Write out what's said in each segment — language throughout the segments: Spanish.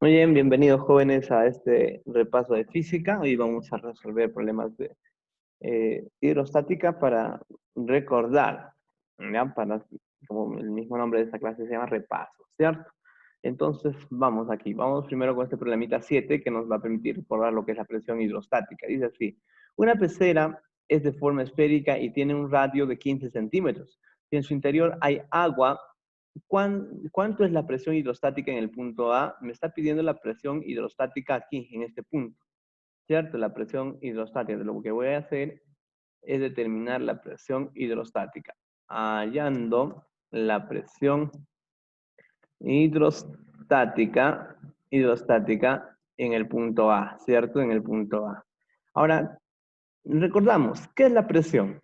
Muy bien, bienvenidos jóvenes a este repaso de física. Hoy vamos a resolver problemas de hidrostática para recordar, ¿ya? Como el mismo nombre de esta clase se llama repaso, ¿cierto? Entonces, vamos aquí. Vamos primero con este problemita 7 que nos va a permitir recordar lo que es la presión hidrostática. Dice así, una pecera es de forma esférica y tiene un radio de 15 centímetros. Si en su interior hay agua, ¿cuánto es la presión hidrostática en el punto A? Me está pidiendo la presión hidrostática aquí, en este punto, ¿cierto? La presión hidrostática. Lo que voy a hacer es determinar la presión hidrostática. Hallando la presión hidrostática en el punto A, ¿cierto? En el punto A. Ahora, recordamos, ¿qué es la presión?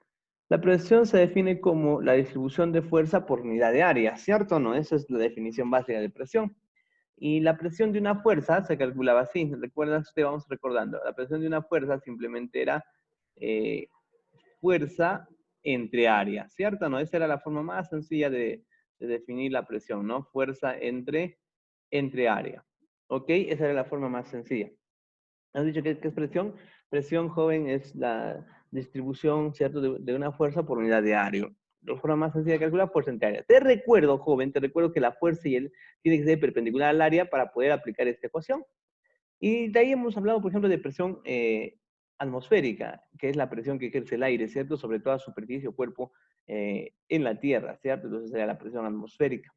La presión se define como la distribución de fuerza por unidad de área, ¿cierto o no? Esa es la definición básica de presión. Y la presión de una fuerza se calculaba así. ¿Recuerdas? Usted vamos recordando. La presión de una fuerza simplemente era eh, fuerza entre área, ¿cierto? ¿No? Esa era la forma más sencilla de definir la presión, ¿no? Fuerza entre área. ¿Ok? Esa era la forma más sencilla. ¿Has dicho qué es presión? Presión, joven, es la distribución, ¿cierto? De una fuerza por unidad de área. La forma más sencilla de calcular, fuerza entre área. Te recuerdo, joven, te recuerdo que la fuerza y el tiene que ser perpendicular al área para poder aplicar esta ecuación. Y de ahí hemos hablado, por ejemplo, de presión atmosférica, que es la presión que ejerce el aire, ¿cierto? Sobre toda superficie o cuerpo en la Tierra, ¿cierto? Entonces sería la presión atmosférica.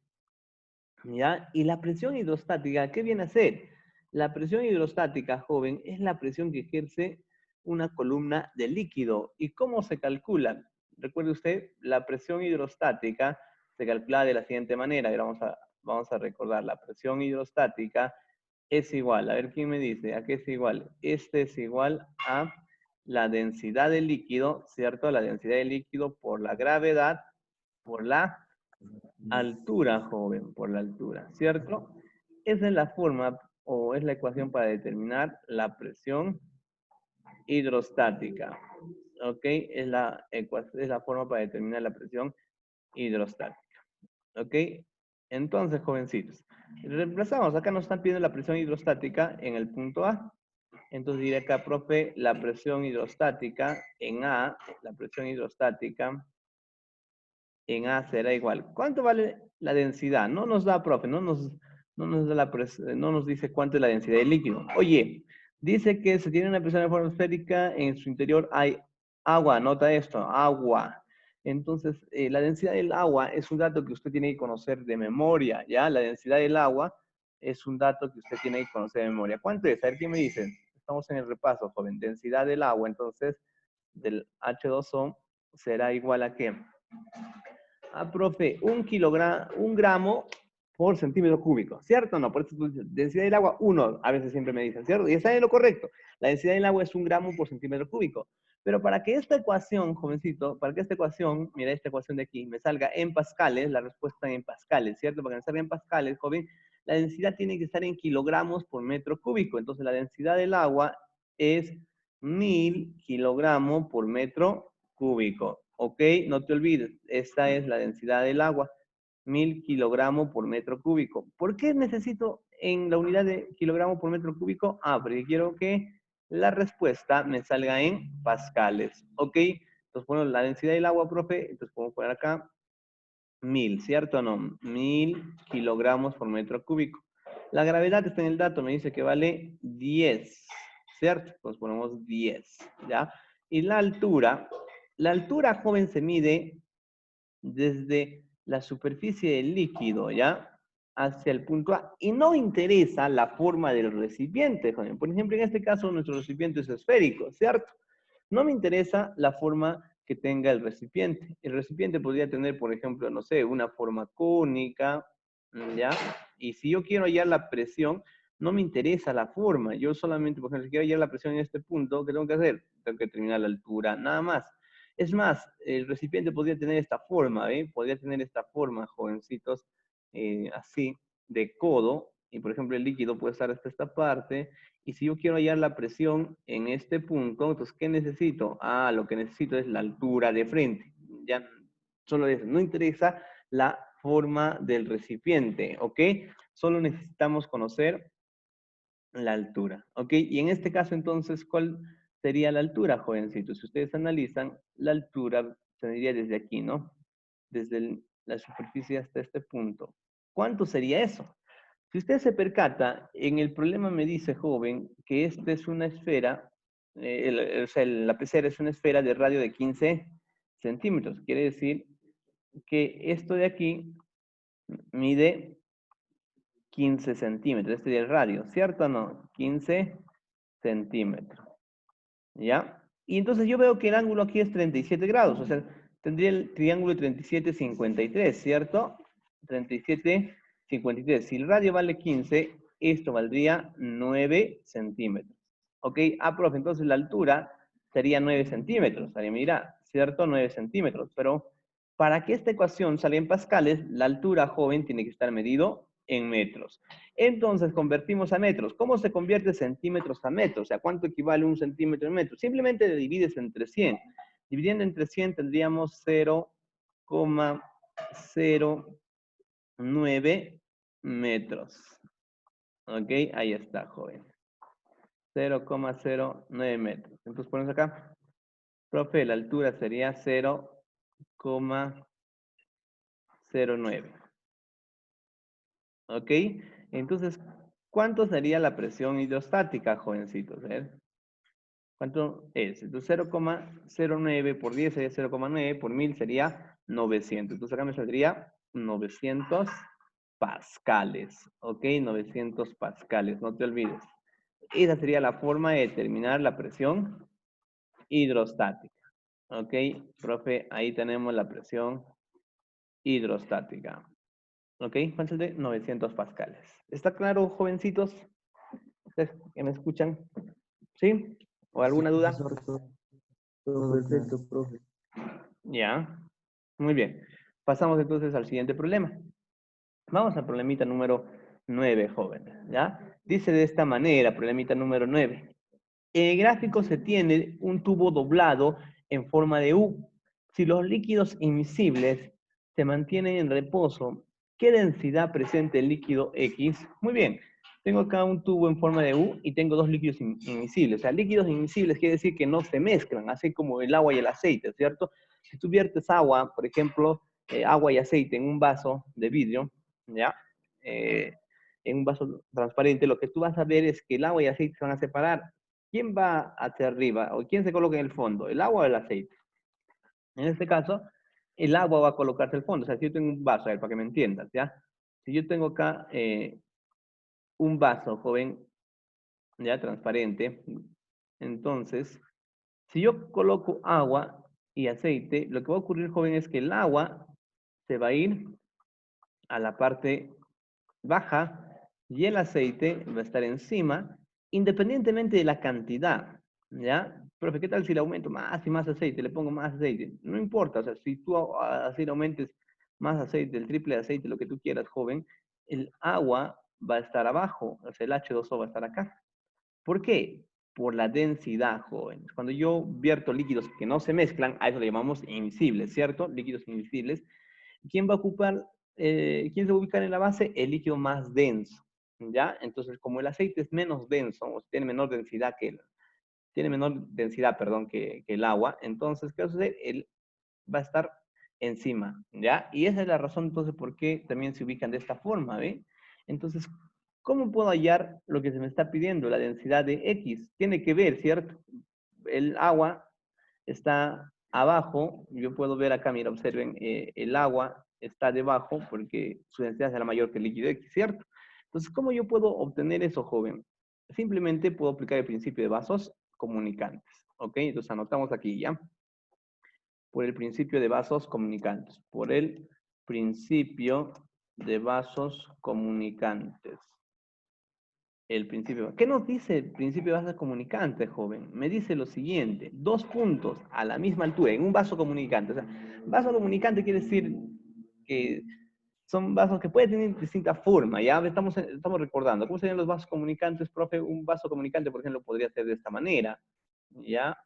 ¿Ya? Y la presión hidrostática, ¿qué viene a ser? La presión hidrostática, joven, es la presión que ejerce una columna de líquido. ¿Y cómo se calcula? Recuerde usted, la presión hidrostática se calcula de la siguiente manera. Ahora vamos a recordar, la presión hidrostática es igual, a ver quién me dice, ¿a qué es igual? Este es igual a la densidad del líquido, ¿cierto? La densidad del líquido por la gravedad, por la altura, joven, por la altura, ¿cierto? Esa es la forma o es la ecuación para determinar la presión hidrostática. ¿Ok? Es la forma para determinar la presión hidrostática. ¿Ok? Entonces, jovencitos, reemplazamos. Acá nos están pidiendo la presión hidrostática en el punto A. Entonces diré acá, profe, la presión hidrostática en A, la presión hidrostática en A será igual. ¿Cuánto vale la densidad? No nos da, profe, no nos dice cuánto es la densidad del líquido. Oye, dice que se tiene una presión de forma esférica, en su interior hay agua, nota esto, agua. Entonces, la densidad del agua es un dato que usted tiene que conocer de memoria, ¿ya? La densidad del agua es un dato que usted tiene que conocer de memoria. ¿Cuánto es? A ver, ¿qué me dicen? Estamos en el repaso, joven. Densidad del agua, entonces, del H2O será igual a ¿qué? Ah, profe, un gramo por centímetro cúbico, ¿cierto o no? Por eso densidad del agua, 1, a veces siempre me dicen, ¿cierto? Y está en lo correcto. La densidad del agua es un gramo por centímetro cúbico. Pero para que esta ecuación, jovencito, para que esta ecuación, mira esta ecuación de aquí, me salga en pascales, la respuesta en pascales, ¿cierto? Para que me salga en pascales, joven, la densidad tiene que estar en kilogramos por metro cúbico. Entonces la densidad del agua es 1000 kilogramos por metro cúbico. ¿Ok? No te olvides, esta es la densidad del agua, 1000 kilogramos por metro cúbico. ¿Por qué necesito en la unidad de kilogramo por metro cúbico? Ah, porque quiero que la respuesta me salga en pascales. ¿Ok? Entonces ponemos la densidad del agua, profe, entonces podemos poner acá 1000, ¿cierto o no? 1000 kilogramos por metro cúbico. La gravedad está en el dato, me dice que vale 10, ¿cierto? Pues ponemos 10, ¿ya? Y la altura, joven, se mide desde la superficie del líquido, ¿ya? Hacia el punto A. Y no interesa la forma del recipiente, joven. Por ejemplo, en este caso, nuestro recipiente es esférico, ¿cierto? No me interesa la forma que tenga el recipiente. El recipiente podría tener, por ejemplo, no sé, una forma cónica, ¿ya? Y si yo quiero hallar la presión, no me interesa la forma. Yo solamente, por ejemplo, si quiero hallar la presión en este punto, ¿qué tengo que hacer? Tengo que determinar la altura, nada más. Es más, el recipiente podría tener esta forma, ¿eh? Podría tener esta forma, jovencitos, así, de codo. Y, por ejemplo, el líquido puede estar hasta esta parte. Y si yo quiero hallar la presión en este punto, entonces, ¿qué necesito? Ah, lo que necesito es la altura de frente. Ya solo eso. No interesa la forma del recipiente, ¿ok? Solo necesitamos conocer la altura, ¿ok? Y en este caso, entonces, ¿cuál sería la altura, jovencitos? Si ustedes analizan, la altura sería desde aquí, ¿no? Desde la superficie hasta este punto. ¿Cuánto sería eso? Si usted se percata, en el problema me dice, joven, que esta es una esfera, o sea, la pecera es una esfera de radio de 15 centímetros. Quiere decir que esto de aquí mide 15 centímetros. Este es el radio, ¿cierto o no? 15 centímetros, ¿ya? Y entonces yo veo que el ángulo aquí es 37 grados, o sea, tendría el triángulo 37,53, ¿cierto? 37,53. Si el radio vale 15, esto valdría 9 centímetros. ¿Ok? Ah, profe, entonces la altura sería 9 centímetros. Alguien me dirá, ¿cierto? 9 centímetros. Pero para que esta ecuación salga en pascales, la altura, joven, tiene que estar medido en metros. Entonces convertimos a metros. ¿Cómo se convierte centímetros a metros? O sea, ¿cuánto equivale un centímetro en metros? Simplemente divides entre 100. Dividiendo entre 100 tendríamos 0,09 metros. ¿Ok? Ahí está, joven. 0,09 metros. Entonces ponemos acá. Profe, la altura sería 0,09. ¿Ok? Entonces, ¿cuánto sería la presión hidrostática, jovencitos? A ver. ¿Cuánto es? Entonces 0,09 por 10 sería 0,9, por 1000 sería 900. Entonces acá me saldría 900 pascales. ¿Ok? 900 pascales, no te olvides. Esa sería la forma de determinar la presión hidrostática. ¿Ok? Profe, ahí tenemos la presión hidrostática. ¿Ok? ¿Cuánto es de 900 pascales? ¿Está claro, jovencitos? ¿Ustedes que me escuchan? ¿Sí? ¿O Sí, alguna duda? profesor, todo perfecto, profe. Ya. Muy bien. Pasamos entonces al siguiente problema. Vamos al problemita número 9, jóvenes. ¿Ya? Dice de esta manera, problemita número 9. En el gráfico se tiene un tubo doblado en forma de U. Si los líquidos inmiscibles se mantienen en reposo, ¿qué densidad presenta el líquido X? Muy bien. Tengo acá un tubo en forma de U y tengo dos líquidos inmiscibles. O sea, líquidos inmiscibles quiere decir que no se mezclan, así como el agua y el aceite, ¿cierto? Si tú viertes agua, por ejemplo, agua y aceite en un vaso de vidrio, ¿ya? En un vaso transparente, lo que tú vas a ver es que el agua y el aceite se van a separar. ¿Quién va hacia arriba o quién se coloca en el fondo? ¿El agua o el aceite? En este caso, el agua va a colocarse al fondo. O sea, si yo tengo un vaso, a ver, para que me entiendas, ¿ya? Si yo tengo acá un vaso, joven, ya transparente, entonces, si yo coloco agua y aceite, lo que va a ocurrir, joven, es que el agua se va a ir a la parte baja y el aceite va a estar encima, independientemente de la cantidad, ¿ya? Profe, ¿qué tal si le aumento más y más aceite? Le pongo más aceite. No importa, o sea, si tú así aumentes más aceite, el triple de aceite, lo que tú quieras, joven, el agua va a estar abajo, o sea, el H2O va a estar acá. ¿Por qué? Por la densidad, joven. Cuando yo vierto líquidos que no se mezclan, a eso le llamamos invisibles, ¿cierto? Líquidos invisibles. ¿Quién va a ocupar, quién se va a ubicar en la base? El líquido más denso, ¿ya? Entonces, como el aceite es menos denso, o tiene menor densidad tiene menor densidad, perdón, que el agua, entonces, ¿qué va a suceder? Él va a estar encima, ¿ya? Y esa es la razón, entonces, por qué también se ubican de esta forma, ¿ve? Entonces, ¿cómo puedo hallar lo que se me está pidiendo? La densidad de X. Tiene que ver, ¿cierto? El agua está abajo, yo puedo ver acá, mira, observen, el agua está debajo porque su densidad será mayor que el líquido X, ¿cierto? Entonces, ¿cómo yo puedo obtener eso, joven? Simplemente puedo aplicar el principio de vasos comunicantes, ¿ok? Entonces anotamos aquí, ¿ya? Por el principio de vasos comunicantes, por el principio de vasos comunicantes. El principio. ¿Qué nos dice el principio de vasos comunicantes, joven? Me dice lo siguiente, dos puntos a la misma altura en un vaso comunicante. O sea, vaso comunicante quiere decir que son vasos que pueden tener distinta forma, ya estamos recordando. ¿Cómo serían los vasos comunicantes, profe? Un vaso comunicante, por ejemplo, podría ser de esta manera, ¿ya?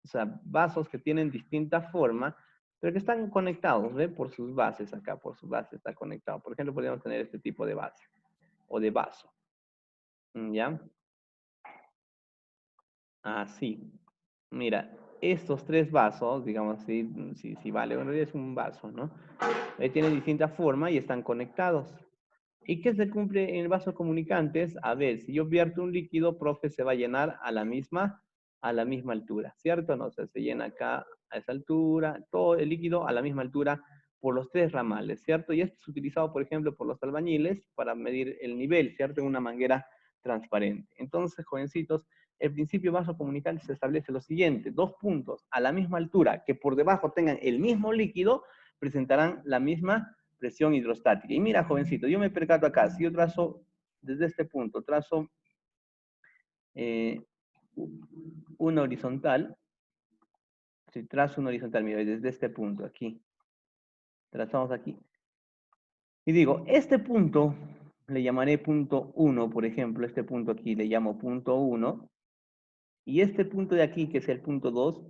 O sea, vasos que tienen distinta forma, pero que están conectados, ¿ve? Por sus bases acá, por sus bases está conectado. Por ejemplo, podríamos tener este tipo de base o de vaso. ¿Ya? Así. Mira, estos tres vasos, digamos, si vale, bueno, es un vaso, ¿no? Tienen distinta forma y están conectados. ¿Y qué se cumple en el vaso comunicantes? A ver, si yo vierto un líquido, profe, se va a llenar a la misma altura, ¿cierto? No, o sea, se llena acá a esa altura, todo el líquido a la misma altura por los tres ramales, ¿cierto? Y esto es utilizado, por ejemplo, por los albañiles para medir el nivel, ¿cierto? En una manguera transparente. Entonces, jovencitos, el principio vaso comunicante se establece lo siguiente: dos puntos a la misma altura que por debajo tengan el mismo líquido presentarán la misma presión hidrostática. Y mira, jovencito, yo me percato acá, si yo trazo desde este punto, trazo eh, una horizontal, si trazo una horizontal, mira, desde este punto aquí, trazamos aquí, y digo, este punto le llamaré punto 1, por ejemplo, este punto aquí le llamo punto 1, y este punto de aquí, que es el punto 2,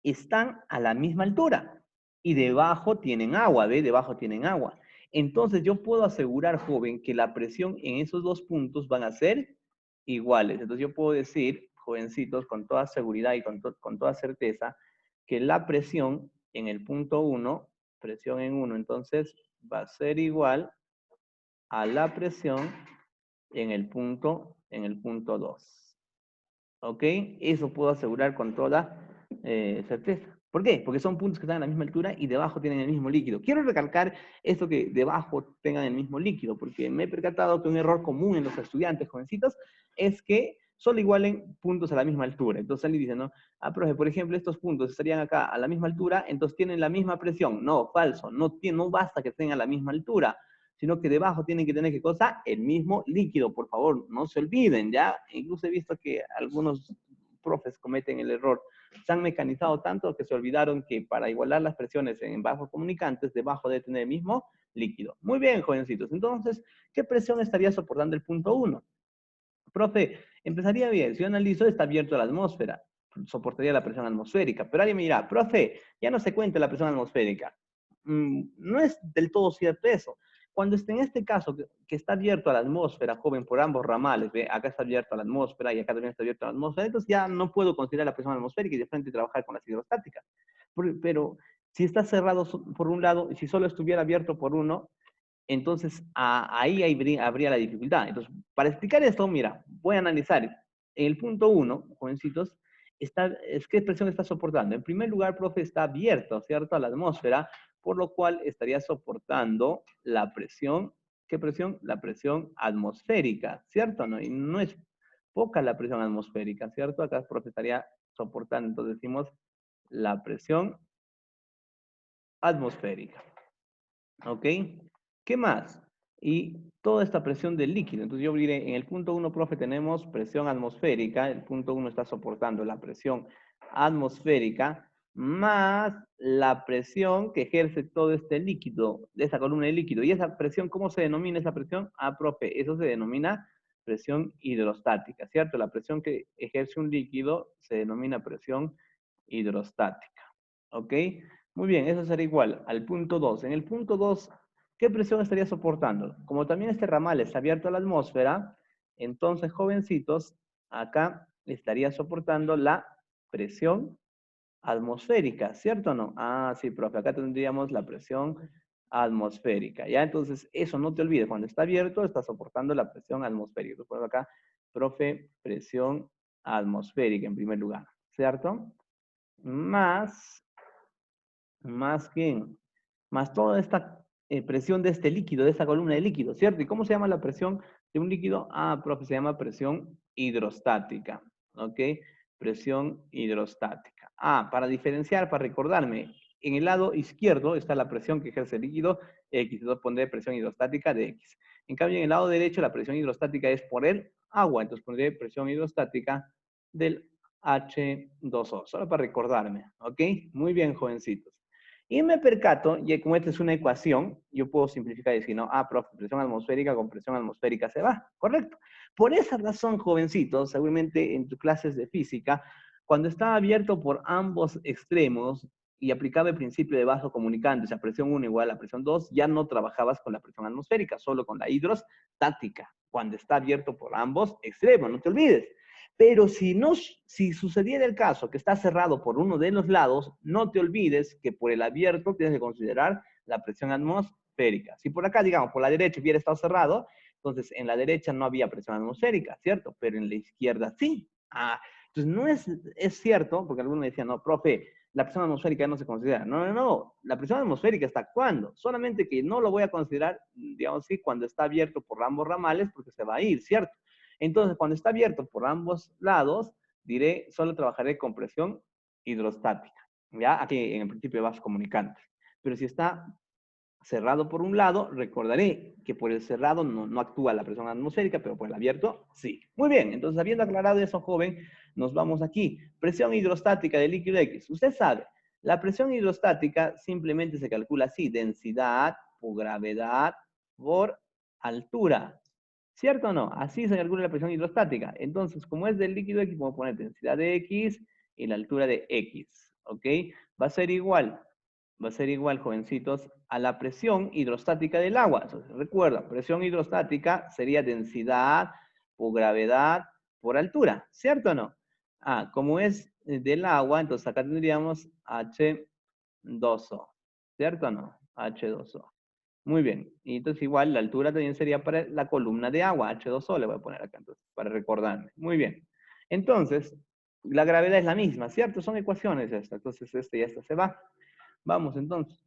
están a la misma altura. Y debajo tienen agua, ¿ve? Debajo tienen agua. Entonces yo puedo asegurar, joven, que la presión en esos dos puntos van a ser iguales. Entonces yo puedo decir, jovencitos, con toda seguridad y con toda certeza, que la presión en el punto 1, presión en 1, entonces va a ser igual a la presión en el punto 2. ¿Ok? Eso puedo asegurar con toda certeza. ¿Por qué? Porque son puntos que están a la misma altura y debajo tienen el mismo líquido. Quiero recalcar esto que debajo tengan el mismo líquido, porque me he percatado que un error común en los estudiantes jovencitos es que solo igualen puntos a la misma altura. Entonces alguien dice, ¿no? Ah, profe, por ejemplo, estos puntos estarían acá a la misma altura, entonces tienen la misma presión. No, falso. No basta que estén a la misma altura, sino que debajo tienen que tener, ¿qué cosa? El mismo líquido, por favor, no se olviden, ¿ya? Incluso he visto que algunos profes cometen el error. Se han mecanizado tanto que se olvidaron que para igualar las presiones en vasos comunicantes, debajo debe tener el mismo líquido. Muy bien, jovencitos. Entonces, ¿qué presión estaría soportando el punto 1? Profe, empezaría bien. Si yo analizo, está abierto a la atmósfera. Soportaría la presión atmosférica. Pero alguien me dirá, profe, ya no se cuenta la presión atmosférica. No es del todo cierto eso. Cuando esté en este caso, que está abierto a la atmósfera, joven, por ambos ramales, ¿ve? Acá está abierto a la atmósfera y acá también está abierto a la atmósfera, entonces ya no puedo considerar la presión atmosférica y de frente trabajar con las hidrostáticas. Pero si está cerrado por un lado y si solo estuviera abierto por uno, entonces ahí habría la dificultad. Entonces, para explicar esto, mira, voy a analizar. En el punto 1, jovencitos, ¿qué presión está soportando? En primer lugar, profe, está abierto, ¿cierto? A la atmósfera, por lo cual estaría soportando la presión. ¿Qué presión? La presión atmosférica, ¿cierto? ¿No? Y no es poca la presión atmosférica, ¿cierto? Acá, profe, estaría soportando, entonces decimos la presión atmosférica. ¿Ok? ¿Qué más? Y toda esta presión del líquido. Entonces yo diré, en el punto 1, profe, tenemos presión atmosférica. El punto 1 está soportando la presión atmosférica más la presión que ejerce todo este líquido, de esa columna de líquido. ¿Y esa presión, cómo se denomina esa presión? Ah, profe, eso se denomina presión hidrostática, ¿cierto? La presión que ejerce un líquido se denomina presión hidrostática. ¿Ok? Muy bien, eso será igual al punto 2. En el punto 2, ¿qué presión estaría soportando? Como también este ramal está abierto a la atmósfera, entonces, jovencitos, acá estaría soportando la presión atmosférica, ¿cierto o no? Ah, sí, profe, acá tendríamos la presión atmosférica, ¿ya? Entonces, eso no te olvides, cuando está abierto, está soportando la presión atmosférica. Recuerda acá, profe, presión atmosférica en primer lugar, ¿cierto? Más que, más toda esta presión de este líquido, de esta columna de líquido, ¿cierto? ¿Y cómo se llama la presión de un líquido? Ah, profe, se llama presión hidrostática, ¿ok? Presión hidrostática. Ah, para diferenciar, para recordarme, en el lado izquierdo está la presión que ejerce el líquido X, entonces pondré presión hidrostática de X. En cambio, en el lado derecho la presión hidrostática es por el agua, entonces pondré presión hidrostática del H2O, solo para recordarme, ¿ok? Muy bien, jovencitos. Y me percato, y como esta es una ecuación, yo puedo simplificar y decir, no, ah, profe, presión atmosférica con presión atmosférica se va, correcto. Por esa razón, jovencitos, seguramente en tus clases de física, cuando estaba abierto por ambos extremos y aplicaba el principio de vaso comunicante, o sea, presión 1 igual a presión 2, ya no trabajabas con la presión atmosférica, solo con la hidrostática, cuando está abierto por ambos extremos, no te olvides. Pero si sucediera el caso que está cerrado por uno de los lados, no te olvides que por el abierto tienes que considerar la presión atmosférica. Si por acá, digamos, por la derecha hubiera estado cerrado, entonces en la derecha no había presión atmosférica, ¿cierto? Pero en la izquierda sí. Entonces no es cierto, porque algunos me decían, no, profe, la presión atmosférica no se considera. No. La presión atmosférica está actuando. Solamente que no lo voy a considerar, digamos así, cuando está abierto por ambos ramales, porque se va a ir, ¿cierto? Entonces, cuando está abierto por ambos lados, diré, solo trabajaré con presión hidrostática. ¿Ya? Aquí en el principio de vasos comunicantes. Pero si está cerrado por un lado, recordaré que por el cerrado no actúa la presión atmosférica, pero por el abierto sí. Muy bien, entonces habiendo aclarado eso, joven, nos vamos aquí. Presión hidrostática del líquido X. Usted sabe, la presión hidrostática simplemente se calcula así, densidad por gravedad por altura. ¿Cierto o no? Así se calcula la presión hidrostática. Entonces, como es del líquido X, vamos a poner densidad de X y la altura de X. ¿Ok? Va a ser igual, jovencitos, a la presión hidrostática del agua. Entonces, recuerda, presión hidrostática sería densidad por gravedad por altura. ¿Cierto o no? Como es del agua, entonces acá tendríamos H2O. ¿Cierto o no? H2O. Muy bien. Y entonces igual la altura también sería para la columna de agua, H2O le voy a poner acá entonces, para recordarme. Muy bien. Entonces, la gravedad es la misma, ¿cierto? Son ecuaciones estas. Entonces, este y esta se va. Vamos entonces.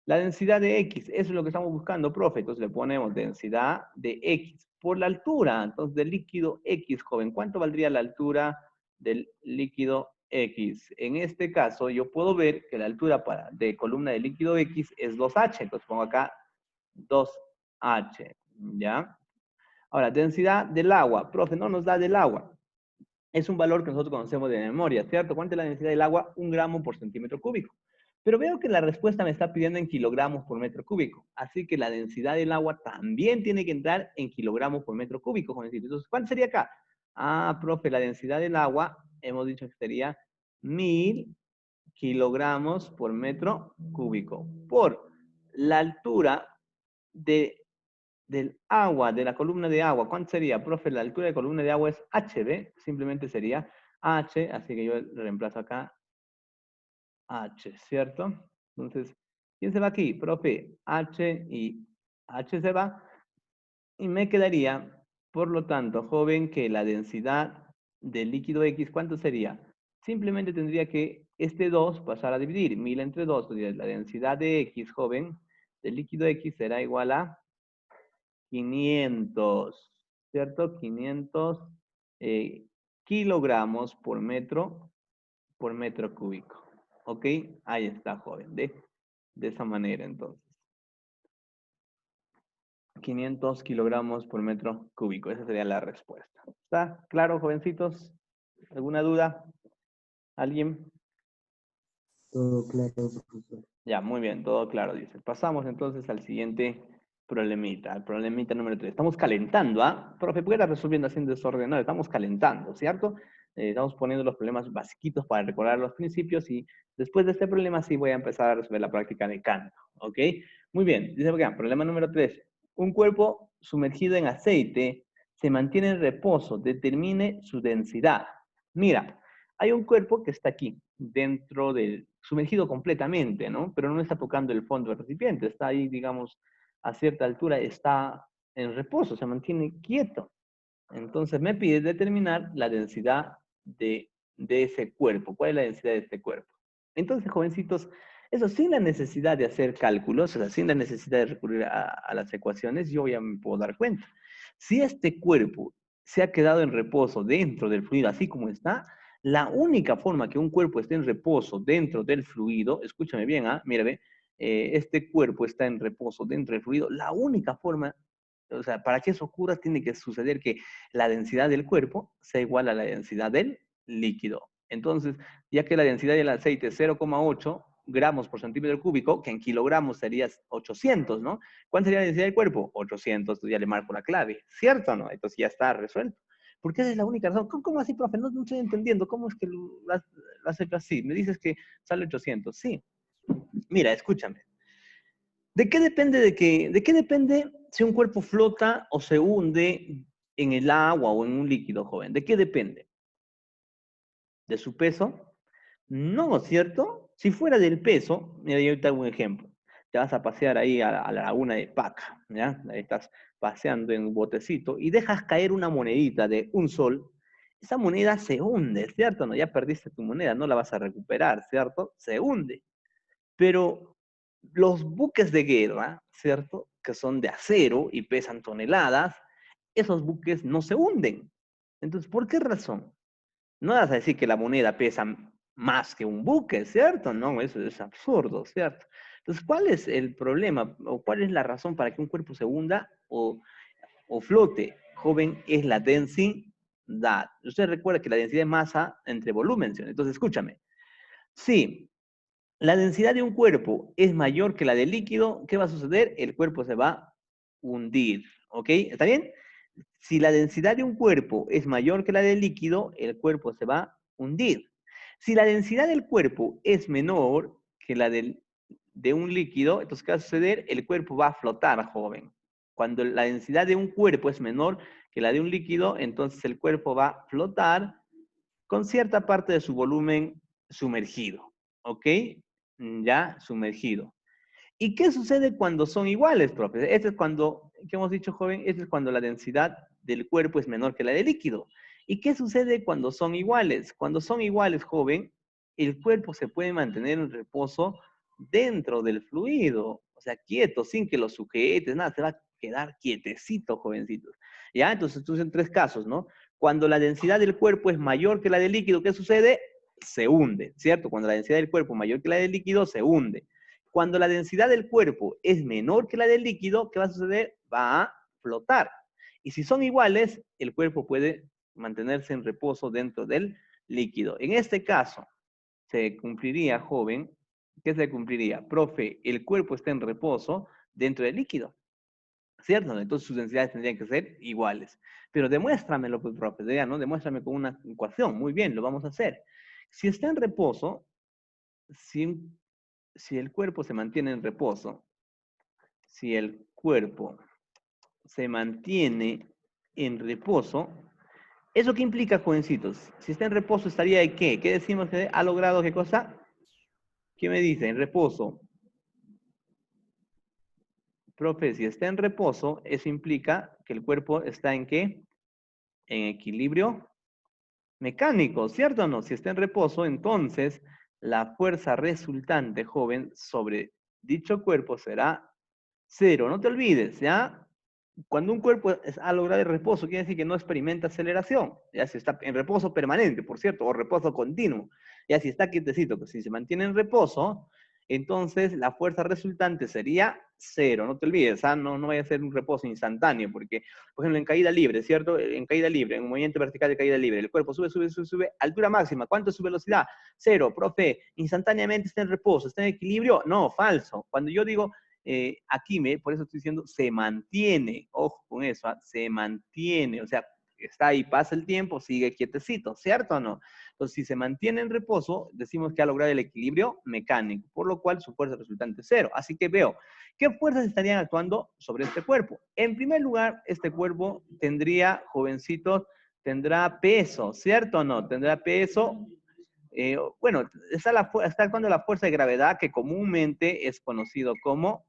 La densidad de X, eso es lo que estamos buscando, profe. Entonces le ponemos densidad de X por la altura, entonces del líquido X, joven. ¿Cuánto valdría la altura del líquido X? En este caso, yo puedo ver que la altura de columna de líquido X es 2H. Entonces pongo acá 2H, ¿ya? Ahora, densidad del agua. Profe, no nos da del agua. Es un valor que nosotros conocemos de memoria, ¿cierto? ¿Cuánto es la densidad del agua? 1 gramo por centímetro cúbico. Pero veo que la respuesta me está pidiendo en kilogramos por metro cúbico. Así que la densidad del agua también tiene que entrar en kilogramos por metro cúbico, jovencito. Entonces, ¿cuánto sería acá? Profe, la densidad del agua, hemos dicho que sería 1000 kilogramos por metro cúbico. Por la altura del agua, de la columna de agua. ¿Cuánto sería? Profe, la altura de columna de agua es HB, simplemente sería H, así que yo le reemplazo acá H, ¿cierto? Entonces, ¿quién se va aquí? Profe, H y H se va. Y me quedaría, por lo tanto, joven, que la densidad del líquido X, ¿cuánto sería? Simplemente tendría que este 2 pasar a dividir. 1000 entre 2, la densidad de X, joven, del líquido X será igual a 500, ¿cierto? 500 kilogramos por metro cúbico. ¿Ok? Ahí está, joven. De esa manera, entonces. 500 kilogramos por metro cúbico. Esa sería la respuesta. ¿Está claro, jovencitos? ¿Alguna duda? ¿Alguien? Todo claro, profesor. Ya, muy bien, todo claro, dice. Pasamos entonces al siguiente problemita, al problemita número 3. Estamos calentando, ¿ah? Profe, ¿por qué está resolviendo así en desorden? No, estamos calentando, ¿cierto? Estamos poniendo los problemas basiquitos para recordar los principios y después de este problema sí voy a empezar a resolver la práctica de canto, ¿ok? Muy bien, dice acá, problema número 3. Un cuerpo sumergido en aceite se mantiene en reposo, determine su densidad. Mira, hay un cuerpo que está aquí, dentro del, sumergido completamente, ¿no? Pero no está tocando el fondo del recipiente, está ahí, digamos, a cierta altura, está en reposo, se mantiene quieto. Entonces me pide determinar la densidad de ese cuerpo. ¿Cuál es la densidad de este cuerpo? Entonces, jovencitos, eso sin la necesidad de hacer cálculos, o sea, sin la necesidad de recurrir a las ecuaciones, yo ya me puedo dar cuenta. Si este cuerpo se ha quedado en reposo dentro del fluido, así como está, la única forma que un cuerpo esté en reposo dentro del fluido, escúchame bien, mírame, este cuerpo está en reposo dentro del fluido, la única forma, o sea, para que eso ocurra tiene que suceder que la densidad del cuerpo sea igual a la densidad del líquido. Entonces, ya que la densidad del aceite es 0,8 gramos por centímetro cúbico, que en kilogramos sería 800, ¿no? ¿Cuánta sería la densidad del cuerpo? 800, entonces ya le marco la clave, ¿cierto o no? Entonces ya está resuelto. Porque esa es la única razón. ¿Cómo así, profe? No estoy entendiendo. ¿Cómo es que lo has hecho así? Me dices que sale 800. Sí. Mira, escúchame. ¿De qué depende si un cuerpo flota o se hunde en el agua o en un líquido, joven? ¿De qué depende? ¿De su peso? No, ¿cierto? Si fuera del peso, mira, yo te hago un ejemplo. Te vas a pasear ahí a la laguna de Paca, ¿ya? Ahí estás paseando en un botecito y dejas caer una monedita de un sol. Esa moneda se hunde, ¿cierto? No, ya perdiste tu moneda, no la vas a recuperar, ¿cierto? Se hunde. Pero los buques de guerra, ¿cierto? Que son de acero y pesan toneladas, esos buques no se hunden. Entonces, ¿por qué razón? No vas a decir que la moneda pesa más que un buque, ¿cierto? No, eso es absurdo, ¿cierto? Entonces, ¿cuál es el problema o cuál es la razón para que un cuerpo se hunda o flote? Joven, es la densidad. Usted recuerda que la densidad es masa entre volumen, ¿sí? Entonces, escúchame. Si la densidad de un cuerpo es mayor que la del líquido, ¿qué va a suceder? El cuerpo se va a hundir, ¿ok? ¿Está bien? Si la densidad de un cuerpo es mayor que la del líquido, el cuerpo se va a hundir. Si la densidad del cuerpo es menor que la de un líquido, entonces, ¿qué va a suceder? El cuerpo va a flotar, joven. Cuando la densidad de un cuerpo es menor que la de un líquido, entonces el cuerpo va a flotar con cierta parte de su volumen sumergido, ¿ok? Ya, sumergido. ¿Y qué sucede cuando son iguales, profe? Este es cuando, ¿qué hemos dicho, joven? Este es cuando la densidad del cuerpo es menor que la del líquido. ¿Y qué sucede cuando son iguales? Cuando son iguales, joven, el cuerpo se puede mantener en reposo dentro del fluido, o sea, quieto, sin que lo sujetes, nada, se va a quedar quietecito, jovencitos. ¿Ya? Entonces, tú en tres casos, ¿no? Cuando la densidad del cuerpo es mayor que la del líquido, ¿qué sucede? Se hunde, ¿cierto? Cuando la densidad del cuerpo es mayor que la del líquido, se hunde. Cuando la densidad del cuerpo es menor que la del líquido, ¿qué va a suceder? Va a flotar. Y si son iguales, el cuerpo puede mantenerse en reposo dentro del líquido. En este caso, se cumpliría, joven, ¿qué se cumpliría? Profe, el cuerpo está en reposo dentro del líquido, ¿cierto? Entonces sus densidades tendrían que ser iguales. Pero demuéstramelo, pues, profe, ya, ¿no? Demuéstrame con una ecuación. Muy bien, lo vamos a hacer. Si está en reposo, si si el cuerpo se mantiene en reposo, si el cuerpo se mantiene en reposo, ¿eso qué implica, jovencitos? Si está en reposo, ¿estaría de qué? ¿Qué decimos que ha logrado qué cosa? ¿Qué me dice? En reposo. Profe, si está en reposo, eso implica que el cuerpo está en qué? En equilibrio mecánico, ¿cierto o no? Si está en reposo, entonces la fuerza resultante, joven, sobre dicho cuerpo será cero. No te olvides, ¿ya? Cuando un cuerpo ha logrado el reposo, quiere decir que no experimenta aceleración. Ya si está en reposo permanente, por cierto, o reposo continuo. Ya si está quietecito, que si se mantiene en reposo, entonces la fuerza resultante sería cero. No te olvides, ¿ah? No vaya a ser un reposo instantáneo, porque, por ejemplo, en caída libre, ¿cierto? En caída libre, en un movimiento vertical de caída libre, el cuerpo sube, altura máxima. ¿Cuánto es su velocidad? Cero, profe. Instantáneamente está en reposo, está en equilibrio. No, falso. Cuando yo digo aquí por eso estoy diciendo, se mantiene, ojo con eso, ¿ah? Se mantiene, o sea, está ahí, pasa el tiempo, sigue quietecito, ¿cierto o no? Entonces, si se mantiene en reposo, decimos que ha logrado el equilibrio mecánico, por lo cual su fuerza resultante es cero. Así que veo, ¿qué fuerzas estarían actuando sobre este cuerpo? En primer lugar, este cuerpo tendría, jovencitos, tendrá peso, ¿cierto o no? Tendrá peso. Bueno, está actuando la fuerza de gravedad que comúnmente es conocido como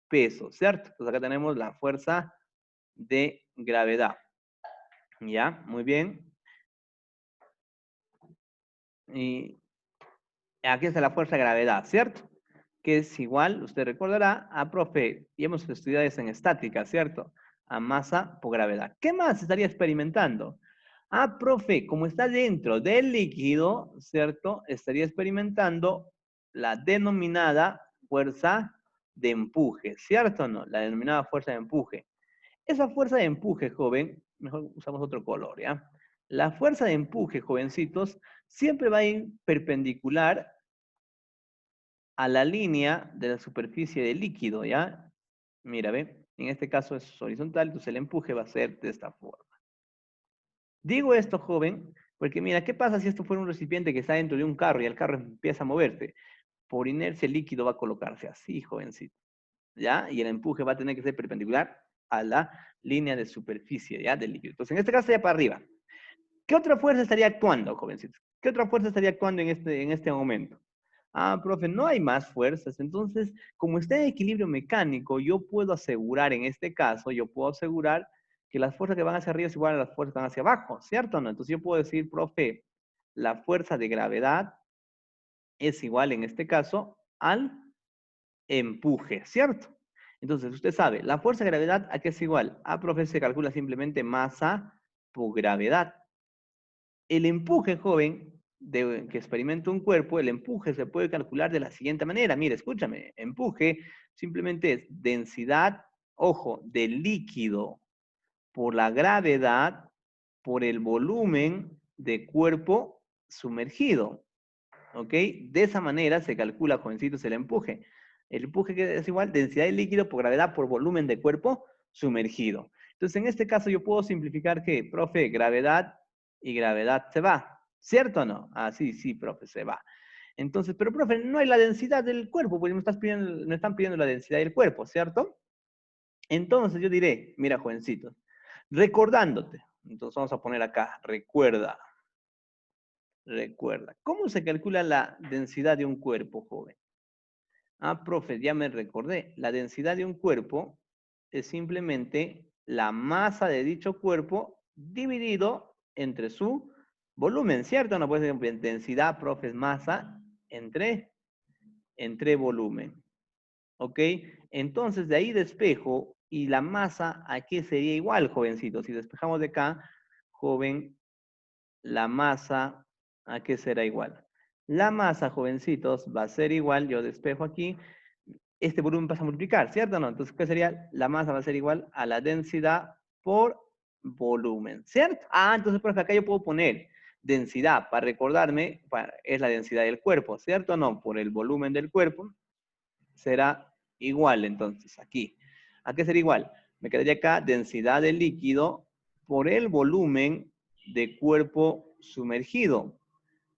peso, ¿cierto? Entonces acá tenemos la fuerza de gravedad. ¿Ya? Muy bien. Y aquí está la fuerza de gravedad, ¿cierto? Que es igual, usted recordará, a profe, y hemos estudiado eso en estática, ¿cierto? A masa por gravedad. ¿Qué más estaría experimentando? Ah, profe, como está dentro del líquido, ¿cierto? Estaría experimentando la denominada fuerza de empuje, ¿cierto o no? La denominada fuerza de empuje. Esa fuerza de empuje, joven, mejor usamos otro color, ¿ya? La fuerza de empuje, jovencitos, siempre va a ir perpendicular a la línea de la superficie del líquido, ¿ya? Mira, ve, en este caso es horizontal, entonces el empuje va a ser de esta forma. Digo esto, joven, porque mira, ¿qué pasa si esto fuera un recipiente que está dentro de un carro y el carro empieza a moverse? Por inercia el líquido va a colocarse así, jovencito, ¿ya? Y el empuje va a tener que ser perpendicular a la línea de superficie, ¿ya? Del líquido. Entonces, en este caso sería para arriba. ¿Qué otra fuerza estaría actuando, jovencitos? ¿Qué otra fuerza estaría actuando en este momento? Ah, profe, no hay más fuerzas. Entonces, como está en equilibrio mecánico, yo puedo asegurar, en este caso, yo puedo asegurar que las fuerzas que van hacia arriba es igual a las fuerzas que van hacia abajo, ¿cierto o no? Entonces yo puedo decir, profe, la fuerza de gravedad es igual, en este caso, al empuje, ¿cierto? Entonces, usted sabe, la fuerza de gravedad, ¿a qué es igual? Ah, profe, se calcula simplemente masa por gravedad. El empuje, joven, que experimenta un cuerpo, el empuje se puede calcular de la siguiente manera. Mire, escúchame, empuje simplemente es densidad, ojo, del líquido por la gravedad por el volumen de cuerpo sumergido. ¿Ok? De esa manera se calcula, jovencitos, el empuje. El empuje que es igual densidad de líquido por gravedad por volumen de cuerpo sumergido. Entonces, en este caso yo puedo simplificar que, profe, gravedad y gravedad se va. ¿Cierto o no? Ah, sí, sí, profe, se va. Entonces, pero profe, no hay la densidad del cuerpo, porque me están pidiendo la densidad del cuerpo, ¿cierto? Entonces yo diré, mira, jovencitos, recordándote. Entonces vamos a poner acá, recuerda. Recuerda. ¿Cómo se calcula la densidad de un cuerpo, joven? Ah, profe, ya me recordé. La densidad de un cuerpo es simplemente la masa de dicho cuerpo dividido entre su volumen, ¿cierto? No puede ser densidad, profe, es masa entre volumen. ¿Ok? Entonces, de ahí despejo y la masa, ¿a qué sería igual, jovencito? Si despejamos de acá, joven, la masa, ¿a qué será igual? La masa, jovencitos, va a ser igual, yo despejo aquí, este volumen pasa a multiplicar, ¿cierto o no? Entonces, ¿qué sería? La masa va a ser igual a la densidad por volumen, ¿cierto? Ah, entonces, profe, acá yo puedo poner densidad, para recordarme, es la densidad del cuerpo, ¿cierto o no? Por el volumen del cuerpo, será igual, entonces, aquí. ¿A qué será igual? Me quedaría acá densidad del líquido por el volumen de cuerpo sumergido,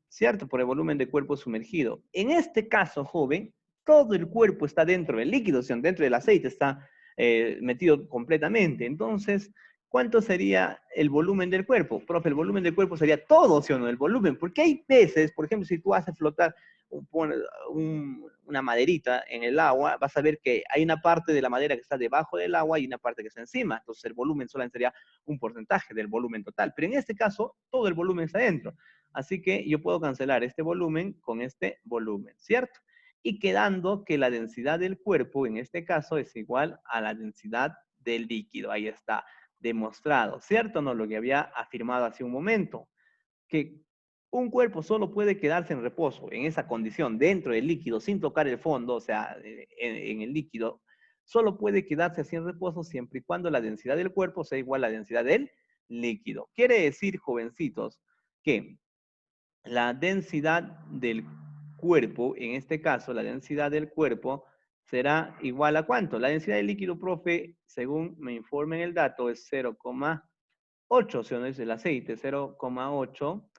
¿cierto? Por el volumen de cuerpo sumergido. En este caso, joven, todo el cuerpo está dentro del líquido, o sea, dentro del aceite está metido completamente. Entonces, ¿cuánto sería el volumen del cuerpo? Profe, el volumen del cuerpo sería todo, ¿sí o no? El volumen, porque hay veces, por ejemplo, si tú haces flotar una maderita en el agua, vas a ver que hay una parte de la madera que está debajo del agua y una parte que está encima. Entonces, el volumen solamente sería un porcentaje del volumen total. Pero en este caso, todo el volumen está dentro. Así que yo puedo cancelar este volumen con este volumen, ¿cierto? Y quedando que la densidad del cuerpo, en este caso, es igual a la densidad del líquido. Ahí está demostrado, ¿cierto? No, lo que había afirmado hace un momento, que un cuerpo solo puede quedarse en reposo en esa condición dentro del líquido sin tocar el fondo, o sea, en el líquido, solo puede quedarse así en reposo siempre y cuando la densidad del cuerpo sea igual a la densidad del líquido. Quiere decir, jovencitos, que la densidad del cuerpo, en este caso, la densidad del cuerpo será igual a ¿cuánto? La densidad del líquido, profe, según me informen el dato, es 0,8, si no es el aceite, 0,8,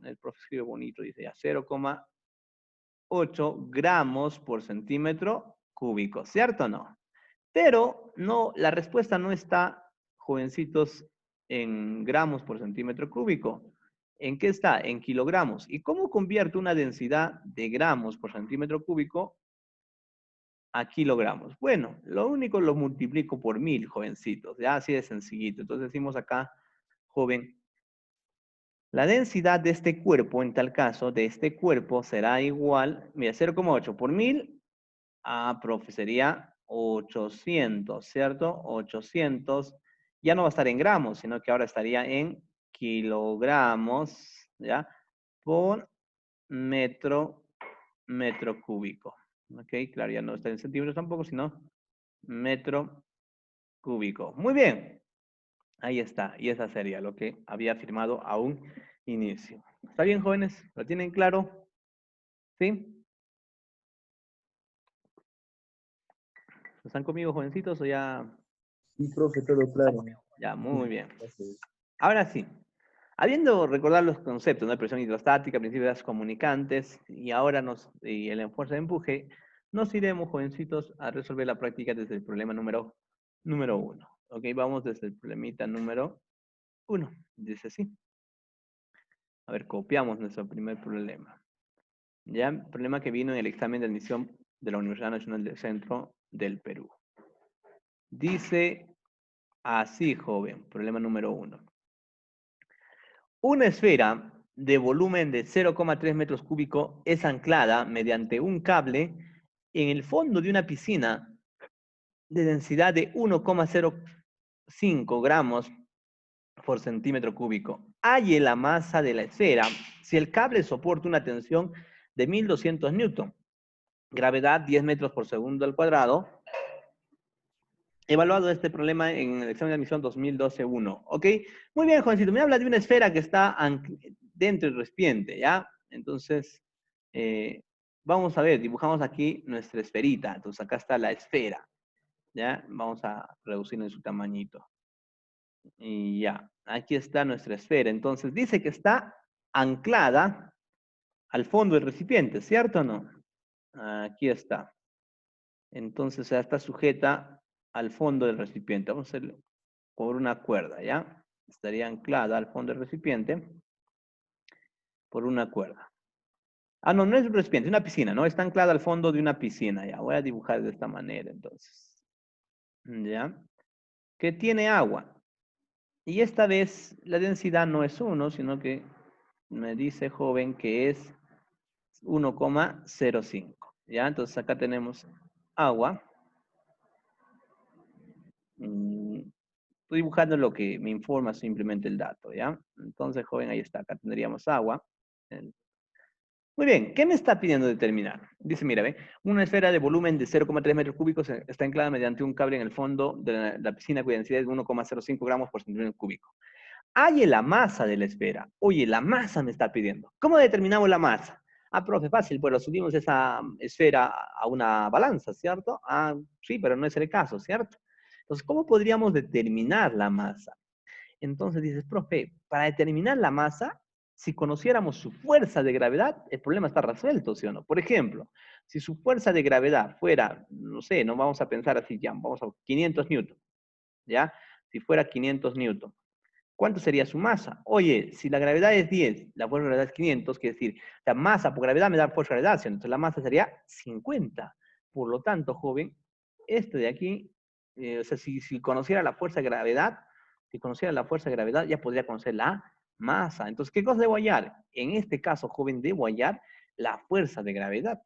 el profe escribe bonito, dice ya, 0,8 gramos por centímetro cúbico, ¿cierto o no? Pero no, la respuesta no está, jovencitos, en gramos por centímetro cúbico. ¿En qué está? En kilogramos. ¿Y cómo convierto una densidad de gramos por centímetro cúbico a kilogramos? Bueno, lo único lo multiplico por 1000, jovencitos. Ya así de sencillito. Entonces decimos acá, joven, la densidad de este cuerpo, en tal caso, de este cuerpo será igual, mira, 0,8 por 1000, profe, sería 800, ¿cierto? 800, ya no va a estar en gramos, sino que ahora estaría en kilogramos, ¿ya? Por metro cúbico. ¿Ok? Claro, ya no está en centímetros tampoco, sino metro cúbico. Muy bien. Ahí está. Y esa sería lo que había afirmado a un inicio. ¿Está bien, jóvenes? ¿Lo tienen claro? ¿Sí? ¿Están conmigo, jovencitos, o ya? Sí, profe, todo claro. Ya, muy bien. Gracias. Ahora sí. Habiendo recordado los conceptos, ¿no? Presión hidrostática, principios de las comunicantes y ahora y el fuerza de empuje, nos iremos, jovencitos, a resolver la práctica desde el problema número 1. Ok, vamos desde el problemita número 1. Dice así. A ver, copiamos nuestro primer problema. Ya, problema que vino en el examen de admisión de la Universidad Nacional del Centro del Perú. Dice así, joven, problema número 1. Una esfera de volumen de 0,3 metros cúbicos es anclada mediante un cable en el fondo de una piscina de densidad de 1,05 gramos por centímetro cúbico. Halle la masa de la esfera si el cable soporta una tensión de 1200 newton, gravedad 10 metros por segundo al cuadrado. Evaluado este problema en el examen de admisión 2012-1. ¿Ok? Muy bien, jovencito. Me habla de una esfera que está dentro del recipiente, ¿ya? Entonces, vamos a ver, dibujamos aquí nuestra esferita. Entonces, acá está la esfera, ¿ya? Vamos a reducir en su tamañito. Y ya, aquí está nuestra esfera. Entonces, dice que está anclada al fondo del recipiente, ¿cierto o no? Aquí está. Entonces, ya está sujeta al fondo del recipiente. Vamos a hacerlo por una cuerda, ¿ya? Estaría anclada al fondo del recipiente por una cuerda. Ah, no, no es un recipiente, es una piscina, ¿no? Está anclada al fondo de una piscina, ya. Voy a dibujar de esta manera, entonces. ¿Ya? Que tiene agua. Y esta vez la densidad no es 1, sino que me dice, joven, que es 1,05. ¿Ya? Entonces acá tenemos agua. Estoy dibujando lo que me informa simplemente el dato, ¿ya? Entonces, joven, ahí está. Acá tendríamos agua. Muy bien, ¿qué me está pidiendo determinar? Dice, mira, ve, una esfera de volumen de 0,3 metros cúbicos está anclada mediante un cable en el fondo de la piscina cuya densidad es de 1,05 gramos por centímetro cúbico. Halle la masa de la esfera. Oye, la masa me está pidiendo. ¿Cómo determinamos la masa? Ah, profe, fácil, pues lo subimos esa esfera a una balanza, ¿cierto? Ah, sí, pero no es el caso, ¿cierto? Entonces, ¿cómo podríamos determinar la masa? Entonces dices, profe, para determinar la masa, si conociéramos su fuerza de gravedad, el problema está resuelto, ¿sí o no? Por ejemplo, si su fuerza de gravedad fuera, no sé, no vamos a pensar así ya, vamos a 500 newton, ¿ya? Si fuera 500 newton, ¿cuánto sería su masa? Oye, si la gravedad es 10, la fuerza de gravedad es 500, quiere decir, la masa por gravedad me da fuerza de gravedad, ¿sí? Entonces la masa sería 50. Por lo tanto, joven, este de aquí, o sea, si conociera la fuerza de gravedad, si conociera la fuerza de gravedad, ya podría conocer la masa. Entonces, ¿qué cosa debo hallar? En este caso, joven, debo hallar la fuerza de gravedad.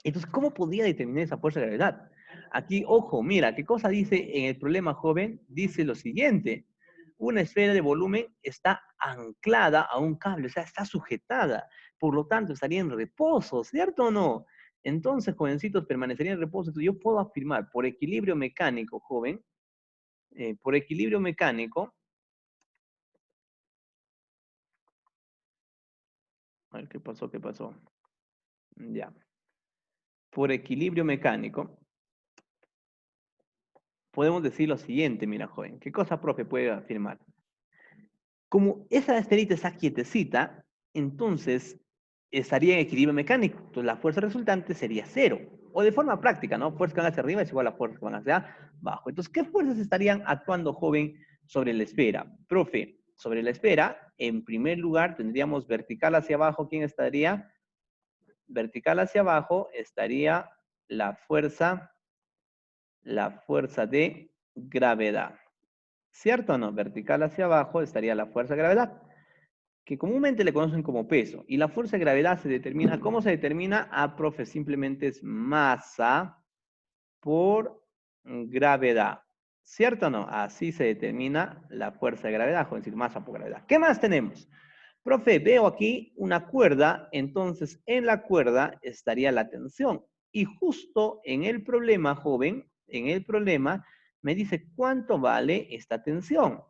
Entonces, ¿cómo podría determinar esa fuerza de gravedad? Aquí, ojo, mira, ¿qué cosa dice en el problema, joven? Dice lo siguiente. Una esfera de volumen está anclada a un cable, o sea, está sujetada. Por lo tanto, estaría en reposo, ¿cierto o no? Entonces, jovencitos, permanecería en reposo. Entonces, yo puedo afirmar, por equilibrio mecánico, joven, por equilibrio mecánico, a ver, ¿qué pasó? ¿Qué pasó? Ya. Por equilibrio mecánico, podemos decir lo siguiente, mira, joven. ¿Qué cosa, profe, puede afirmar? Como esa esferita está quietecita, entonces estaría en equilibrio mecánico. Entonces la fuerza resultante sería cero. O de forma práctica, ¿no? Fuerza que van hacia arriba es igual a fuerza que van hacia abajo. Entonces, ¿qué fuerzas estarían actuando, joven, sobre la esfera? Profe, sobre la esfera, en primer lugar, tendríamos vertical hacia abajo. ¿Quién estaría? Vertical hacia abajo estaría la fuerza de gravedad. ¿Cierto o no? Vertical hacia abajo estaría la fuerza de gravedad, que comúnmente le conocen como peso. Y la fuerza de gravedad se determina, ¿cómo se determina? Ah, profe, simplemente es masa por gravedad. ¿Cierto o no? Así se determina la fuerza de gravedad, es decir, masa por gravedad. ¿Qué más tenemos? Profe, veo aquí una cuerda, entonces en la cuerda estaría la tensión. Y justo en el problema, joven, en el problema, me dice cuánto vale esta tensión.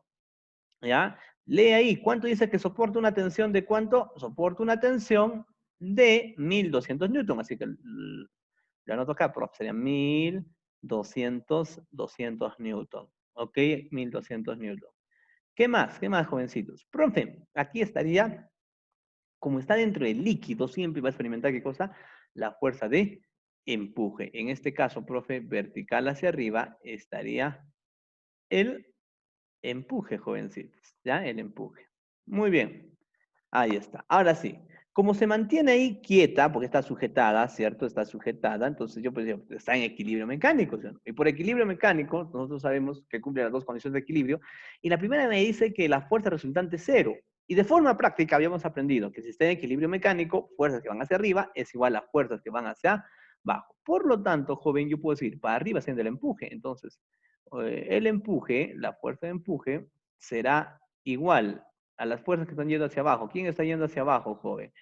¿Ya? Lee ahí, ¿cuánto dice que soporta una tensión de cuánto? Soporta una tensión de 1200 newton, así que lo anoto acá, profe, serían 1200 newton, ¿ok? 1200 newton. ¿Qué más? ¿Qué más, jovencitos? Profe, aquí estaría, como está dentro del líquido, siempre va a experimentar, ¿qué cosa? La fuerza de empuje. En este caso, profe, vertical hacia arriba estaría el empuje, jovencitos. ¿Ya? El empuje. Muy bien. Ahí está. Ahora sí. Como se mantiene ahí quieta, porque está sujetada, ¿cierto? Está sujetada, entonces yo pues digo, está en equilibrio mecánico, ¿cierto? Y por equilibrio mecánico, nosotros sabemos que cumple las dos condiciones de equilibrio, y la primera me dice que la fuerza resultante es cero. Y de forma práctica habíamos aprendido que si está en equilibrio mecánico, fuerzas que van hacia arriba es igual a fuerzas que van hacia abajo. Por lo tanto, joven, yo puedo decir, para arriba siendo el empuje. Entonces, el empuje, la fuerza de empuje, será igual a las fuerzas que están yendo hacia abajo. ¿Quién está yendo hacia abajo, joven?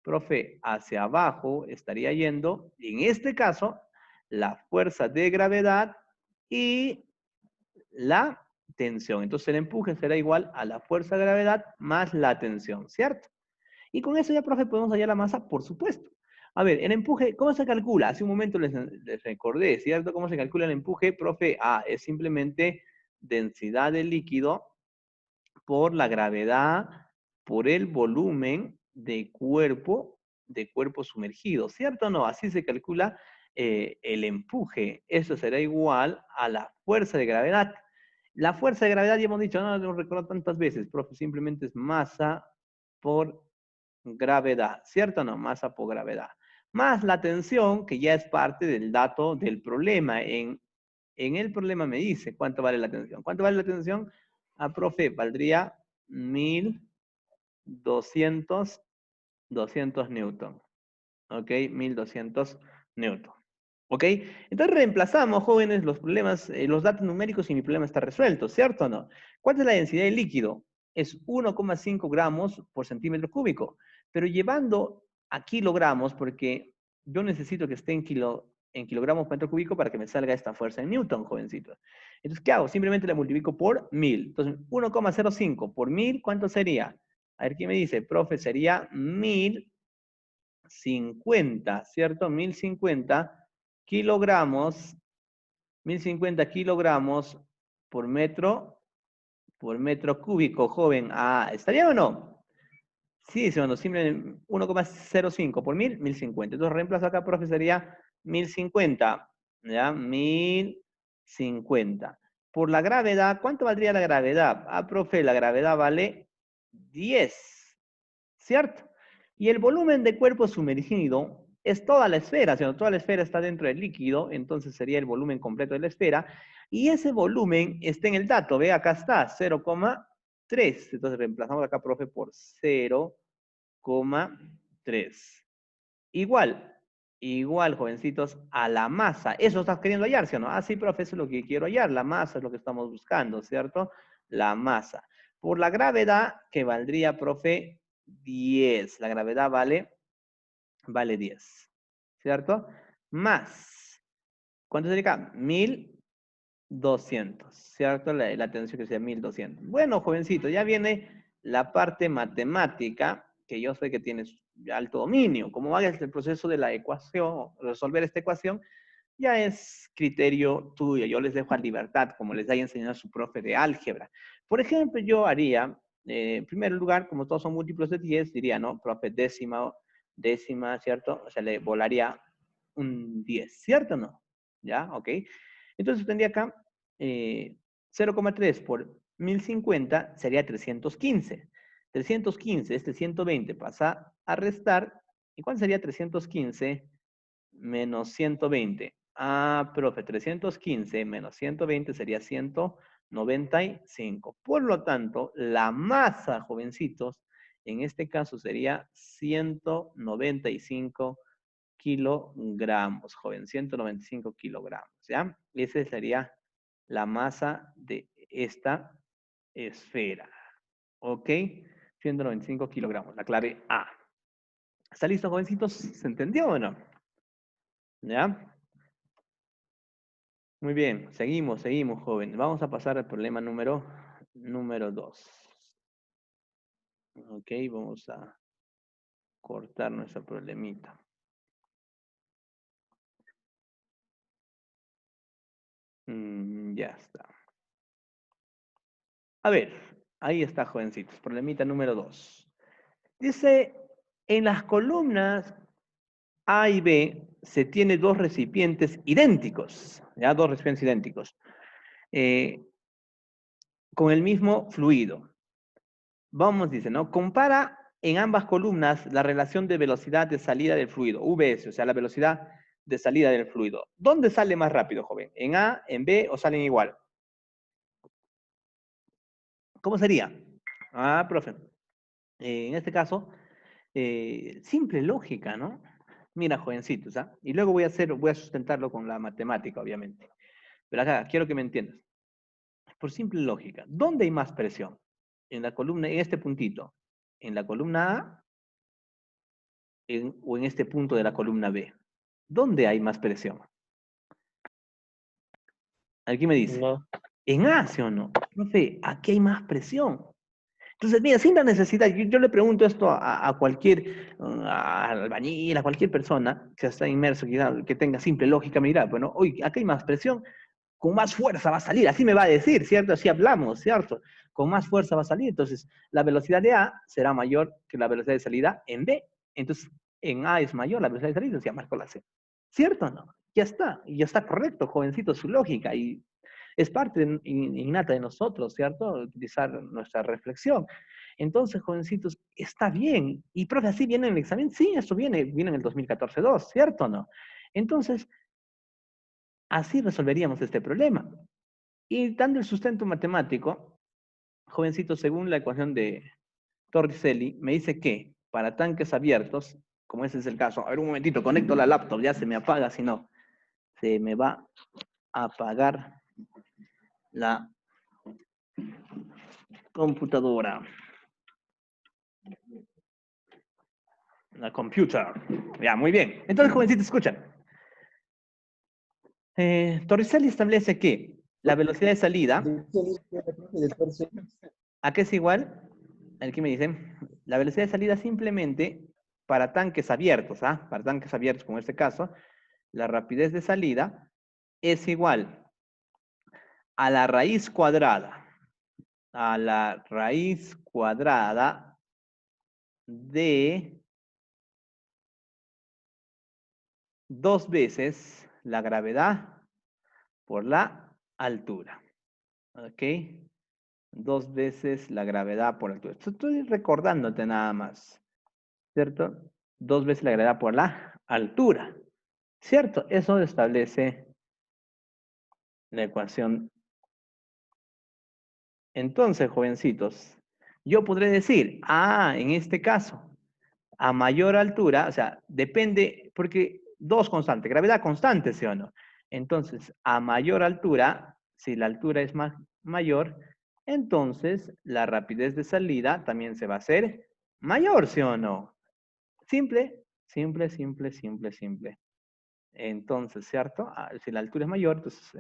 Profe, hacia abajo estaría yendo, en este caso, la fuerza de gravedad y la tensión. Entonces el empuje será igual a la fuerza de gravedad más la tensión, ¿cierto? Y con eso ya, profe, podemos hallar la masa, por supuesto. A ver, el empuje, ¿cómo se calcula? Hace un momento les recordé, ¿cierto? ¿Cómo se calcula el empuje, profe? Ah, es simplemente densidad del líquido por la gravedad, por el volumen de cuerpo sumergido, ¿cierto o no? Así se calcula el empuje. Eso será igual a la fuerza de gravedad. La fuerza de gravedad, ya hemos dicho, no lo recuerdo tantas veces, profe, simplemente es masa por gravedad, ¿cierto o no? Masa por gravedad. Más la tensión, que ya es parte del dato del problema. En el problema me dice cuánto vale la tensión. ¿Cuánto vale la tensión? Ah, profe, valdría 1200 200 newton. ¿Ok? 1200 newton. ¿Ok? Entonces reemplazamos, jóvenes, los problemas, los datos numéricos y mi problema está resuelto, ¿cierto o no? ¿Cuánta es la densidad del líquido? Es 1,5 gramos por centímetro cúbico. Pero llevando a kilogramos, porque yo necesito que esté en kilogramos por metro cúbico para que me salga esta fuerza en Newton, jovencito. Entonces, ¿qué hago? Simplemente la multiplico por 1000. Entonces, 1,05 por 1000, ¿cuánto sería? A ver, ¿quién me dice? Profe, sería 1050, ¿cierto? 1050 kilogramos, 1050 kilogramos por metro cúbico, joven. Ah, ¿está bien o no? Sí, segundo, simple 1,05 por 1000, 1050. Entonces reemplazo acá, profe, sería 1050. ¿Ya? 1050. Por la gravedad, ¿cuánto valdría la gravedad? Ah, profe, la gravedad vale 10. ¿Cierto? Y el volumen de cuerpo sumergido es toda la esfera, si no, toda la esfera está dentro del líquido, entonces sería el volumen completo de la esfera, y ese volumen está en el dato, ve, acá está, 0,3. Entonces reemplazamos acá, profe, por 0,3. Igual, igual, jovencitos, a la masa. Eso estás queriendo hallar, ¿sí o no? Ah, sí, profe, eso es lo que quiero hallar. La masa es lo que estamos buscando, ¿cierto? La masa. Por la gravedad, que valdría, profe, 10. La gravedad vale 10. ¿Cierto? Más. ¿Cuánto sería acá? 1200. ¿Cierto? La tensión que sea 1200. Bueno, jovencito, ya viene la parte matemática, que yo sé que tienes alto dominio. Como hagas el proceso de la ecuación, resolver esta ecuación, ya es criterio tuyo. Yo les dejo a libertad, como les haya enseñado su profe de álgebra. Por ejemplo, yo haría, en primer lugar, como todos son múltiplos de 10, diría, ¿no? Profe, décima, ¿cierto? O sea, le volaría un 10, ¿cierto o no? ¿Ya? ¿Ok? Entonces tendría acá 0,3 por 1050 sería 315. 315, este 120 pasa a restar. ¿Y cuánto sería 315 menos 120? Ah, profe, 315 menos 120 sería 195. Por lo tanto, la masa, jovencitos, en este caso sería 195 kilogramos, joven, 195 kilogramos, ¿ya? Esa sería la masa de esta esfera, ¿ok? 195 kilogramos, la clave A. ¿Está listo, jovencitos? ¿Se entendió o no? ¿Ya? Muy bien, seguimos, joven. Vamos a pasar al problema número 2. Ok, vamos a cortar nuestro problemita. Ya está. A ver, ahí está, jovencitos. Problemita número 2. Dice, en las columnas A y B se tiene dos recipientes idénticos, ¿ya? Dos recipientes idénticos. con el mismo fluido. Vamos, dice, ¿no? Compara en ambas columnas la relación de velocidad de salida del fluido, VS, o sea, la velocidad de salida del fluido. ¿Dónde sale más rápido, joven? ¿En A, en B o salen igual? ¿Cómo sería? Ah, profe. En este caso, simple lógica, ¿no? Mira, jovencitos, ¿ah? Y luego voy a sustentarlo con la matemática, obviamente. Pero acá, quiero que me entiendas. Por simple lógica, ¿dónde hay más presión? En la columna, en este puntito. ¿En la columna A o en este punto de la columna B? ¿Dónde hay más presión? Aquí me dice, No. en A, ¿sí o no? Profe, aquí hay más presión. Entonces, mira, sin la necesidad, yo le pregunto esto a cualquier albañil, a cualquier persona que está inmerso, que tenga simple lógica, mira, bueno, hoy acá hay más presión, con más fuerza va a salir, así me va a decir, ¿cierto? Así hablamos, ¿cierto? Con más fuerza va a salir, entonces la velocidad de A será mayor que la velocidad de salida en B. Entonces, en A es mayor la velocidad de salida, ya marco la C. ¿Cierto o no? Y ya está correcto, jovencito, su lógica, y es parte innata de nosotros, ¿cierto? Utilizar nuestra reflexión. Entonces, jovencitos, está bien. Y, profe, ¿así viene en el examen? Sí, eso viene en el 2014-2, ¿cierto o no? Entonces, así resolveríamos este problema. Y dando el sustento matemático, jovencitos, según la ecuación de Torricelli, me dice que para tanques abiertos, como ese es el caso, a ver un momentito, conecto la laptop, ya se me apaga, si no, se me va a apagar la computadora. La computer. Ya, muy bien. Entonces, jovencitos, escuchan. Torricelli establece que la velocidad de salida, ¿a qué es igual? Aquí me dicen, la velocidad de salida simplemente para tanques abiertos, ¿ah? Para tanques abiertos, como en este caso, la rapidez de salida es igual a la raíz cuadrada, de 2 veces la gravedad por la altura. ¿Ok? 2 veces la gravedad por la altura. Estoy recordándote nada más, ¿cierto? 2 veces la gravedad por la altura, ¿cierto? Eso establece la ecuación. Entonces, jovencitos, yo podré decir, en este caso, a mayor altura, o sea, depende, porque dos constantes, gravedad constante, ¿sí o no? Entonces, a mayor altura, si la altura es mayor, entonces la rapidez de salida también se va a hacer mayor, ¿sí o no? Simple, simple, simple, simple, simple. Entonces, ¿cierto? Si la altura es mayor, entonces...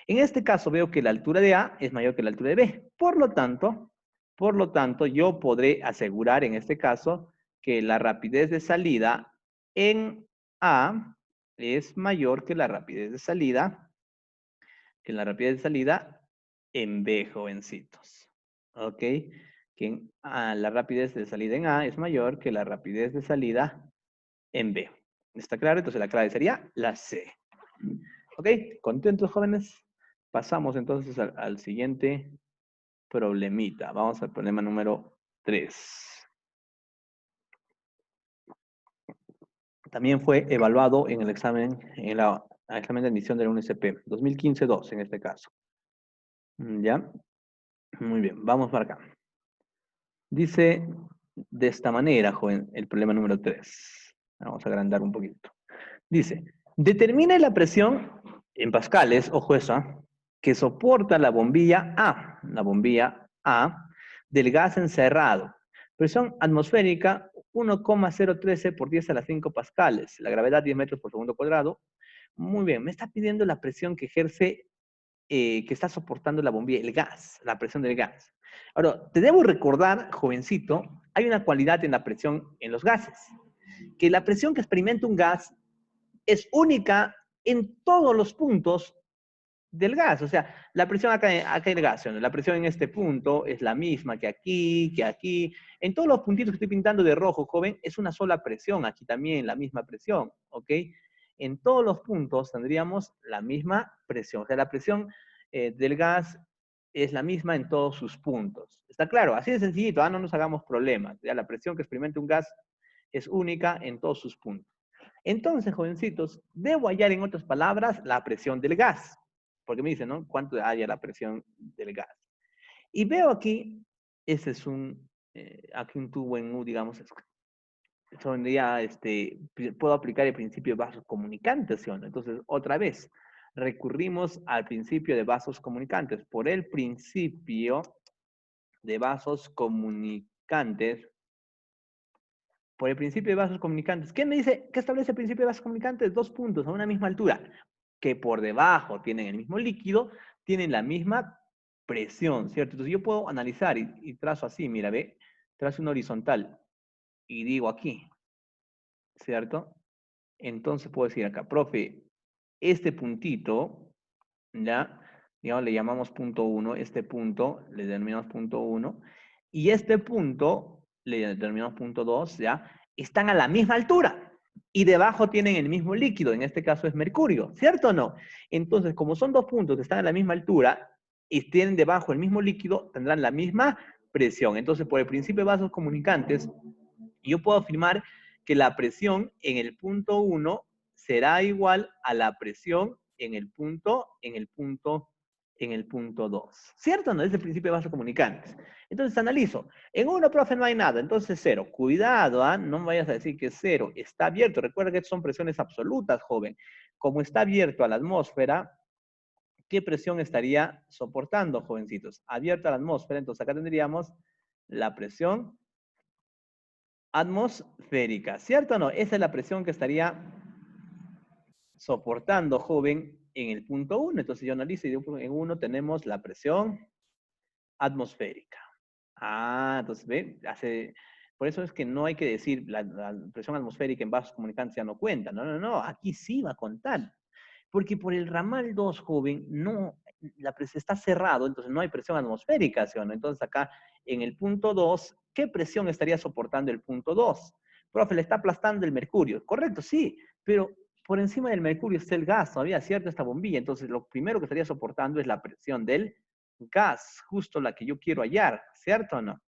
En este caso veo que la altura de A es mayor que la altura de B. Por lo tanto, yo podré asegurar en este caso que la rapidez de salida en A es mayor que la rapidez de salida, en B, jovencitos. ¿Ok? La rapidez de salida en A es mayor que la rapidez de salida en B. ¿Está claro? Entonces la clave sería la C. ¿Ok? ¿Contentos, jóvenes? Pasamos entonces al siguiente problemita. Vamos al problema número 3. También fue evaluado en el examen, examen de admisión de la UNSP, 2015-2 en este caso. ¿Ya? Muy bien, vamos para acá. Dice de esta manera, joven, el problema número 3. Vamos a agrandar un poquito. Dice, determina la presión en pascales, ojo esa, que soporta la bombilla A del gas encerrado. Presión atmosférica 1,013 por 10 a la 5 pascales. La gravedad 10 metros por segundo cuadrado. Muy bien, me está pidiendo la presión que ejerce, que está soportando la bombilla, el gas, la presión del gas. Ahora, te debo recordar, jovencito, hay una cualidad en la presión en los gases, que la presión que experimenta un gas es única en todos los puntos del gas. O sea, la presión acá en el gas, la presión en este punto es la misma que aquí, que aquí. En todos los puntitos que estoy pintando de rojo, joven, es una sola presión. Aquí también la misma presión, ¿ok? En todos los puntos tendríamos la misma presión. O sea, la presión del gas es la misma en todos sus puntos. ¿Está claro? Así de sencillito, no nos hagamos problemas. Ya la presión que experimenta un gas es única en todos sus puntos. Entonces, jovencitos, debo hallar en otras palabras la presión del gas. Porque me dicen, ¿no? ¿Cuánto haya la presión del gas? Y veo aquí, ese es aquí un tubo en U, digamos, donde ya puedo aplicar el principio de vasos comunicantes, ¿sí o no? Entonces, otra vez, recurrimos al principio de vasos comunicantes. Por el principio de vasos comunicantes, por el principio de vasos comunicantes. ¿Qué me dice? ¿Qué establece el principio de vasos comunicantes? Dos puntos a una misma altura, que por debajo tienen el mismo líquido, tienen la misma presión, ¿cierto? Entonces yo puedo analizar y trazo así, mira, ve, trazo una horizontal y digo aquí, ¿cierto? Entonces puedo decir acá, profe, este puntito, ¿ya? Digamos, le llamamos punto 1, este punto le denominamos punto 1, y este punto le denominamos punto 2, ¿ya? Están a la misma altura y debajo tienen el mismo líquido, en este caso es mercurio, ¿cierto o no? Entonces, como son dos puntos que están a la misma altura y tienen debajo el mismo líquido, tendrán la misma presión. Entonces, por el principio de vasos comunicantes, yo puedo afirmar que la presión en el punto 1 será igual a la presión en el punto 2. ¿Cierto o no? Es el principio de vasos comunicantes. Entonces analizo. En 1, profe, no hay nada. Entonces 0. Cuidado, ¿eh? No me vayas a decir que es 0. Está abierto. Recuerda que son presiones absolutas, joven. Como está abierto a la atmósfera, ¿qué presión estaría soportando, jovencitos? Abierto a la atmósfera. Entonces acá tendríamos la presión atmosférica, ¿cierto o no? Esa es la presión que estaría soportando, joven, en el punto 1. Entonces yo analizo y digo, en 1 tenemos la presión atmosférica. Entonces, ¿ve? Por eso es que no hay que decir la presión atmosférica en vasos comunicantes ya no cuenta. No, no, no, aquí sí va a contar. Porque por el ramal 2, joven, no, la presión está cerrado, entonces no hay presión atmosférica, ¿sí o no? Entonces acá en el punto 2, ¿qué presión estaría soportando el punto 2? Profe, le está aplastando el mercurio. Correcto, sí, pero por encima del mercurio está el gas, todavía, ¿cierto? Esta bombilla. Entonces lo primero que estaría soportando es la presión del gas, justo la que yo quiero hallar, ¿cierto o no?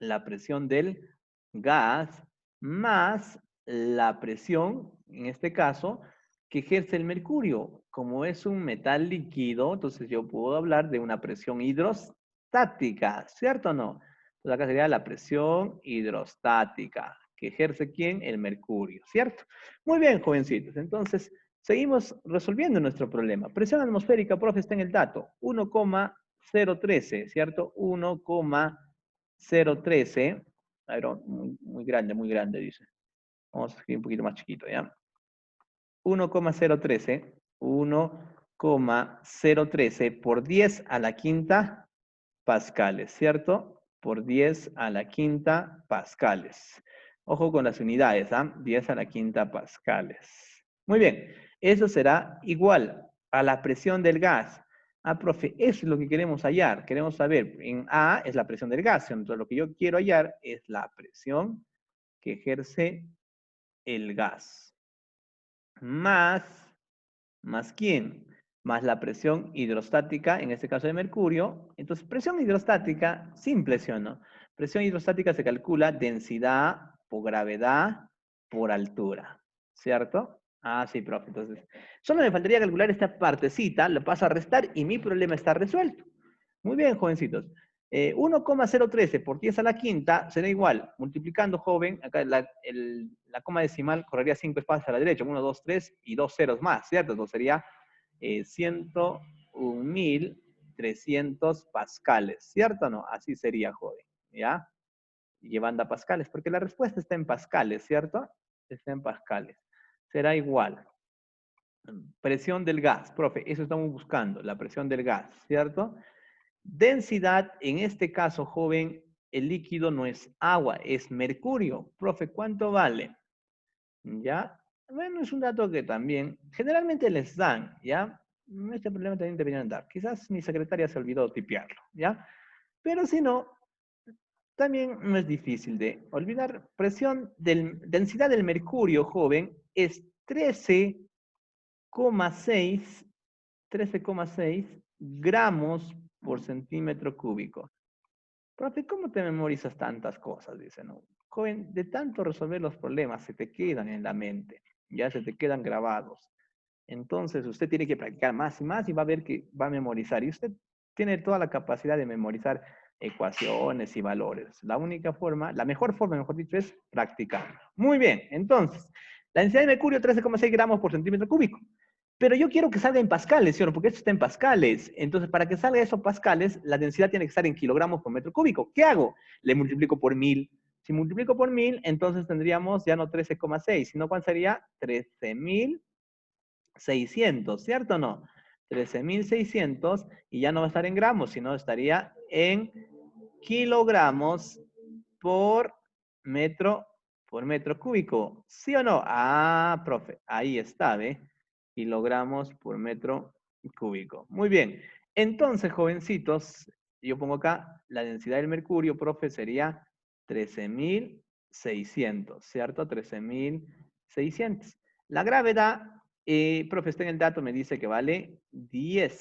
La presión del gas más la presión, en este caso, que ejerce el mercurio. Como es un metal líquido, entonces yo puedo hablar de una presión hidrostática, ¿cierto o no? Entonces acá sería la presión hidrostática, que ejerce ¿quién? El mercurio, ¿cierto? Muy bien, jovencitos. Entonces, seguimos resolviendo nuestro problema. Presión atmosférica, profe, está en el dato. 1,013, ¿cierto? 1,013. A ver, muy grande, dice. Vamos a escribir un poquito más chiquito, ¿ya? 1,013. 1,013 por 10 a la quinta pascales, ¿cierto? Por 10 a la quinta pascales. Ojo con las unidades, ¿ah? 10 a la quinta pascales. Muy bien, eso será igual a la presión del gas. Profe, eso es lo que queremos hallar. Queremos saber, en A es la presión del gas, entonces lo que yo quiero hallar es la presión que ejerce el gas. ¿Más quién? Más la presión hidrostática, en este caso de mercurio. Entonces, presión hidrostática, simple, ¿sí o no? Presión hidrostática se calcula densidad por gravedad por altura, ¿cierto? Sí, profe. Entonces, solo me faltaría calcular esta partecita, lo paso a restar y mi problema está resuelto. Muy bien, jovencitos. 1,013 por 10 a la quinta será igual, multiplicando, joven, acá la coma decimal correría 5 espacios a la derecha, 1, 2, 3 y 2 ceros más, ¿cierto? Entonces sería 101.300 pascales, ¿cierto o no? Así sería, joven, ¿ya? Llevando a pascales, porque la respuesta está en pascales, ¿cierto? Está en pascales. Será igual. Presión del gas, profe, eso estamos buscando, la presión del gas, ¿cierto? Densidad, en este caso, joven, el líquido no es agua, es mercurio. Profe, ¿cuánto vale? ¿Ya? Bueno, es un dato que también generalmente les dan, ¿ya? Este problema también deberían dar. Quizás mi secretaria se olvidó tipearlo, ¿ya? Pero si no, también no es difícil de olvidar. Densidad del mercurio, joven, es 13,6 gramos por centímetro cúbico. Profe, ¿cómo te memorizas tantas cosas? Dice, no. Joven, de tanto resolver los problemas se te quedan en la mente, ya se te quedan grabados. Entonces usted tiene que practicar más y más y va a ver que va a memorizar. Y usted tiene toda la capacidad de memorizar ecuaciones y valores. La única forma, la mejor forma, mejor dicho, es practicar. Muy bien, entonces, la densidad de mercurio 13,6 gramos por centímetro cúbico. Pero yo quiero que salga en pascales, ¿sí o no? Porque esto está en pascales. Entonces, para que salga eso pascales, la densidad tiene que estar en kilogramos por metro cúbico. ¿Qué hago? Le multiplico por 1000. Si multiplico por 1000, entonces tendríamos ya no 13,6, sino ¿cuál sería? 13.600, ¿cierto o no? 13.600 y ya no va a estar en gramos, sino estaría en kilogramos por metro, por metro cúbico. ¿Sí o no? Ah, profe, ahí está, ¿ve? Kilogramos por metro cúbico. Muy bien. Entonces, jovencitos, yo pongo acá la densidad del mercurio, profe, sería 13.600, ¿cierto? 13.600. La gravedad, profe, está en el dato, me dice que vale 10,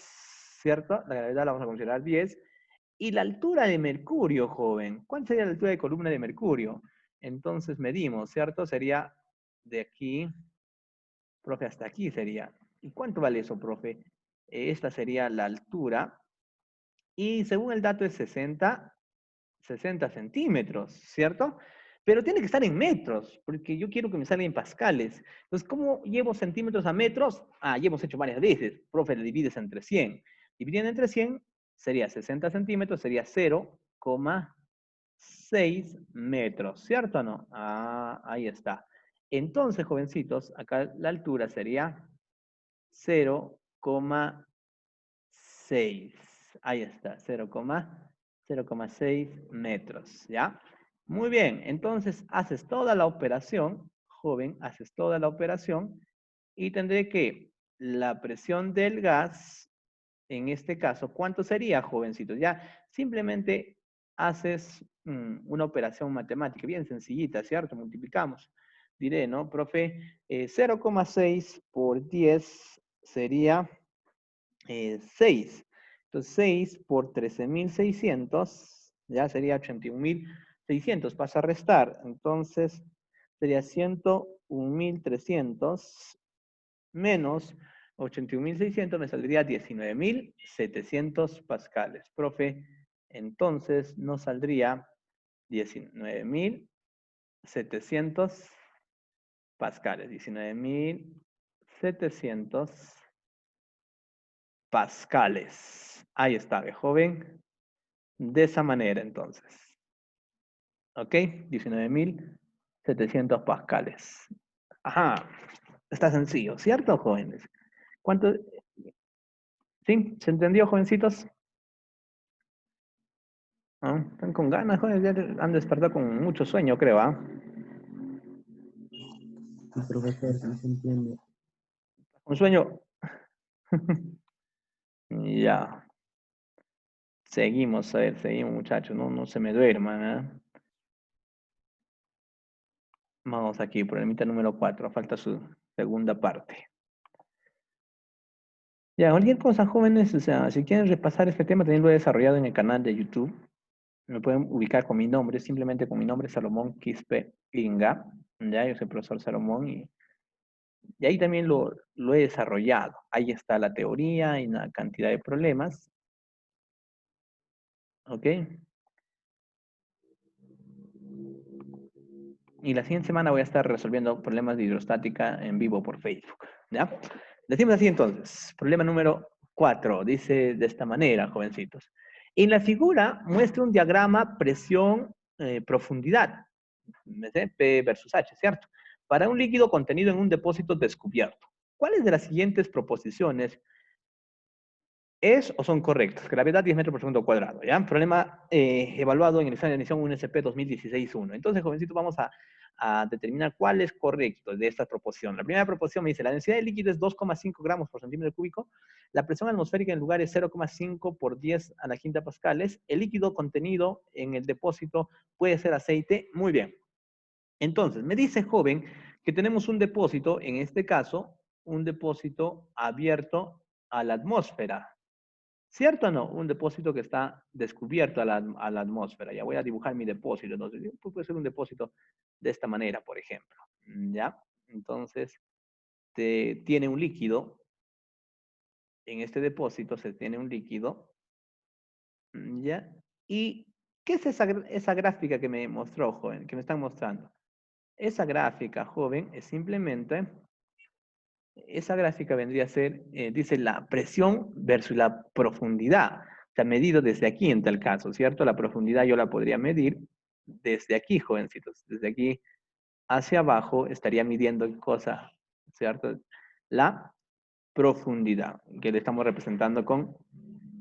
¿cierto? La gravedad la vamos a considerar 10. Y la altura de Mercurio, joven. ¿Cuál sería la altura de columna de Mercurio? Entonces medimos, ¿cierto? Sería de aquí, profe, hasta aquí sería. ¿Y cuánto vale eso, profe? Esta sería la altura. Y según el dato es 60 centímetros, ¿cierto? Pero tiene que estar en metros, porque yo quiero que me salga en pascales. Entonces, ¿cómo llevo centímetros a metros? Ah, ya hemos hecho varias veces. Profe, le divides entre 100. Dividiendo entre 100 sería 60 centímetros, sería 0,6 metros, ¿cierto o no? Ah, ahí está. Entonces, jovencitos, acá la altura sería 0,6. Ahí está, 0,6 metros, ¿ya? Muy bien, entonces haces toda la operación, joven, haces toda la operación y tendré que la presión del gas, en este caso, ¿cuánto sería, jovencitos? Ya simplemente haces una operación matemática bien sencillita, ¿cierto? Multiplicamos. Diré, ¿no? Profe, 0,6 por 10 sería 6. Entonces, 6 por 13.600, ya sería 81.600. Pasa a restar. Entonces, sería 101.300 menos 81.600, me saldría 19.700 pascales. Profe, entonces nos saldría 19.700 pascales. 19.700 pascales. Ahí está, ¿ve, joven? De esa manera, entonces. ¿Ok? 19.700 pascales. Ajá. Está sencillo, ¿cierto, jóvenes? ¿Cuánto? ¿Sí? ¿Se entendió, jovencitos? ¿Ah? ¿Están con ganas, jóvenes? Ya han despertado con mucho sueño, creo, ¿ah? Sí, profesor, sí se entiende. Un sueño. Ya. Seguimos, a ver, seguimos, muchachos. No, no se me duerman, ¿ah? Vamos aquí, problemita número 4. Falta su segunda parte. Ya, cualquier cosa, jóvenes, o sea, si quieren repasar este tema, también lo he desarrollado en el canal de YouTube. Me pueden ubicar con mi nombre, simplemente con mi nombre, Salomón Quispe Inga. Ya, yo soy el profesor Salomón y ahí también lo he desarrollado. Ahí está la teoría y una cantidad de problemas. ¿Ok? Y la siguiente semana voy a estar resolviendo problemas de hidrostática en vivo por Facebook. ¿Ya? Decimos así entonces. Problema número 4. Dice de esta manera, jovencitos. En la figura muestra un diagrama presión, profundidad. P versus H, ¿cierto? Para un líquido contenido en un depósito descubierto. ¿Cuáles de las siguientes proposiciones es o son correctas? Gravedad 10 metros por segundo cuadrado, ¿ya? Problema evaluado en el examen de admisión UNSP 2016-1. Entonces, jovencitos, vamos a determinar cuál es correcto de esta proposición. La primera proposición me dice, la densidad del líquido es 2,5 gramos por centímetro cúbico, la presión atmosférica en el lugar es 0,5 por 10 a la quinta pascales, el líquido contenido en el depósito puede ser aceite. Muy bien. Entonces, me dice, joven, que tenemos un depósito, en este caso, un depósito abierto a la atmósfera. ¿Cierto o no? Un depósito que está descubierto a la atmósfera. Ya voy a dibujar mi depósito. Entonces, puede ser un depósito de esta manera, por ejemplo. ¿Ya? Entonces, tiene un líquido. En este depósito se tiene un líquido. ¿Ya? ¿Y qué es esa gráfica que me mostró, joven? Que me están mostrando. Esa gráfica, joven, es simplemente, esa gráfica vendría a ser, dice la presión versus la profundidad. O sea, medido desde aquí en tal caso, ¿cierto? La profundidad yo la podría medir desde aquí, jovencitos. Desde aquí hacia abajo estaría midiendo cosa, ¿cierto? La profundidad, que le estamos representando con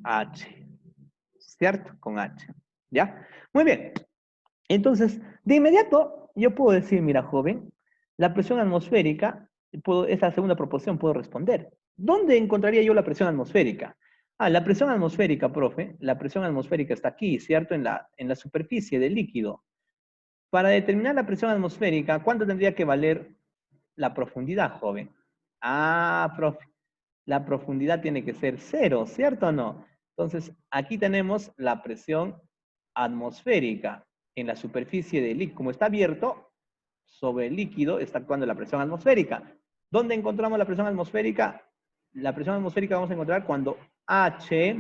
H, ¿cierto? Con H, ¿ya? Muy bien. Entonces, de inmediato, yo puedo decir, mira, joven, la presión atmosférica, esa segunda proporción puedo responder. ¿Dónde encontraría yo la presión atmosférica? Ah, la presión atmosférica, profe, la presión atmosférica está aquí, ¿cierto? En la superficie del líquido. Para determinar la presión atmosférica, ¿cuánto tendría que valer la profundidad, joven? Ah, profe, la profundidad tiene que ser cero, ¿cierto o no? Entonces, aquí tenemos la presión atmosférica en la superficie del líquido. Como está abierto, sobre el líquido está actuando la presión atmosférica. ¿Dónde encontramos la presión atmosférica? La presión atmosférica vamos a encontrar cuando H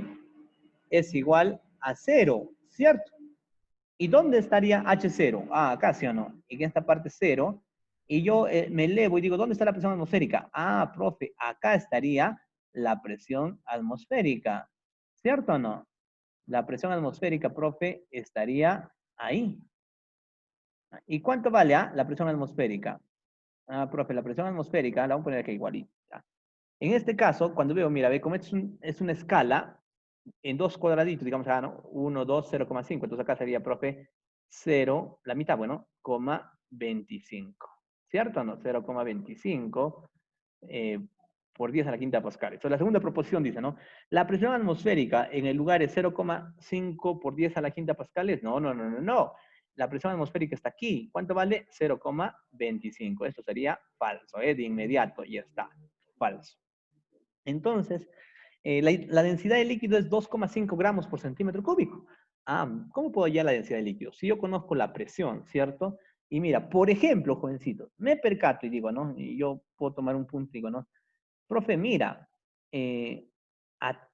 es igual a cero, ¿cierto? ¿Y dónde estaría H0? Ah, acá, ¿sí o no? En esta parte cero. Y yo me elevo y digo, ¿dónde está la presión atmosférica? Ah, profe, acá estaría la presión atmosférica. ¿Cierto o no? La presión atmosférica, profe, estaría ahí. ¿Y cuánto vale la presión atmosférica? Ah, profe, la presión atmosférica, la vamos a poner aquí igualita. En este caso, cuando veo, mira, ve, como es una escala en dos cuadraditos, digamos, ¿no? 1, 2, 0,5. Entonces acá sería, profe, 0, la mitad, bueno, coma 25. ¿Cierto o no? 0,25 por 10 a la quinta pascal. Entonces la segunda proposición dice, ¿no? La presión atmosférica en el lugar es 0,5 por 10 a la quinta pascal. No, no, no, no, no. La presión atmosférica está aquí. ¿Cuánto vale? 0,25. Esto sería falso, de inmediato, ya está. Falso. Entonces, la densidad del líquido es 2,5 gramos por centímetro cúbico. Ah, ¿cómo puedo hallar la densidad del líquido? Si yo conozco la presión, ¿cierto? Y mira, por ejemplo, jovencito, me percato y digo, ¿no? Y yo puedo tomar un punto y digo, ¿no? Profe, mira, eh, a-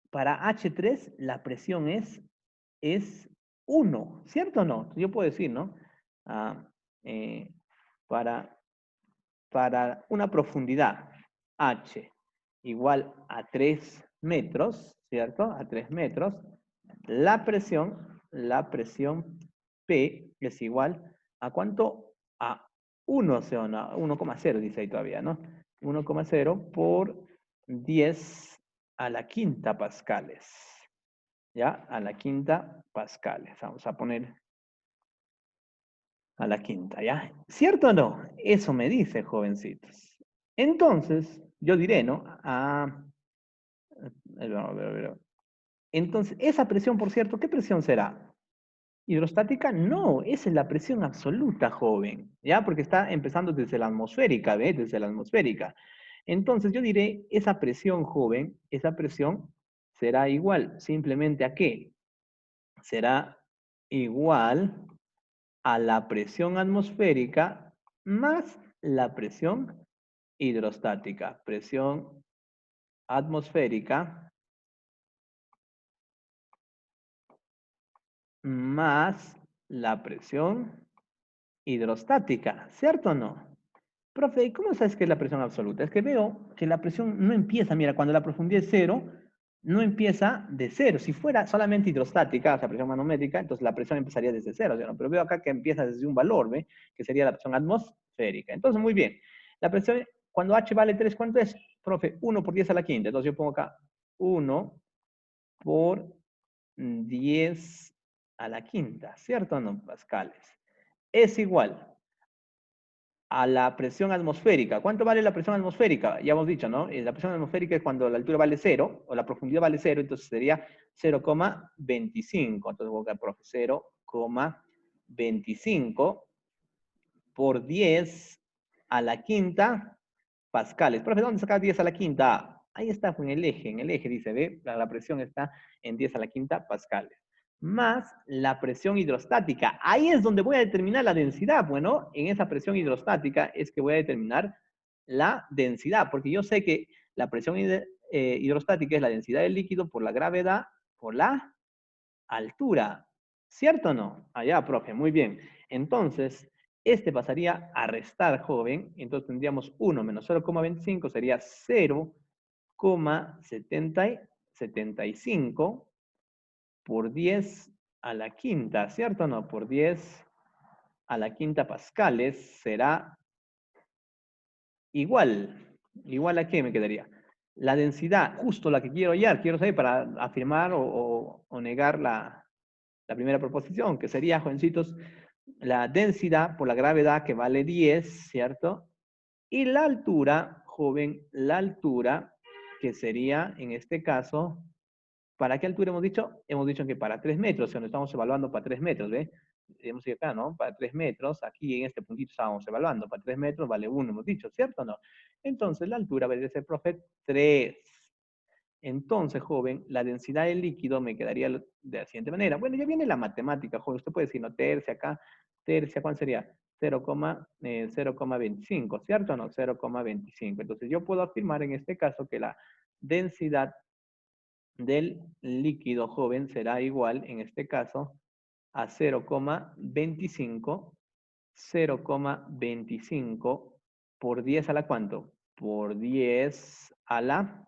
para H3 la presión es 1, ¿cierto o no? Yo puedo decir, ¿no? Ah, eh, para, para una profundidad H igual a 3 metros, ¿cierto? A 3 metros, la presión P es igual a ¿cuánto? A 1, o sea, 1,0 dice ahí todavía, ¿no? 1,0 por 10 a la quinta pascales. ¿Ya? A la quinta pascales. Vamos a poner a la quinta, ¿ya? ¿Cierto o no? Eso me dice, jovencitos. Entonces, yo diré, ¿no? A ver. Entonces, esa presión, por cierto, ¿qué presión será? ¿Hidrostática? No, esa es la presión absoluta, joven, ¿ya? Porque está empezando desde la atmosférica, ¿ves? Desde la atmosférica. Entonces, yo diré, esa presión, joven, esa presión será igual, simplemente ¿a qué? Será igual a la presión atmosférica más la presión hidrostática. Presión atmosférica más la presión hidrostática, ¿cierto o no? Profe, ¿y cómo sabes que es la presión absoluta? Es que veo que la presión no empieza, mira, cuando la profundidad es cero, no empieza de cero. Si fuera solamente hidrostática, o sea, presión manométrica, entonces la presión empezaría desde cero, ¿sí? Pero veo acá que empieza desde un valor, ¿ve? Que sería la presión atmosférica. Entonces, muy bien. La presión, cuando H vale 3, ¿cuánto es? Profe, 1 por 10 a la quinta. Entonces yo pongo acá 1 por 10 a la quinta, ¿cierto o no, pascales? Es igual a la presión atmosférica. ¿Cuánto vale la presión atmosférica? Ya hemos dicho, ¿no? La presión atmosférica es cuando la altura vale 0 o la profundidad vale 0, entonces sería 0,25. Entonces voy a colocar, profe, 0,25 por 10 a la quinta pascales. Profe, ¿dónde saca 10 a la quinta? Ahí está, en el eje dice, ¿ve? La presión está en 10 a la quinta pascales. Más la presión hidrostática. Ahí es donde voy a determinar la densidad. Bueno, en esa presión hidrostática es que voy a determinar la densidad, porque yo sé que la presión hidrostática es la densidad del líquido por la gravedad, por la altura. ¿Cierto o no? Allá, profe, muy bien. Entonces, este pasaría a restar, joven. Entonces tendríamos 1 menos 0,25 sería 0,75 por 10 a la quinta, ¿cierto o no? Por 10 a la quinta pascales será igual. ¿Igual a qué me quedaría? La densidad, justo la que quiero hallar, quiero saber para afirmar o negar la primera proposición, que sería, jovencitos, la densidad por la gravedad que vale 10, ¿cierto? Y la altura, joven, la altura, que sería, en este caso, ¿para qué altura hemos dicho? Hemos dicho que para 3 metros, o sea, nos estamos evaluando para 3 metros, ¿ve? Hemos dicho acá, ¿no? Para 3 metros, aquí en este puntito estábamos evaluando, para 3 metros vale 1, hemos dicho, ¿cierto o no? Entonces, la altura debe ser, profe, 3. Entonces, joven, la densidad del líquido me quedaría de la siguiente manera. Bueno, ya viene la matemática, joven. Usted puede decir, no, tercia acá, tercia, ¿cuál sería? 0,25, ¿cierto o no? 0,25. Entonces, yo puedo afirmar en este caso que la densidad del líquido, joven, será igual, en este caso, a 0,25, 0,25 por 10 a la ¿cuánto? Por 10 a la...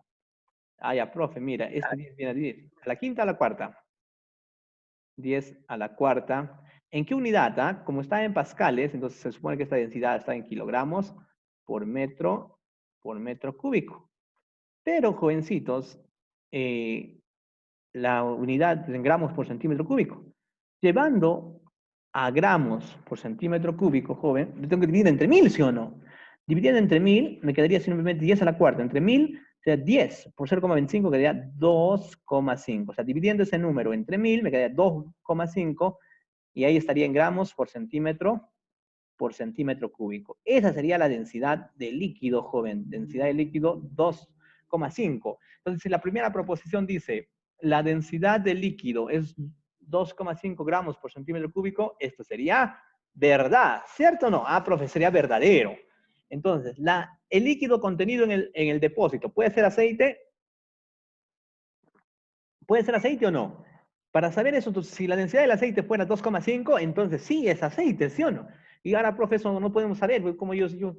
Ah, ya, profe, mira, este 10 viene a 10. ¿A la quinta o a la cuarta? 10 a la cuarta. ¿En qué unidad? Como está en pascales, entonces se supone que esta densidad está en kilogramos por metro cúbico. Pero, jovencitos, la unidad en gramos por centímetro cúbico. Llevando a gramos por centímetro cúbico, joven, lo tengo que dividir entre 1000, ¿sí o no? Dividiendo entre 1000, me quedaría simplemente 10 a la cuarta. Entre 1000, o sea, 10 por 0,25 quedaría 2,5. O sea, dividiendo ese número entre 1000, me quedaría 2,5 y ahí estaría en gramos por centímetro cúbico. Esa sería la densidad del líquido, joven. Densidad del líquido 2,5. Entonces, si la primera proposición dice, la densidad del líquido es 2,5 gramos por centímetro cúbico, esto sería verdad, ¿cierto o no? Ah, profe, sería verdadero. Entonces, el líquido contenido en el depósito, ¿puede ser aceite? ¿Puede ser aceite o no? Para saber eso, si la densidad del aceite fuera 2,5, entonces sí es aceite, ¿sí o no? Y ahora, profesor, no podemos saber cómo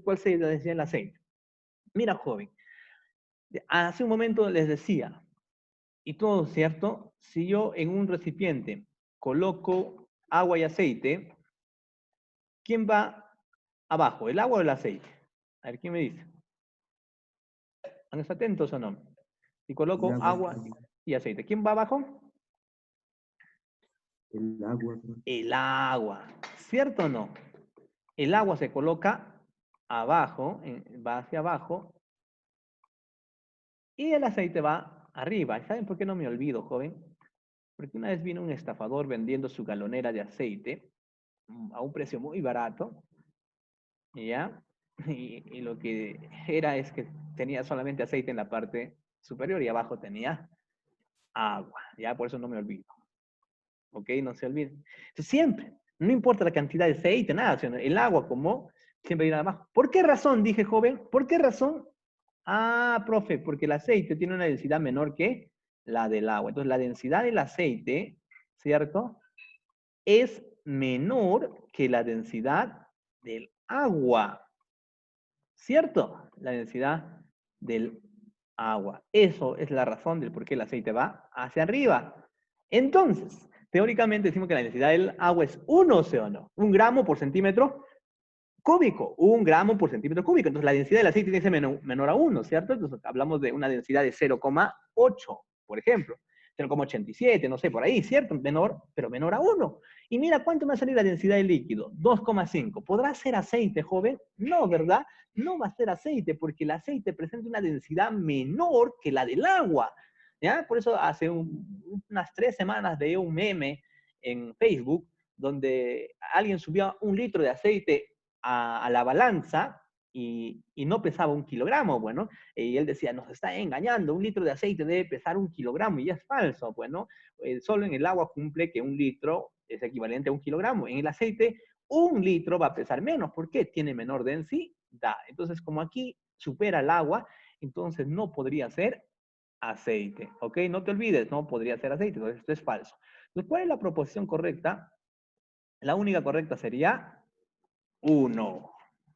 cuál sería la densidad del aceite. Mira, joven, hace un momento les decía, y todo cierto, si yo en un recipiente coloco agua y aceite, ¿quién va abajo, el agua o el aceite? A ver, ¿quién me dice? ¿Están atentos o no? Si El coloco agua, agua y aceite, ¿quién va abajo? el agua, El agua, ¿cierto o no? El agua se coloca abajo, va hacia abajo, y el aceite va arriba. ¿Saben por qué no me olvido, joven? Porque una vez vino un estafador vendiendo su galonera de aceite a un precio muy barato, ¿ya? Y lo que era es que tenía solamente aceite en la parte superior y abajo tenía agua, ¿ya? Por eso no me olvido. ¿Ok? No se olviden. Entonces, siempre, no importa la cantidad de aceite, nada, sino el agua como siempre irá abajo. ¿Por qué razón, dije joven? ¿Por qué razón? Ah, profe, porque el aceite tiene una densidad menor que la del agua. Entonces, la densidad del aceite, ¿cierto? Es menor que la densidad del agua, ¿cierto? La densidad del agua. Eso es la razón del por qué el aceite va hacia arriba. Entonces, teóricamente decimos que la densidad del agua es 1, ¿sí o no? 1 gramo por centímetro cúbico, 1 gramo por centímetro cúbico. Entonces, la densidad del aceite tiene que ser menor a 1, ¿cierto? Entonces, hablamos de una densidad de 0,8, por ejemplo. 0,87, no sé, por ahí, ¿cierto? Menor, pero menor a 1. Y mira cuánto me va a salir la densidad del líquido, 2,5. ¿Podrá ser aceite, joven? No, ¿verdad? No va a ser aceite, porque el aceite presenta una densidad menor que la del agua. ¿Ya? Por eso hace unas 3 semanas veía un meme en Facebook donde alguien subió 1 litro de aceite a la balanza y no pesaba 1 kilogramo, bueno, y él decía, nos está engañando, 1 litro de aceite debe pesar 1 kilogramo, y es falso, bueno, solo en el agua cumple que 1 litro es equivalente a 1 kilogramo, en el aceite 1 litro va a pesar menos, ¿por qué? Tiene menor densidad, entonces como aquí supera el agua, entonces no podría ser aceite, ¿ok? No te olvides, no podría ser aceite, entonces esto es falso. Entonces, ¿cuál es la proposición correcta? La única correcta sería 1.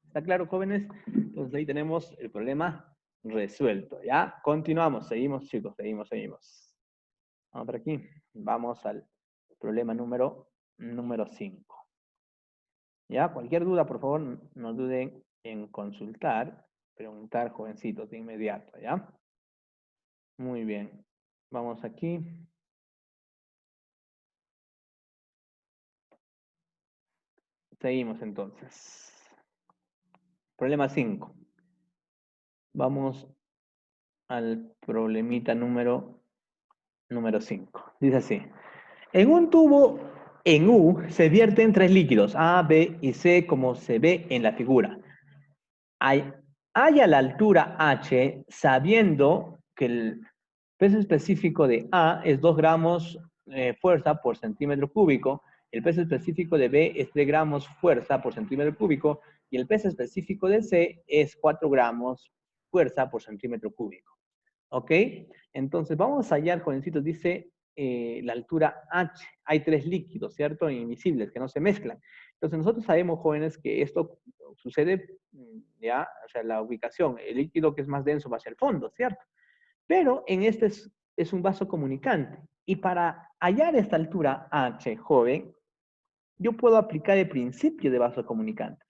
¿Está claro, jóvenes? Entonces ahí tenemos el problema resuelto, ¿ya? Continuamos, seguimos, chicos, seguimos. Vamos por aquí. Vamos al problema número 5. ¿Ya? Cualquier duda, por favor, no duden en preguntar, jovencitos, de inmediato, ¿ya? Muy bien. Vamos aquí. Seguimos entonces. Problema 5. Vamos al problemita número 5. Dice así. En un tubo en U se vierten 3 líquidos, A, B y C, como se ve en la figura. Hay a la altura H, sabiendo que el peso específico de A es 2 gramos fuerza por centímetro cúbico, el peso específico de B es 3 gramos fuerza por centímetro cúbico, y el peso específico de C es 4 gramos fuerza por centímetro cúbico. ¿Ok? Entonces, vamos a hallar, jovencitos, dice la altura H. Hay 3 líquidos, ¿cierto? Invisibles, que no se mezclan. Entonces, nosotros sabemos, jóvenes, que esto sucede, ¿ya? O sea, la ubicación, el líquido que es más denso va hacia el fondo, ¿cierto? Pero en este es un vaso comunicante. Y para hallar esta altura H, joven, yo puedo aplicar el principio de vaso comunicante.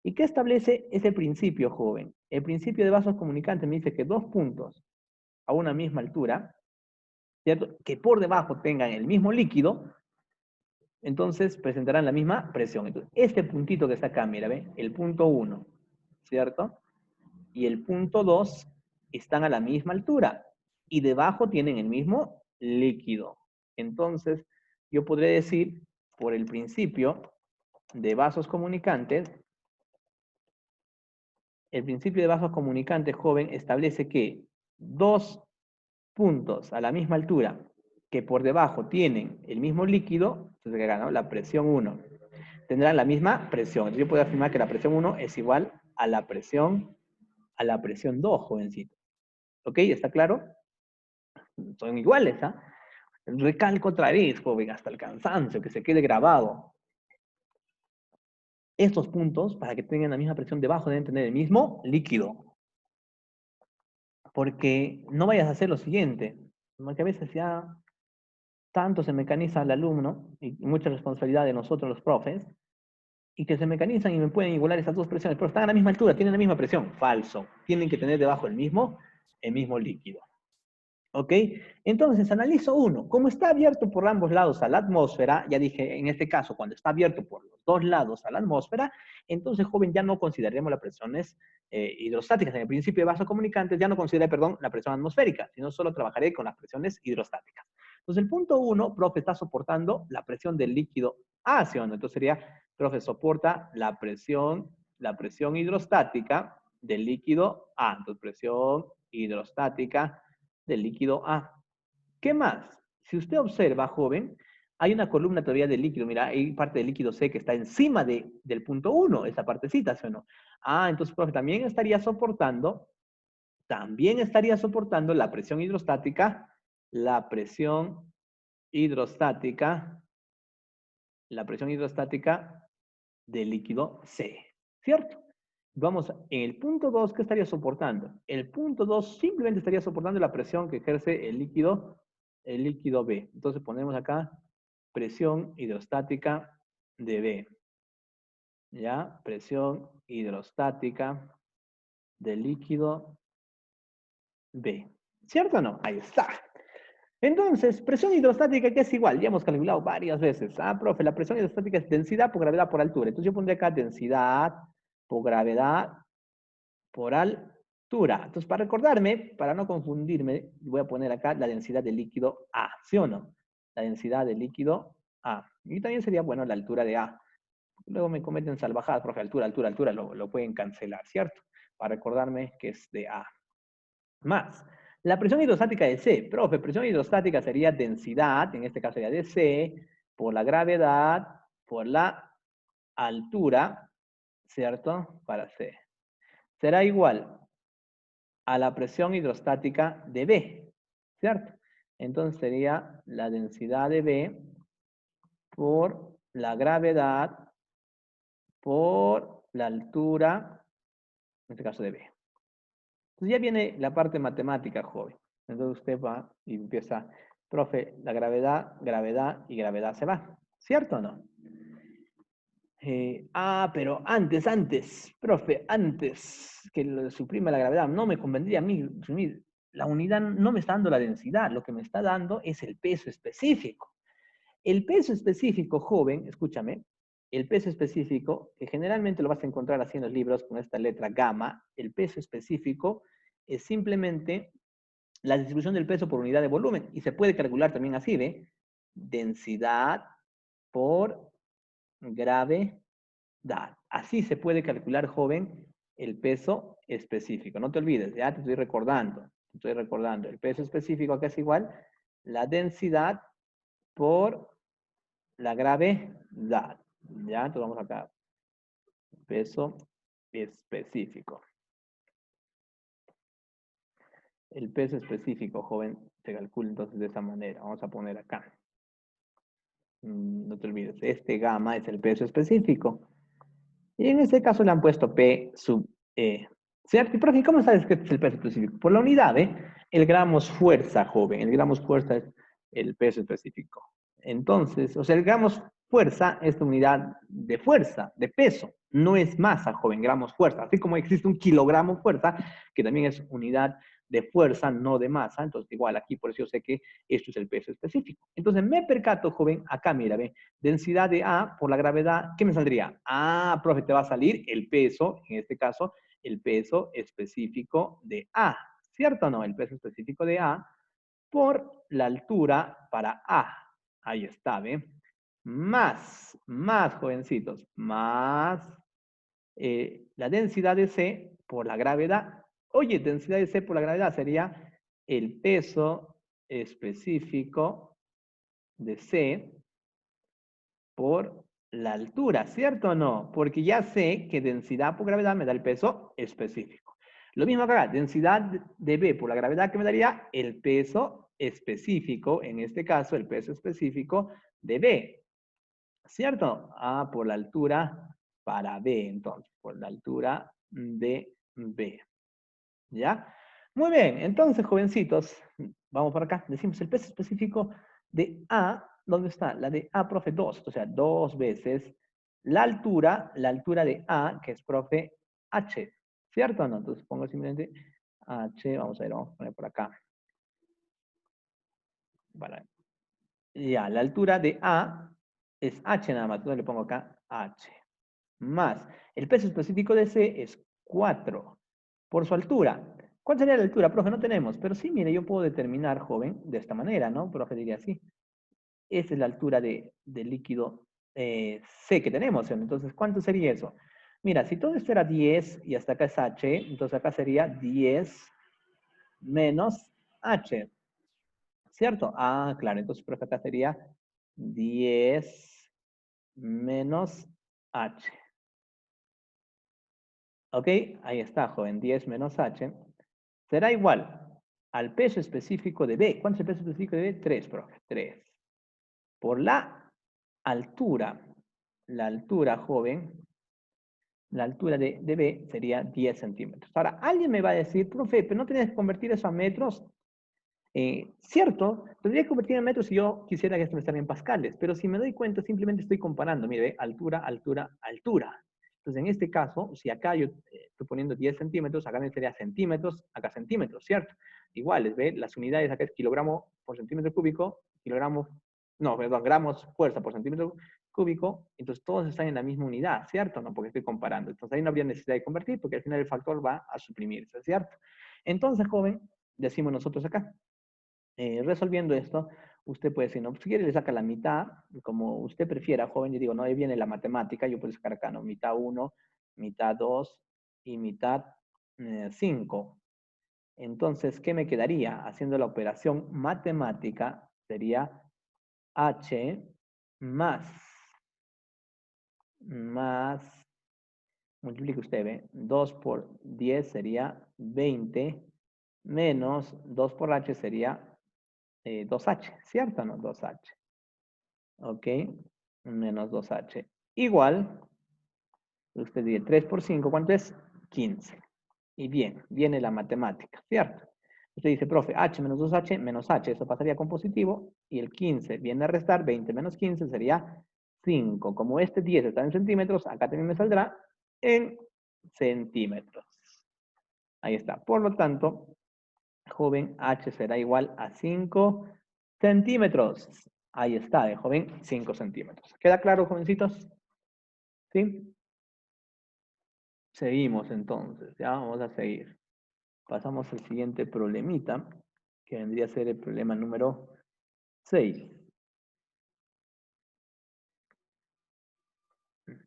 ¿Y qué establece ese principio, joven? El principio de vasos comunicantes me dice que 2 puntos a una misma altura, ¿cierto? Que por debajo tengan el mismo líquido, entonces presentarán la misma presión. Entonces, este puntito que está acá, mira, ¿ve? El punto 1, ¿cierto? Y el punto 2 están a la misma altura y debajo tienen el mismo líquido. Entonces, yo podría decir, por el principio de vasos comunicantes, el principio de vasos comunicantes, joven, establece que 2 puntos a la misma altura que por debajo tienen el mismo líquido, entonces acá, ¿no? La presión 1, tendrán la misma presión. Entonces yo puedo afirmar que la presión 1 es igual a la presión 2, jovencito. ¿Ok? ¿Está claro? Son iguales, ¿ah? Recalco otra vez, joven, hasta el cansancio, que se quede grabado. Estos puntos, para que tengan la misma presión debajo, deben tener el mismo líquido. Porque no vayas a hacer lo siguiente, porque a veces ya tanto se mecaniza al alumno, y mucha responsabilidad de nosotros los profes, y que se mecanizan y me pueden igualar esas dos presiones, pero están a la misma altura, tienen la misma presión. Falso. Tienen que tener debajo el mismo líquido. ¿Ok? Entonces, analizo uno. Como está abierto por ambos lados a la atmósfera, ya dije, en este caso, cuando está abierto por los dos lados a la atmósfera, entonces, joven, ya no consideraremos las presiones hidrostáticas. En el principio de vasos comunicantes ya no consideré, perdón, la presión atmosférica, sino solo trabajaré con las presiones hidrostáticas. Entonces, el punto 1, profe, está soportando la presión del líquido A, ¿sí o no? Entonces sería, profe, soporta la presión hidrostática del líquido A. Entonces, presión hidrostática del líquido A. ¿Qué más? Si usted observa, joven, hay una columna todavía de líquido. Mira, hay parte del líquido C que está encima del punto 1, esa partecita, ¿sí o no? Ah, entonces, profe, también estaría soportando la presión hidrostática, del líquido C, ¿cierto? Vamos, en el punto 2, ¿qué estaría soportando? El punto 2 simplemente estaría soportando la presión que ejerce el líquido B. Entonces ponemos acá presión hidrostática de B. ¿Ya? Presión hidrostática del líquido B. ¿Cierto o no? Ahí está. Entonces, presión hidrostática, que es igual, ya hemos calculado varias veces. Ah, profe, la presión hidrostática es densidad por gravedad por altura. Entonces yo pondré acá densidad por gravedad por altura. Entonces, para recordarme, para no confundirme, voy a poner acá la densidad del líquido A, ¿sí o no? La densidad del líquido A. Y también sería, bueno, la altura de A. Luego me cometen salvajadas, profe, altura, altura, altura, lo pueden cancelar, ¿cierto? Para recordarme que es de A. Más. La presión hidrostática de C. Profe, presión hidrostática sería densidad, en este caso sería de C, por la gravedad, por la altura, ¿cierto? Para C. Será igual a la presión hidrostática de B, ¿cierto? Entonces sería la densidad de B por la gravedad por la altura, en este caso de B. Entonces ya viene la parte matemática, joven. Entonces usted va y empieza, profe, la gravedad, gravedad y gravedad se va. ¿Cierto o no? Pero antes, profe, antes que lo suprima la gravedad, no me convendría a mí suprimir. La unidad no me está dando la densidad, lo que me está dando es el peso específico. El peso específico, joven, escúchame, el peso específico, que generalmente lo vas a encontrar así en los libros con esta letra gamma, el peso específico es simplemente la distribución del peso por unidad de volumen. Y se puede calcular también así, ¿ve? Densidad por gravedad. Así se puede calcular, joven, el peso específico. No te olvides, ya te estoy recordando. El peso específico acá es igual la densidad por la gravedad. Ya, entonces vamos acá. Peso específico. El peso específico, joven, se calcula entonces de esta manera. Vamos a poner acá. No te olvides, este gamma es el peso específico. Y en este caso le han puesto P sub E. ¿Cierto? Y profe, ¿cómo sabes que este es el peso específico? Por la unidad, ¿eh? El gramos fuerza, joven. El gramos fuerza es el peso específico. Entonces, o sea, el gramos fuerza es la unidad de fuerza, de peso. No es masa, joven, gramos fuerza. Así como existe un kilogramo fuerza, que también es unidad de fuerza, no de masa. Entonces, igual aquí, por eso yo sé que esto es el peso específico. Entonces, me percato, joven, acá, mira, ve, densidad de A por la gravedad, ¿qué me saldría? Profe, te va a salir el peso, en este caso, el peso específico de A. ¿Cierto o no? El peso específico de A por la altura para A. Ahí está, ¿ve? Más, jovencitos, más la densidad de C por la gravedad. Oye, densidad de C por la gravedad sería el peso específico de C por la altura, ¿cierto o no? Porque ya sé que densidad por gravedad me da el peso específico. Lo mismo acá, densidad de B por la gravedad que me daría el peso específico, en este caso el peso específico de B, ¿cierto? Por la altura para B, entonces, por la altura de B, ¿ya? Muy bien, entonces, jovencitos, vamos por acá, decimos el peso específico de A, ¿dónde está? La de A, profe, 2, o sea, 2 veces la altura de A, que es, profe, H, ¿cierto o no? Entonces pongo simplemente H, vamos a ver, vamos a poner por acá. Vale. Ya, la altura de A es H nada más, entonces le pongo acá H. Más, el peso específico de C es 4 por su altura. ¿Cuál sería la altura? Profe, no tenemos, pero sí, mire, yo puedo determinar, joven, de esta manera, ¿no? Profe diría así. Esa es la altura del líquido C que tenemos. Entonces, ¿cuánto sería eso? Mira, si todo esto era 10 y hasta acá es H, entonces acá sería 10 menos H. ¿Cierto? Claro, entonces, profe, acá sería 10 menos H. ¿Ok? Ahí está, joven, 10 menos H. Será igual al peso específico de B. ¿Cuánto es el peso específico de B? 3, profe, 3. Por la altura, joven, la altura de B sería 10 centímetros. Ahora, alguien me va a decir, profe, pero no tienes que convertir eso a metros. Cierto, tendría que convertir en metros si yo quisiera que esto me saliera en pascales, pero si me doy cuenta, simplemente estoy comparando, mire, altura, altura, altura. Entonces, en este caso, si acá yo estoy poniendo 10 centímetros, acá me sería centímetros, acá centímetros, ¿cierto? Iguales, ¿ve? Las unidades acá es kilogramo por centímetro cúbico, gramos fuerza por centímetro cúbico, entonces todos están en la misma unidad, ¿cierto? No, porque estoy comparando. Entonces ahí no habría necesidad de convertir, porque al final el factor va a suprimirse, ¿cierto? Entonces, joven, decimos nosotros acá, resolviendo esto, Usted puede decir, no, si quiere le saca la mitad, como usted prefiera, joven, yo digo, no, ahí viene la matemática, yo puedo sacar acá, ¿no? Mitad 1, mitad 2 y mitad 5. Entonces, ¿qué me quedaría? Haciendo la operación matemática, sería h más, multiplique usted, ¿ve? 2 por 10 sería 20, menos 2 por h sería 2h, ¿cierto o no? 2h, ¿ok? Menos 2h. Igual, usted dice 3 por 5, ¿cuánto es? 15. Y bien, viene la matemática, ¿cierto? Usted dice, profe, h menos 2h menos h, eso pasaría con positivo, y el 15 viene a restar, 20 menos 15 sería 5. Como este 10 está en centímetros, acá también me saldrá en centímetros. Ahí está. Por lo tanto, joven, h será igual a 5 centímetros. Ahí está, joven, 5 centímetros. ¿Queda claro, jovencitos? ¿Sí? Seguimos entonces, ya vamos a seguir. Pasamos al siguiente problemita, que vendría a ser el problema número 6.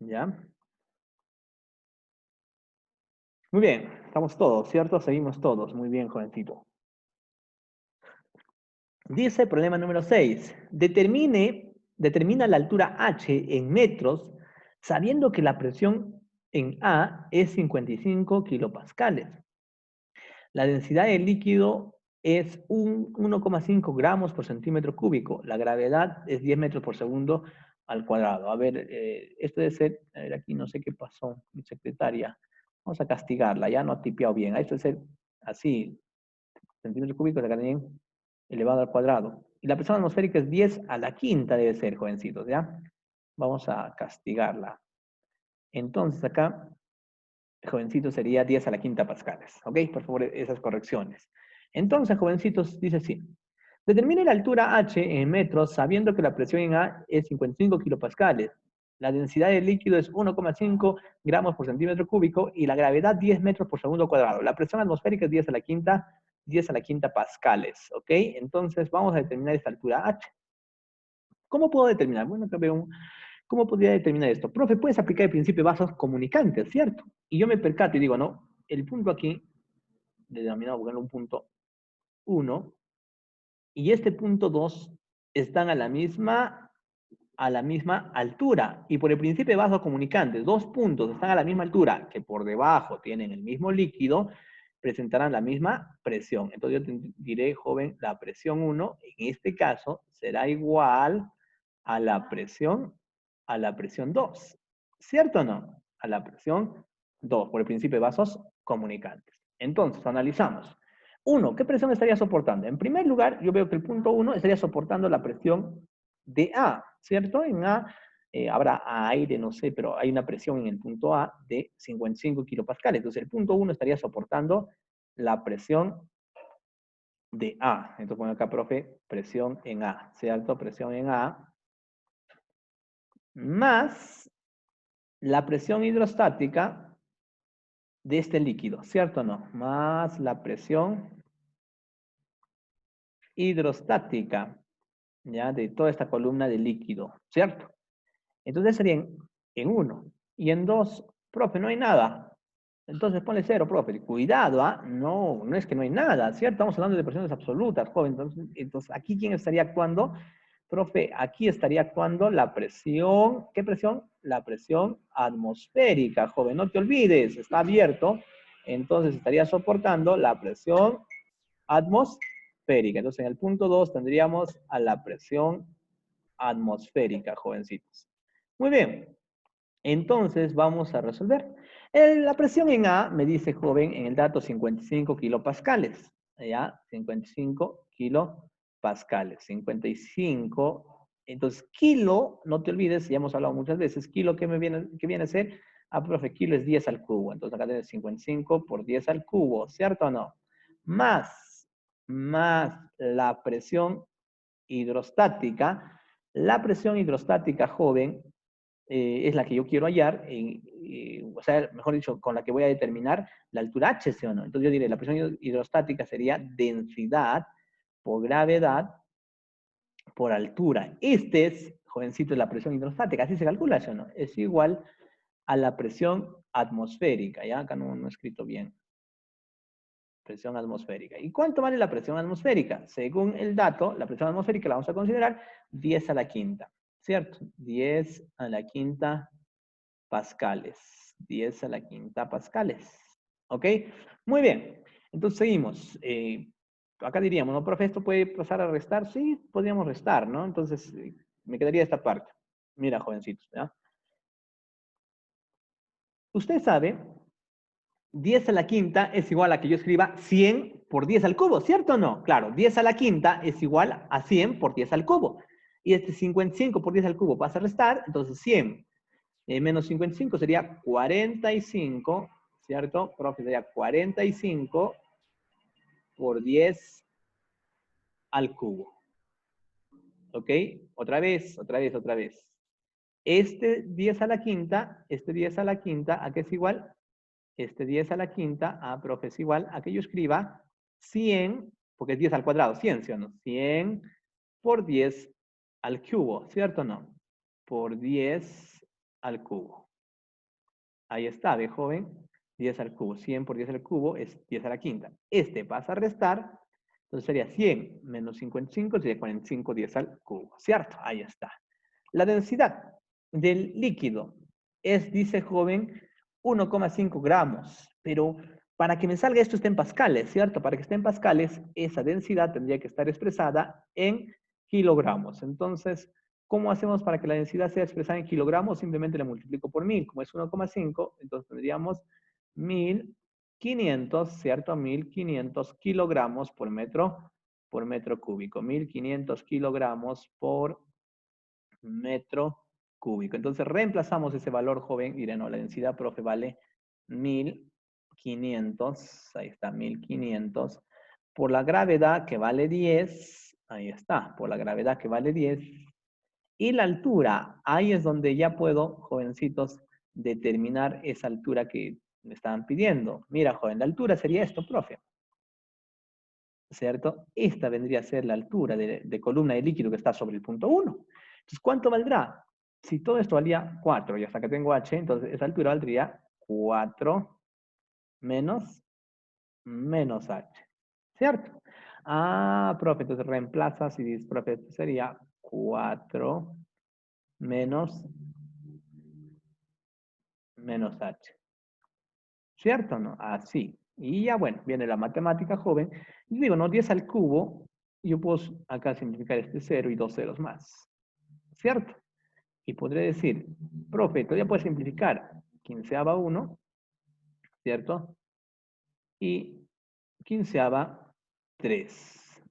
¿Ya? Muy bien, estamos todos, ¿cierto? Seguimos todos. Muy bien, jovencito. Dice el problema número 6. Determina la altura h en metros, sabiendo que la presión en A es 55 kilopascales. La densidad del líquido es 1,5 gramos por centímetro cúbico. La gravedad es 10 metros por segundo al cuadrado. A ver, esto debe ser, a ver, aquí no sé qué pasó, mi secretaria. Vamos a castigarla, ya no ha tipeado bien. Esto debe ser así, centímetros cúbicos, la gravedad elevado al cuadrado. Y la presión atmosférica es 10 a la quinta, debe ser, jovencitos, ¿ya? Vamos a castigarla. Entonces acá jovencito sería 10 a la quinta pascales. ¿Ok? Por favor, esas correcciones. Entonces, jovencitos, dice así. Determine la altura h en metros sabiendo que la presión en A es 55 kilopascales. La densidad del líquido es 1,5 gramos por centímetro cúbico y la gravedad 10 metros por segundo cuadrado. La presión atmosférica es 10 a la quinta pascales. ¿Ok? Entonces, vamos a determinar esta altura h. ¿Cómo puedo determinar? Bueno, acá veo un ¿Cómo podría determinar esto? Profe, puedes aplicar el principio de vasos comunicantes, ¿cierto? Y yo me percato y digo, no, el punto aquí, denominado ponerlo un punto 1, y este punto 2 están a la misma altura. Y por el principio de vasos comunicantes, dos puntos están a la misma altura, que por debajo tienen el mismo líquido, presentarán la misma presión. Entonces yo te diré, joven, la presión 1, en este caso, será igual a la presión 2. ¿Cierto o no? A la presión 2, por el principio de vasos comunicantes. Entonces, analizamos. 1, ¿qué presión estaría soportando? En primer lugar, yo veo que el punto 1 estaría soportando la presión de A, ¿cierto? En A habrá aire, no sé, pero hay una presión en el punto A de 55 kilopascales. Entonces, el punto 1 estaría soportando la presión de A. Entonces, pongo acá, profe, presión en A, ¿cierto? Presión en A más la presión hidrostática de este líquido, ¿cierto o no? Más la presión hidrostática, ¿ya? De toda esta columna de líquido, ¿cierto? Entonces serían en 1. Y en 2, profe, no hay nada. Entonces ponle 0, profe. Cuidado, ¿ah? No, no es que no hay nada, ¿cierto? Estamos hablando de presiones absolutas, joven. Entonces aquí, ¿quién estaría actuando? Profe, aquí estaría actuando la presión, ¿qué presión? La presión atmosférica, joven, no te olvides, está abierto, entonces estaría soportando la presión atmosférica. Entonces en el punto 2 tendríamos a la presión atmosférica, jovencitos. Muy bien, entonces vamos a resolver. La presión en A me dice, joven, en el dato 55 kilopascales, ¿ya? 55 kilopascales, 55. Entonces, kilo, no te olvides, ya hemos hablado muchas veces, kilo, ¿qué viene a ser? Ah, profe, kilo es 10 al cubo. Entonces acá tienes 55 por 10 al cubo, ¿cierto o no? Más la presión hidrostática. La presión hidrostática, joven, es la que yo quiero hallar, o sea, mejor dicho, con la que voy a determinar la altura h, ¿sí o no? Entonces yo diré, la presión hidrostática sería densidad por gravedad por altura. Este es, jovencito, la presión hidrostática. Así se calcula, ¿sí o no? Es igual a la presión atmosférica. Ya acá no he escrito bien. Presión atmosférica. ¿Y cuánto vale la presión atmosférica? Según el dato, la presión atmosférica la vamos a considerar 10 a la quinta. ¿Cierto? 10 a la quinta pascales. 10 a la quinta pascales. ¿Ok? Muy bien. Entonces seguimos. Acá diríamos, ¿no, profe? ¿Esto puede pasar a restar? Sí, podríamos restar, ¿no? Entonces, me quedaría esta parte. Mira, jovencitos, ¿ya? Usted sabe, 10 a la quinta es igual a que yo escriba 100 por 10 al cubo, ¿cierto o no? Claro, 10 a la quinta es igual a 100 por 10 al cubo. Y este 55 por 10 al cubo pasa a restar, entonces 100 menos 55 sería 45, ¿cierto? Profe, sería 45 por 10 al cubo. ¿Ok? Otra vez, otra vez, otra vez. Este 10 a la quinta, este 10 a la quinta, ¿a qué es igual? Este 10 a la quinta, profe, es igual a que yo escriba 100, porque es 10 al cuadrado, 100, ¿sí o no? 100 por 10 al cubo, ¿cierto o no? Por 10 al cubo. Ahí está, ¿ve, joven? 10 al cubo. 100 por 10 al cubo es 10 a la quinta. Este pasa a restar, entonces sería 100 menos 55, sería 45, 10 al cubo, ¿cierto? Ahí está. La densidad del líquido es, dice joven, 1,5 gramos, pero para que me salga esto está en pascales, ¿cierto? Para que esté en pascales, esa densidad tendría que estar expresada en kilogramos. Entonces, ¿cómo hacemos para que la densidad sea expresada en kilogramos? Simplemente la multiplico por 1000. Como es 1,5, entonces tendríamos 1500, ¿cierto? 1500 kilogramos por metro cúbico. 1500 kilogramos por metro cúbico. Entonces reemplazamos ese valor, joven, y diré, no, la densidad, profe, vale 1500, ahí está, 1500, por la gravedad que vale 10, ahí está, por la gravedad que vale 10, y la altura, ahí es donde ya puedo, jovencitos, determinar esa altura que me estaban pidiendo. Mira, joven, la altura sería esto, profe. ¿Cierto? Esta vendría a ser la altura de columna de líquido que está sobre el punto 1. Entonces, ¿cuánto valdrá? Si todo esto valía 4, y hasta que tengo h, entonces esa altura valdría 4 menos h. ¿Cierto? Profe, entonces reemplazas y dices, profe, esto sería 4 menos h. ¿Cierto o no? Así. Y ya, bueno, viene la matemática, joven. Y digo, no, 10 al cubo, yo puedo acá simplificar este 0 y 2 ceros más. ¿Cierto? Y podré decir, profe, todavía puedes simplificar 15ª 1, ¿cierto? Y 15ª 3.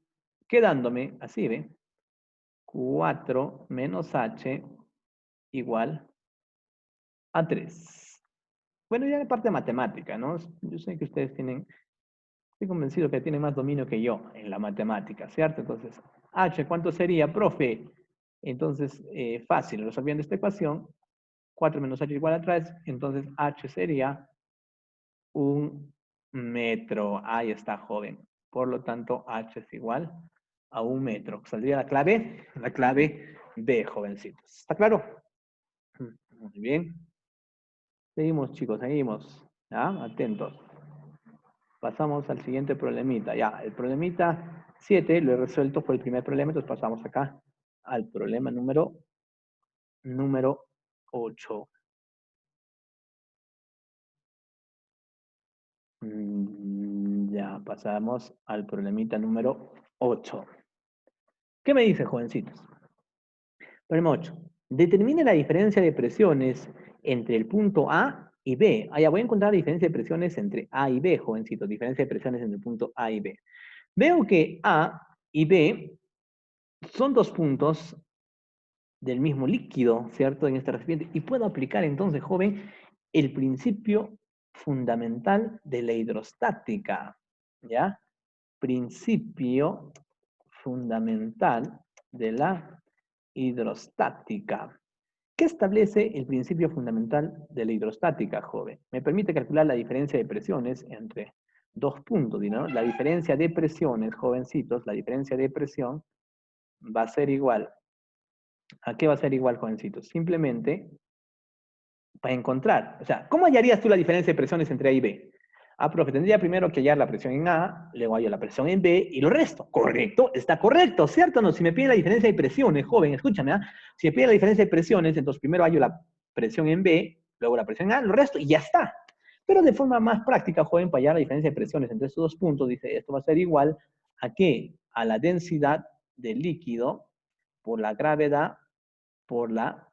Quedándome, así, ¿ve? 4 menos h igual a 3. Bueno, ya de parte matemática, ¿no? Yo sé que ustedes tienen, estoy convencido que tienen más dominio que yo en la matemática, ¿cierto? Entonces, h, ¿cuánto sería, profe? Entonces, fácil, resolviendo esta ecuación, 4 menos h igual a 3, entonces h sería 1 metro. Ahí está, joven. Por lo tanto, h es igual a 1 metro. Saldría la clave B, jovencitos. ¿Está claro? Muy bien. Seguimos, chicos, seguimos. ¿Ya? Atentos. Pasamos al siguiente problemita. Ya, el problemita 7 lo he resuelto, fue el primer problema, entonces pasamos acá al problema número 8. Ya, pasamos al problemita número 8. ¿Qué me dice, jovencitos? Problema 8. Determine la diferencia de presiones entre el punto A y B. Ya voy a encontrar la diferencia de presiones entre A y B, jovencitos. Diferencia de presiones entre el punto A y B. Veo que A y B son dos puntos del mismo líquido, ¿cierto? En este recipiente. Y puedo aplicar entonces, joven, el principio fundamental de la hidrostática. ¿Ya? Principio fundamental de la hidrostática. ¿Qué establece el principio fundamental de la hidrostática, joven? Me permite calcular la diferencia de presiones entre dos puntos, ¿no? La diferencia de presiones, jovencitos, la diferencia de presión va a ser igual. ¿A qué va a ser igual, jovencitos? Simplemente para encontrar. O sea, ¿cómo hallarías tú la diferencia de presiones entre A y B? Ah, profe, tendría primero que hallar la presión en A, luego hallo la presión en B y lo resto. ¿Correcto? Está correcto, ¿cierto o no? Si me piden la diferencia de presiones, joven, escúchame, ¿ah? Si me piden la diferencia de presiones, entonces primero hallo la presión en B, luego la presión en A, lo resto y ya está. Pero de forma más práctica, joven, para hallar la diferencia de presiones entre estos dos puntos, dice, esto va a ser igual a ¿qué? A la densidad del líquido por la gravedad por la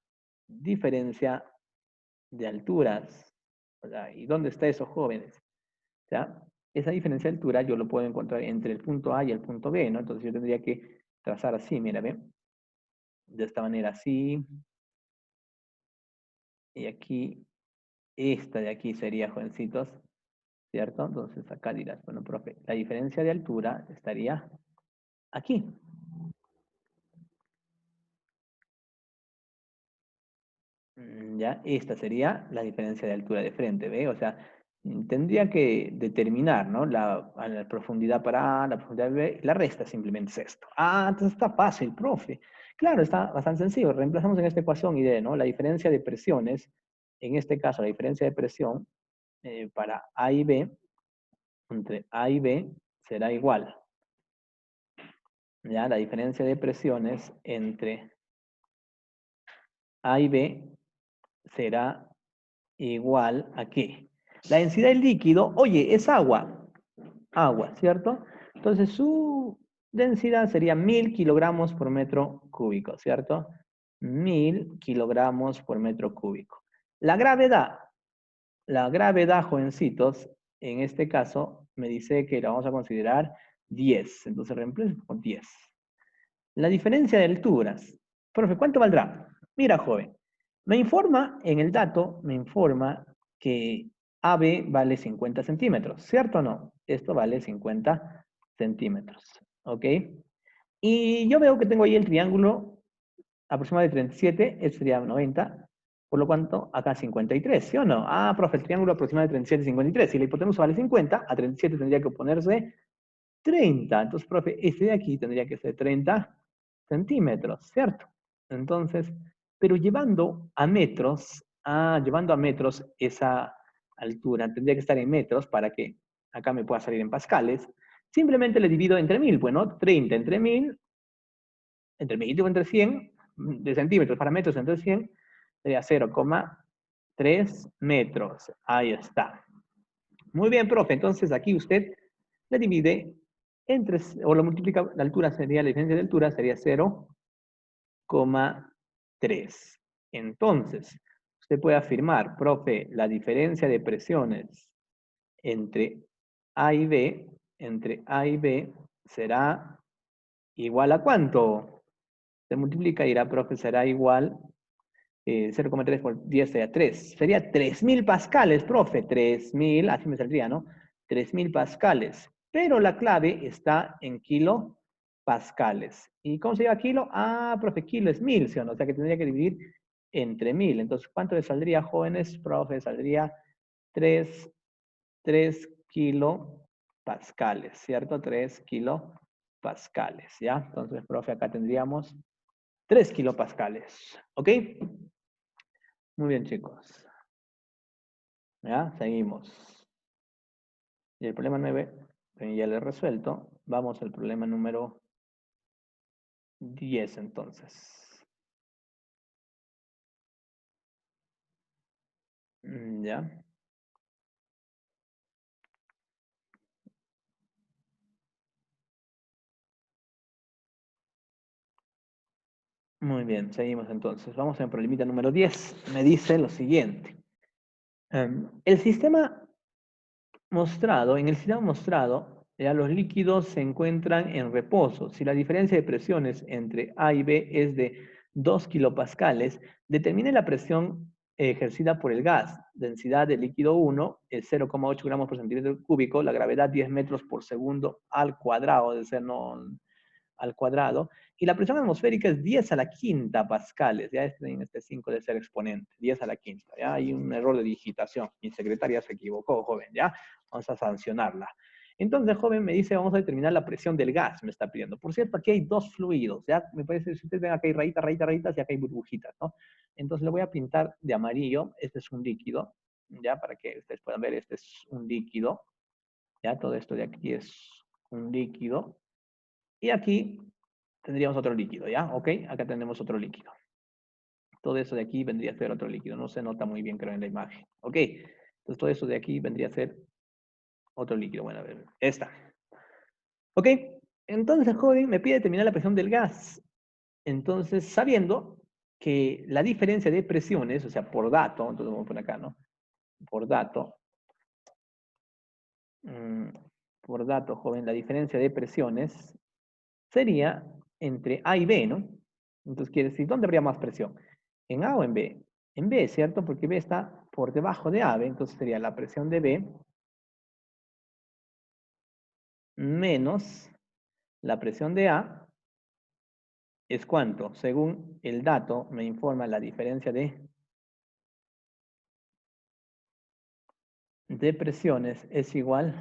diferencia de alturas. O sea, ¿y dónde está eso, jóvenes? O sea, esa diferencia de altura yo lo puedo encontrar entre el punto A y el punto B, ¿no? Entonces yo tendría que trazar así, mira, ¿ve? De esta manera así. Y aquí, esta de aquí sería, jovencitos, ¿cierto? Entonces acá dirás, bueno, profe, la diferencia de altura estaría aquí. Ya, esta sería la diferencia de altura de frente, ¿ve? O sea, tendría que determinar, ¿no? La profundidad para A, la profundidad B, la resta simplemente es esto. Ah, entonces está fácil, profe. Claro, está bastante sencillo. Reemplazamos en esta ecuación y ¿no? La diferencia de presiones, en este caso la diferencia de presión para A y B, entre A y B, será igual. ¿Ya? La diferencia de presiones entre A y B será igual a qué? La densidad del líquido, oye, es agua, ¿cierto? Entonces su densidad sería 1000 kilogramos por metro cúbico, ¿cierto? 1000 kilogramos por metro cúbico. La gravedad, jovencitos, en este caso me dice que la vamos a considerar 10, entonces reemplazo con 10. La diferencia de alturas. Profe, ¿cuánto valdrá? Mira, joven, me informa en el dato, me informa que AB vale 50 centímetros, ¿cierto o no? Esto vale 50 centímetros, ¿ok? Y yo veo que tengo ahí el triángulo aproximadamente 37, esto sería 90, por lo cuanto acá 53, ¿sí o no? Ah, profe, el triángulo aproximadamente 37, 53. Si la hipotenusa vale 50, a 37 tendría que oponerse 30. Entonces, profe, este de aquí tendría que ser 30 centímetros, ¿cierto? Entonces, pero llevando a metros esa altura, tendría que estar en metros para que acá me pueda salir en pascales. Simplemente le divido entre 1000, bueno, 30 entre 1000, entre 1000 digo entre 100, de centímetros para metros entre 100, sería 0,3 metros. Ahí está. Muy bien, profe. Entonces aquí usted le divide entre, o lo multiplica, la altura sería, la diferencia de altura sería 0,3. Entonces, usted puede afirmar, profe, la diferencia de presiones entre A y B, será igual a ¿cuánto? Se multiplica y irá, profe, será igual 0,3 por 10 sería 3. Sería 3000 pascales, profe. 3000, así me saldría, ¿no? 3000 pascales. Pero la clave está en kilopascales. ¿Y cómo se llama kilo? Ah, profe, kilo es 1000, ¿sí o no? O sea que tendría que dividir entre 1000. Entonces, ¿cuánto le saldría, jóvenes? Profe, saldría 3 kilopascales, ¿cierto? 3 kilopascales, ¿ya? Entonces, profe, acá tendríamos 3 kilopascales, ¿ok? Muy bien, chicos. ¿Ya? Seguimos. Y el problema 9, ya lo he resuelto. Vamos al problema número 10, entonces. ¿Ya? Muy bien, seguimos entonces. Vamos al problemita número 10. Me dice lo siguiente. El sistema en el sistema mostrado, ya los líquidos se encuentran en reposo. Si la diferencia de presiones entre A y B es de 2 kilopascales, determine la presión ejercida por el gas. Densidad del líquido 1 es 0,8 gramos por centímetro cúbico, la gravedad 10 metros por segundo al cuadrado, de ser no al cuadrado, y la presión atmosférica es 10 a la quinta pascales, ya en este 5 de ser exponente, 10 a la quinta, ya hay un error de digitación, mi secretaria se equivocó, joven, ya, vamos a sancionarla. Entonces, joven, me dice, vamos a determinar la presión del gas, me está pidiendo. Por cierto, aquí hay dos fluidos, ¿ya? Me parece, si ustedes ven, acá hay rayitas, rayitas, rayitas, y acá hay burbujitas, ¿no? Entonces, le voy a pintar de amarillo. Este es un líquido, ¿ya? Para que ustedes puedan ver, este es un líquido, ¿ya? Todo esto de aquí es un líquido. Y aquí tendríamos otro líquido, ¿ya? ¿Ok? Acá tenemos otro líquido. Todo eso de aquí vendría a ser otro líquido. No se nota muy bien, creo, en la imagen. ¿Ok? Entonces, todo eso de aquí vendría a ser otro líquido. Bueno, a ver, esta. ¿Ok? Entonces, joven, me pide determinar la presión del gas. Entonces, sabiendo que la diferencia de presiones, o sea, por dato, entonces vamos a poner acá, ¿no? Por dato, mm, por dato, joven, la diferencia de presiones sería entre A y B, ¿no? Entonces, quiere decir, ¿dónde habría más presión? ¿En A o en B? En B, ¿cierto? Porque B está por debajo de A, ¿ve? Entonces sería la presión de B menos la presión de A es ¿cuánto? Según el dato me informa la diferencia de presiones es igual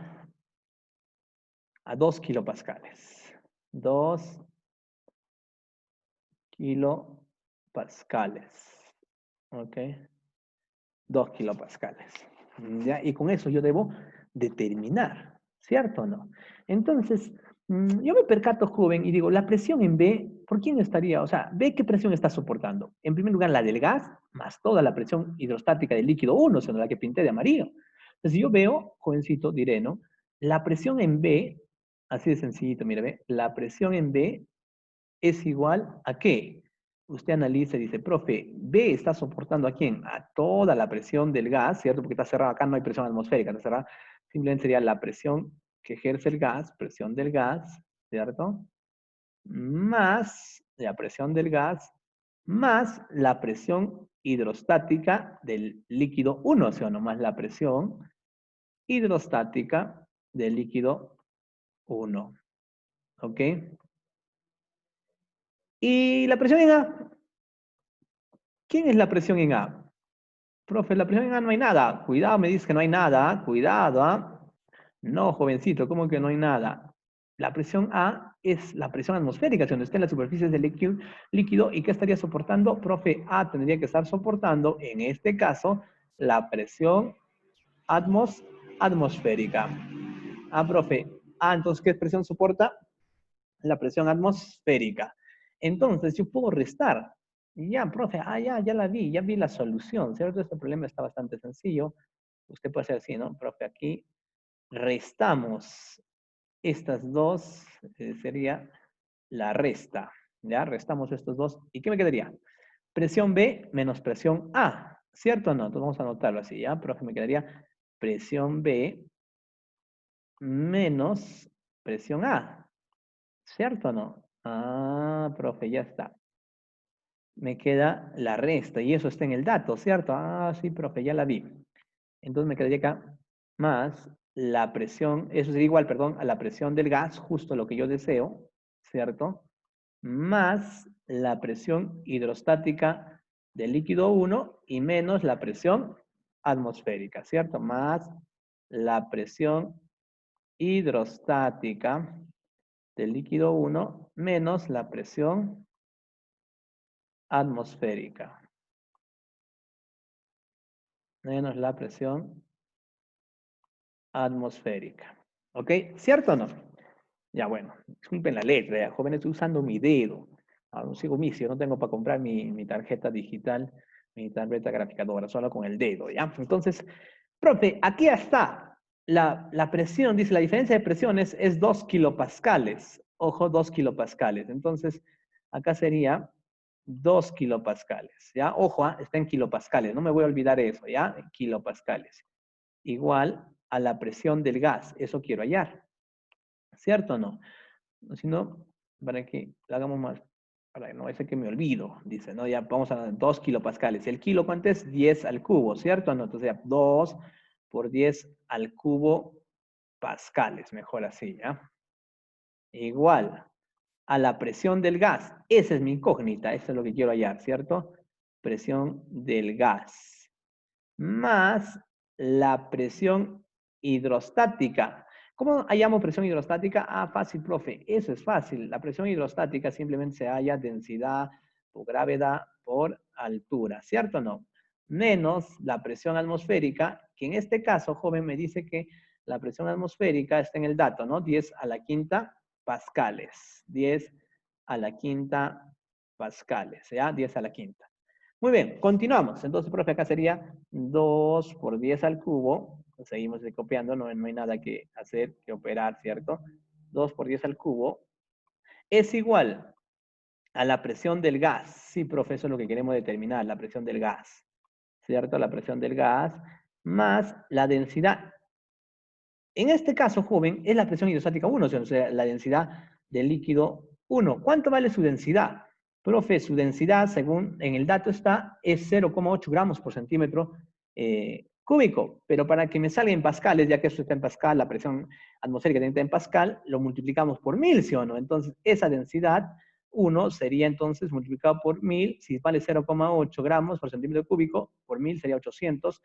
a 2 kilopascales. 2 kilopascales. ¿Ok? 2 kilopascales. ¿Ya? Y con eso yo debo determinar, ¿cierto o no? Entonces, yo me percato, joven, y digo, la presión en B, ¿por quién estaría? O sea, ¿B qué presión está soportando? En primer lugar, la del gas, más toda la presión hidrostática del líquido 1, sino la que pinté de amarillo. Entonces, si yo veo, jovencito, diré, ¿no? La presión en B, así de sencillito, mire, ve, la presión en B es igual a qué. Usted analiza y dice, profe, B está soportando a quién? A toda la presión del gas, ¿cierto? Porque está cerrado, acá no hay presión atmosférica, está cerrada. Simplemente sería la presión que ejerce el gas, presión del gas, ¿cierto? Más la presión del gas, más la presión hidrostática del líquido 1, o sea, nomás la presión hidrostática del líquido 1. ¿Ok? Y la presión en A, ¿quién es la presión en A? Profe, la presión en A no hay nada. Cuidado, me dice que no hay nada. Cuidado, ¿ah? No, jovencito, ¿cómo que no hay nada? La presión A es la presión atmosférica, donde está en las superficies del líquido. ¿Y qué estaría soportando? Profe, A tendría que estar soportando, en este caso, la presión atmosférica. Ah, profe. Ah, entonces, ¿qué presión soporta? La presión atmosférica. Entonces, yo puedo restar. Ya, profe, ya la vi, ya vi la solución, ¿cierto? Este problema está bastante sencillo. Usted puede hacer así, ¿no? Profe, aquí restamos estas dos, sería la resta, ¿ya? Restamos estos dos. ¿Y qué me quedaría? Presión B menos presión A, ¿cierto o no? Entonces vamos a anotarlo así, ¿ya? Profe, me quedaría presión B menos presión A, ¿cierto o no? Ah, profe, ya está. Me queda la resta y eso está en el dato, ¿cierto? Ah, sí, profe, ya la vi. Entonces me quedaría acá más la presión, eso sería igual, perdón, a la presión del gas, justo lo que yo deseo, ¿cierto? Más la presión hidrostática del líquido 1 y menos la presión atmosférica, ¿cierto? Más la presión hidrostática del líquido 1 menos la presión atmosférica. Menos la presión atmosférica. ¿Ok? ¿Cierto o no? Ya, bueno, disculpen la letra, ya, joven, estoy usando mi dedo. No sigo misio, no tengo para comprar mi tarjeta digital, mi tableta graficadora, solo con el dedo, ¿ya? Entonces, profe, aquí está la presión, dice, la diferencia de presiones es 2 kilopascales. Ojo, 2 kilopascales. Entonces, acá sería 2 kilopascales, ¿ya? Ojo, está en kilopascales, no me voy a olvidar eso, ¿ya? En kilopascales. Igual a la presión del gas, eso quiero hallar, ¿cierto o no? Si no, para que lo hagamos más, para que no vaya a ser que me olvido, dice, ¿no? Ya vamos a 2 kilopascales. ¿El kilo cuánto es? 10 al cubo, ¿cierto o no? Entonces ya 2 por 10 al cubo pascales, mejor así, ¿ya? Igual a la presión del gas. Esa es mi incógnita, eso es lo que quiero hallar, ¿cierto? Presión del gas. Más la presión hidrostática. ¿Cómo hallamos presión hidrostática? Ah, fácil, profe. Eso es fácil. La presión hidrostática simplemente se halla densidad por gravedad por altura, ¿cierto o no? Menos la presión atmosférica, que en este caso, joven, me dice que la presión atmosférica está en el dato, ¿no? 10 a la quinta pascales. 10 a la quinta pascales, ¿ya? 10 a la quinta. Muy bien, continuamos. Entonces, profe, acá sería 2 por 10 al cubo. Seguimos copiando, no hay nada que hacer, que operar, ¿cierto? 2 por 10 al cubo es igual a la presión del gas. Sí, profe, eso es lo que queremos determinar, la presión del gas. ¿Cierto? La presión del gas más la densidad. En este caso, joven, es la presión hidrostática 1, o sea, la densidad del líquido 1. ¿Cuánto vale su densidad? Profe, su densidad, según en el dato está, es 0,8 gramos por centímetro cúbico. Pero para que me salga en pascales, ya que esto está en pascal, la presión atmosférica está en pascal, lo multiplicamos por 1000, ¿sí o no? Entonces, esa densidad 1 sería entonces multiplicado por 1000, si vale 0,8 gramos por centímetro cúbico, por 1000 sería 800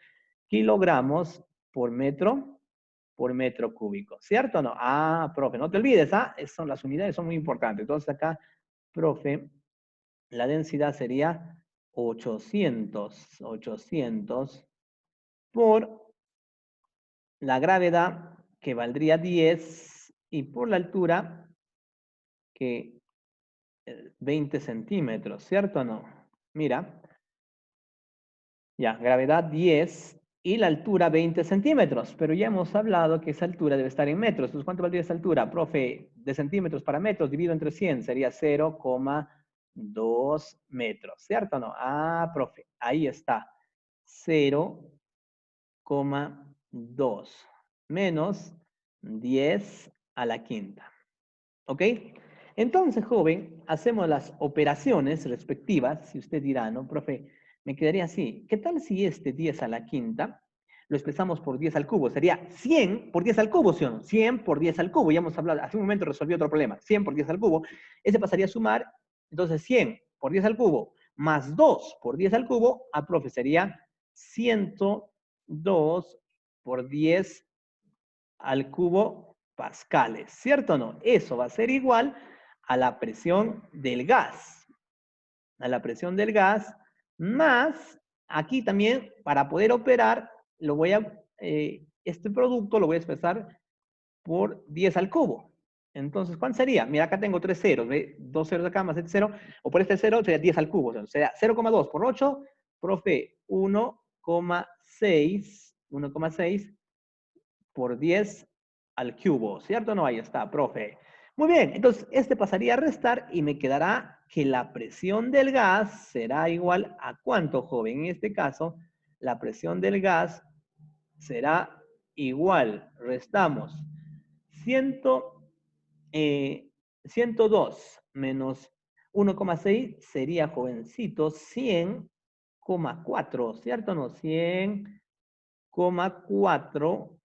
kilogramos por metro cúbico, ¿cierto o no? Ah, profe, no te olvides, ¿ah? Las unidades son muy importantes. Entonces acá, profe, la densidad sería 800 por la gravedad, que valdría 10, y por la altura, que 20 centímetros, ¿cierto o no? Mira, ya, gravedad 10 y la altura 20 centímetros, pero ya hemos hablado que esa altura debe estar en metros. Entonces, ¿cuánto valdría esa altura? Profe, de centímetros para metros dividido entre 100 sería 0,2 metros, ¿cierto o no? Ah, profe, ahí está. 0,2 menos 10 a la quinta. ¿Ok? Entonces, joven, hacemos las operaciones respectivas. Si usted dirá, ¿no, profe? Me quedaría así. ¿Qué tal si este 10 a la quinta lo expresamos por 10 al cubo? Sería 100 por 10 al cubo, ¿sí o no? 100 por 10 al cubo. Ya hemos hablado, hace un momento resolví otro problema. 100 por 10 al cubo. Ese pasaría a sumar. Entonces, 100 por 10 al cubo más 2 por 10 al cubo, profe, sería 102 por 10 al cubo pascales, ¿cierto o no? Eso va a ser igual a la presión del gas. A la presión del gas, más, aquí también, para poder operar, este producto lo voy a expresar por 10 al cubo. Entonces, ¿cuánto sería? Mira, acá tengo 3 ceros, ¿ve? 2 ceros acá más este cero, o por este cero sería 10 al cubo. O sea, 0,2 por 8, profe, 1,6 por 10 al cubo, ¿cierto o no? Ahí está, profe. Muy bien, entonces este pasaría a restar y me quedará que la presión del gas será igual a ¿cuánto, joven? En este caso, la presión del gas será igual, restamos 102 menos 1,6 sería, jovencito, 100,4, ¿cierto o no? 100,4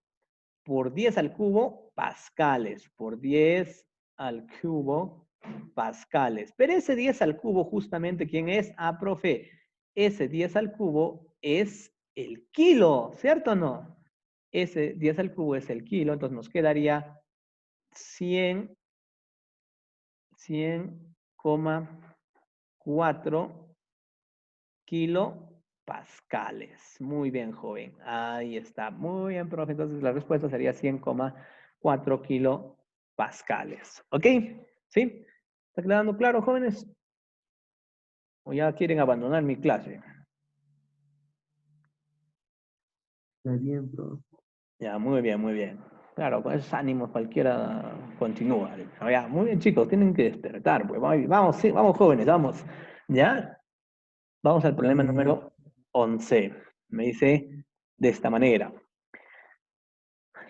por 10 al cubo pascales, por 10 al cubo pascales. Pero ese 10 al cubo justamente, ¿quién es? Ah, profe, ese 10 al cubo es el kilo, ¿cierto o no? Ese 10 al cubo es el kilo, entonces nos quedaría 100,4 kilopascales. Muy bien, joven. Ahí está. Muy bien, profe. Entonces la respuesta sería 100,4 kilopascales. ¿Ok? ¿Sí? ¿Está quedando claro, jóvenes? ¿O ya quieren abandonar mi clase? Está bien, profe. Ya, muy bien, muy bien. Claro, con esos ánimos cualquiera continúa. Ya, muy bien, chicos, tienen que despertar. Pues vamos, sí, vamos, jóvenes, vamos. ¿Ya? Vamos al problema número 11. Me dice de esta manera.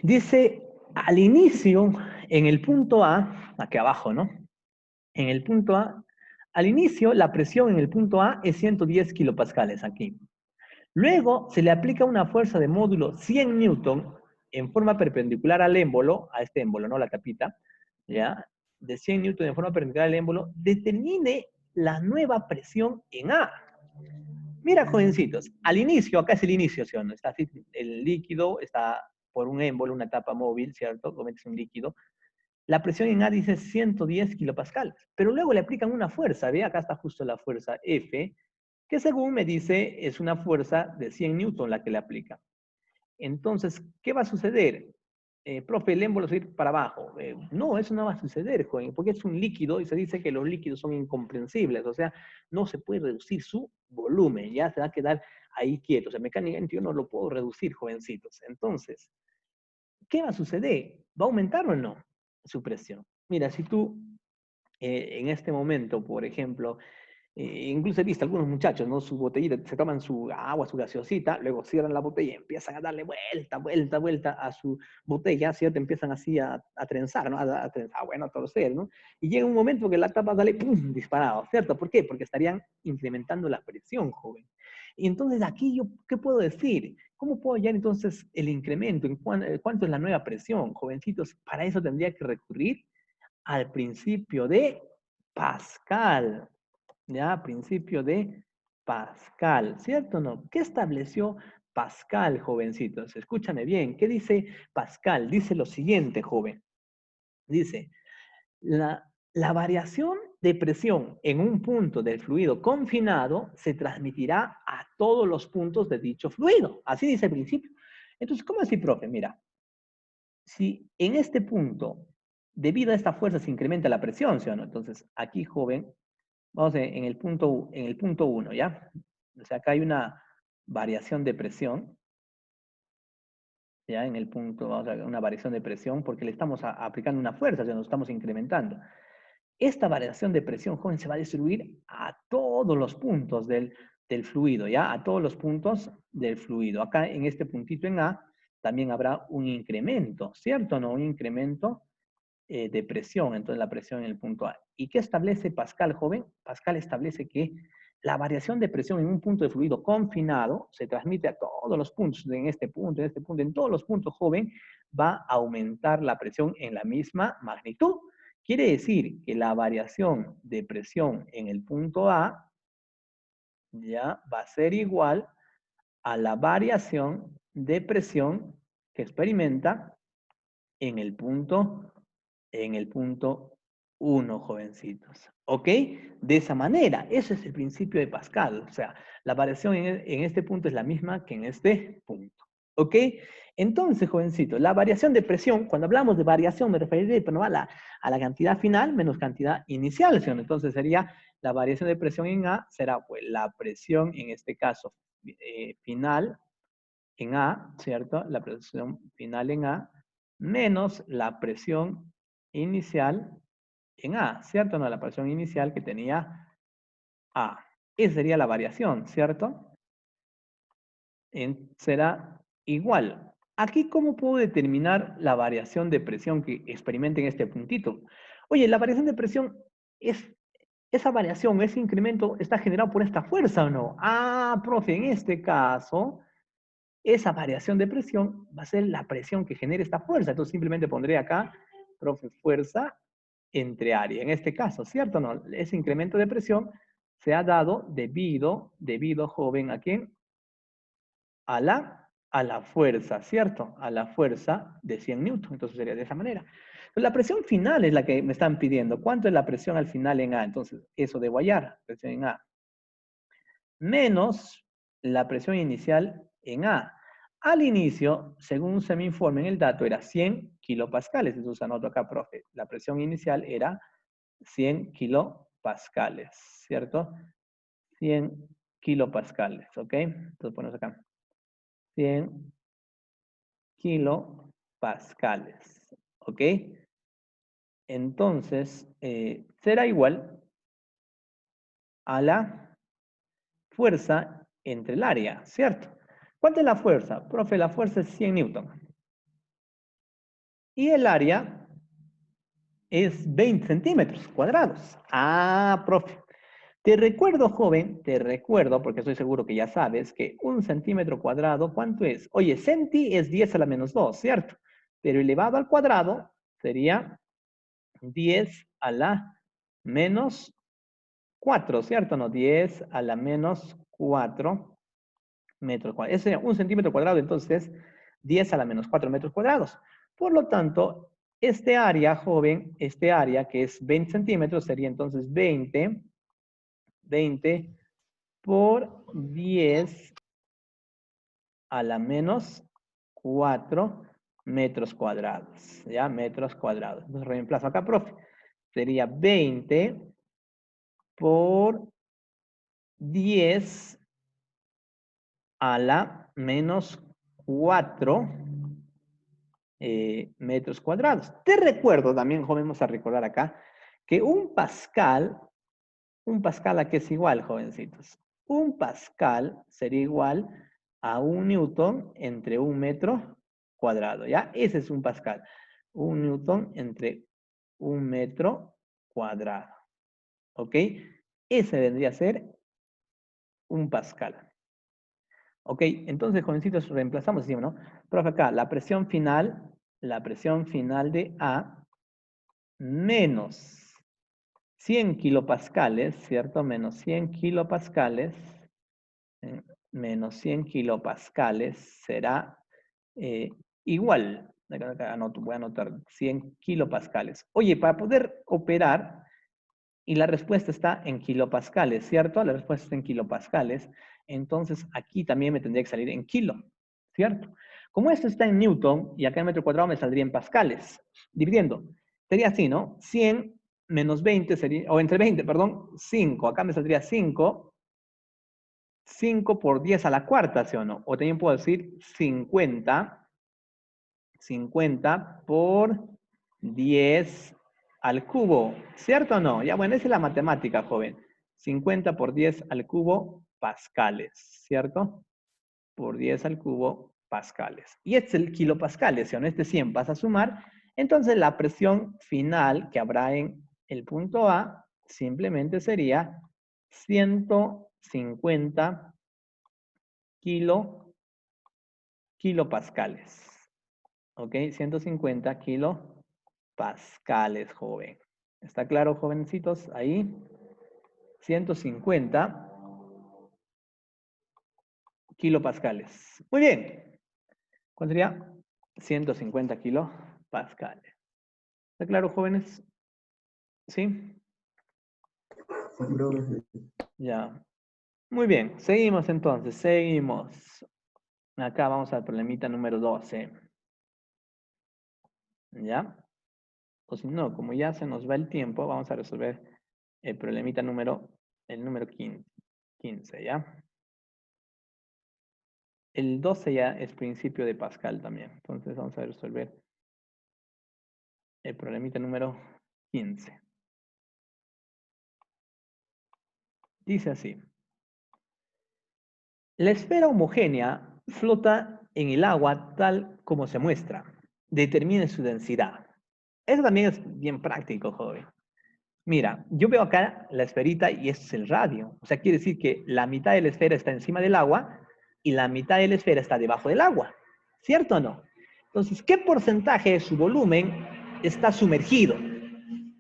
Dice, al inicio, en el punto A, aquí abajo, ¿no? En el punto A, al inicio, la presión en el punto A es 110 kilopascales aquí. Luego, se le aplica una fuerza de módulo 100 newton en forma perpendicular al émbolo, a este émbolo, ¿no? La capita, ¿ya? De 100 newton en forma perpendicular al émbolo, determine la nueva presión en A. Mira, jovencitos, al inicio, acá es el inicio, ¿sí o no? Está así, el líquido está por un émbolo, una tapa móvil, ¿cierto? Como es un líquido. La presión en A dice 110 kilopascales, pero luego le aplican una fuerza, ¿ve? Acá está justo la fuerza F, que según me dice es una fuerza de 100 newton la que le aplica. Entonces, ¿qué va a suceder? Profe, el émbolo se va a ir para abajo. No, eso no va a suceder, joven, porque es un líquido y se dice que los líquidos son incomprensibles, o sea, no se puede reducir su volumen, ya se va a quedar ahí quieto. O sea, mecánicamente yo no lo puedo reducir, jovencitos. Entonces, ¿qué va a suceder? ¿Va a aumentar o no su presión? Mira, si tú en este momento, por ejemplo, incluso he visto algunos muchachos, ¿no? Su botellita, se toman su agua, su gaseosita, luego cierran la botella y empiezan a darle vuelta, vuelta, vuelta a su botella, ¿cierto? Empiezan así a trenzar, ¿no? A trenzar, bueno, a torcer, ¿no? Y llega un momento que la tapa sale, ¡pum!, disparado, ¿cierto? ¿Por qué? Porque estarían incrementando la presión, joven. Y entonces aquí yo, ¿qué puedo decir? ¿Cómo puedo hallar entonces el incremento? ¿Cuánto es la nueva presión, jovencitos? Para eso tendría que recurrir al principio de Pascal. ¿Ya? Principio de Pascal, ¿cierto o no? ¿Qué estableció Pascal, jovencitos? Escúchame bien, ¿qué dice Pascal? Dice lo siguiente, joven. Dice, la variación de presión en un punto del fluido confinado se transmitirá a todos los puntos de dicho fluido. Así dice el principio. Entonces, ¿cómo así, profe? Mira, si en este punto, debido a esta fuerza, se incrementa la presión, ¿sí o no? Entonces, aquí, joven, vamos en el punto 1, ¿ya? O sea, acá hay una variación de presión, ¿ya? En el punto, vamos a ver, una variación de presión porque le estamos aplicando una fuerza, o sea, nos estamos incrementando. Esta variación de presión, joven, se va a distribuir a todos los puntos del fluido, ¿ya? A todos los puntos del fluido. Acá en este puntito en A también habrá un incremento, ¿cierto o no? Un incremento de presión, entonces la presión en el punto A. ¿Y qué establece Pascal, joven? Pascal establece que la variación de presión en un punto de fluido confinado se transmite a todos los puntos, en este punto, en este punto, en todos los puntos, joven, va a aumentar la presión en la misma magnitud. Quiere decir que la variación de presión en el punto A ya va a ser igual a la variación de presión que experimenta en el punto 1, jovencitos. ¿Ok? De esa manera, ese es el principio de Pascal. O sea, la variación en este punto es la misma que en este punto. ¿Ok? Entonces, jovencitos, la variación de presión, cuando hablamos de variación, me referiré a la cantidad final menos cantidad inicial, ¿sí? Entonces sería la variación de presión en A, será pues la presión, en este caso, final en A, ¿cierto? La presión final en A, menos la presión inicial en A, ¿cierto? No, la presión inicial que tenía A. Esa sería la variación, ¿cierto? Será igual. Aquí, ¿cómo puedo determinar la variación de presión que experimente en este puntito? Oye, la variación de presión es, esa variación, ese incremento, ¿está generado por esta fuerza o no? Ah, profe, en este caso, esa variación de presión va a ser la presión que genere esta fuerza. Entonces simplemente pondré acá, profe, fuerza entre área. En este caso, ¿cierto o no? Ese incremento de presión se ha dado debido, joven, ¿a quién? A la fuerza, ¿cierto? A la fuerza de 100 newton. Entonces sería de esa manera. Pues la presión final es la que me están pidiendo. ¿Cuánto es la presión al final en A? Entonces, eso debo hallar, presión en A. Menos la presión inicial en A. Al inicio, según se me informa en el dato, era 100 kilopascales. Entonces anoto acá, profe. La presión inicial era 100 kilopascales, ¿cierto? 100 kilopascales, ¿ok? Entonces ponemos acá. 100 kilopascales, ¿ok? Entonces, será igual a la fuerza entre el área, ¿cierto? ¿Cuánto es la fuerza? Profe, la fuerza es 100 newton. Y el área es 20 centímetros cuadrados. Ah, profe. Te recuerdo, joven, te recuerdo, porque estoy seguro que ya sabes, que un centímetro cuadrado, ¿cuánto es? Oye, centi es 10 a la menos 2, ¿cierto? Pero elevado al cuadrado sería 10 a la menos 4, ¿cierto? No, 10 a la menos 4 metros cuadrados. Ese un centímetro cuadrado, entonces, 10 a la menos 4 metros cuadrados. Por lo tanto, este área, joven, este área que es 20 centímetros sería entonces 20 por 10 a la menos 4 metros cuadrados. ¿Ya? Metros cuadrados. Entonces reemplazo acá, profe. Sería 20 por 10 a la menos 4 metros cuadrados. Te recuerdo también, joven, vamos a recordar acá, que un pascal ¿a qué es igual, jovencitos? Un pascal sería igual a un newton entre un metro cuadrado, ¿ya? Ese es un pascal. Un newton entre un metro cuadrado, ¿ok? Ese vendría a ser un pascal. Ok, entonces, jovencitos, reemplazamos, ¿sí o no? Profe, acá, la presión final de A menos 100 kilopascales, ¿cierto? Menos 100 kilopascales, menos 100 kilopascales será igual. Acá voy a anotar 100 kilopascales. Oye, para poder operar, y la respuesta está en kilopascales, ¿cierto? La respuesta está en kilopascales. Entonces, aquí también me tendría que salir en kilo, ¿cierto? Como esto está en newton y acá en metro cuadrado me saldría en pascales. Dividiendo, sería así, ¿no? 100 menos 20 sería, o entre 20, perdón, 5. Acá me saldría 5. 5 por 10 a la cuarta, ¿sí o no? O también puedo decir 50 por 10 al cubo, ¿cierto o no? Ya, bueno, esa es la matemática, joven. 50 por 10 al cubo pascales, ¿cierto? Por 10 al cubo pascales. Y este es el kilopascales, ¿sí o no? Este 100 vas a sumar. Entonces, la presión final que habrá en el punto A simplemente sería 150 kilopascales. ¿Ok? 150 kilopascales, joven. ¿Está claro, jovencitos? Ahí. 150 kilopascales. Muy bien. ¿Cuál sería? 150 kilopascales. ¿Está claro, jóvenes? ¿Sí? Sí, profe. Ya. Muy bien. Seguimos entonces. Seguimos. Acá vamos al problemita número 12. ¿Ya? O si no, como ya se nos va el tiempo, vamos a resolver el problemita el número 15, ¿ya? El 12 ya es principio de Pascal también. Entonces vamos a resolver el problemita número 15. Dice así. La esfera homogénea flota en el agua tal como se muestra. Determine su densidad. Eso también es bien práctico, joven. Mira, yo veo acá la esferita y este es el radio. O sea, quiere decir que la mitad de la esfera está encima del agua y la mitad de la esfera está debajo del agua. ¿Cierto o no? Entonces, ¿qué porcentaje de su volumen está sumergido?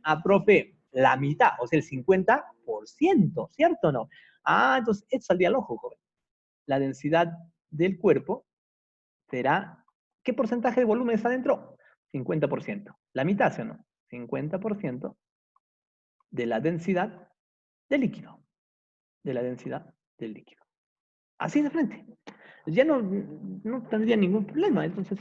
Ah, profe, la mitad, o sea, el 50%, ¿cierto o no? Ah, entonces, esto saldría al ojo, joven. La densidad del cuerpo será, ¿qué porcentaje de volumen está dentro? 50%. ¿La mitad, sí o no? 50% de la densidad del líquido. De la densidad del líquido. Así de frente. Ya no tendría ningún problema. Entonces,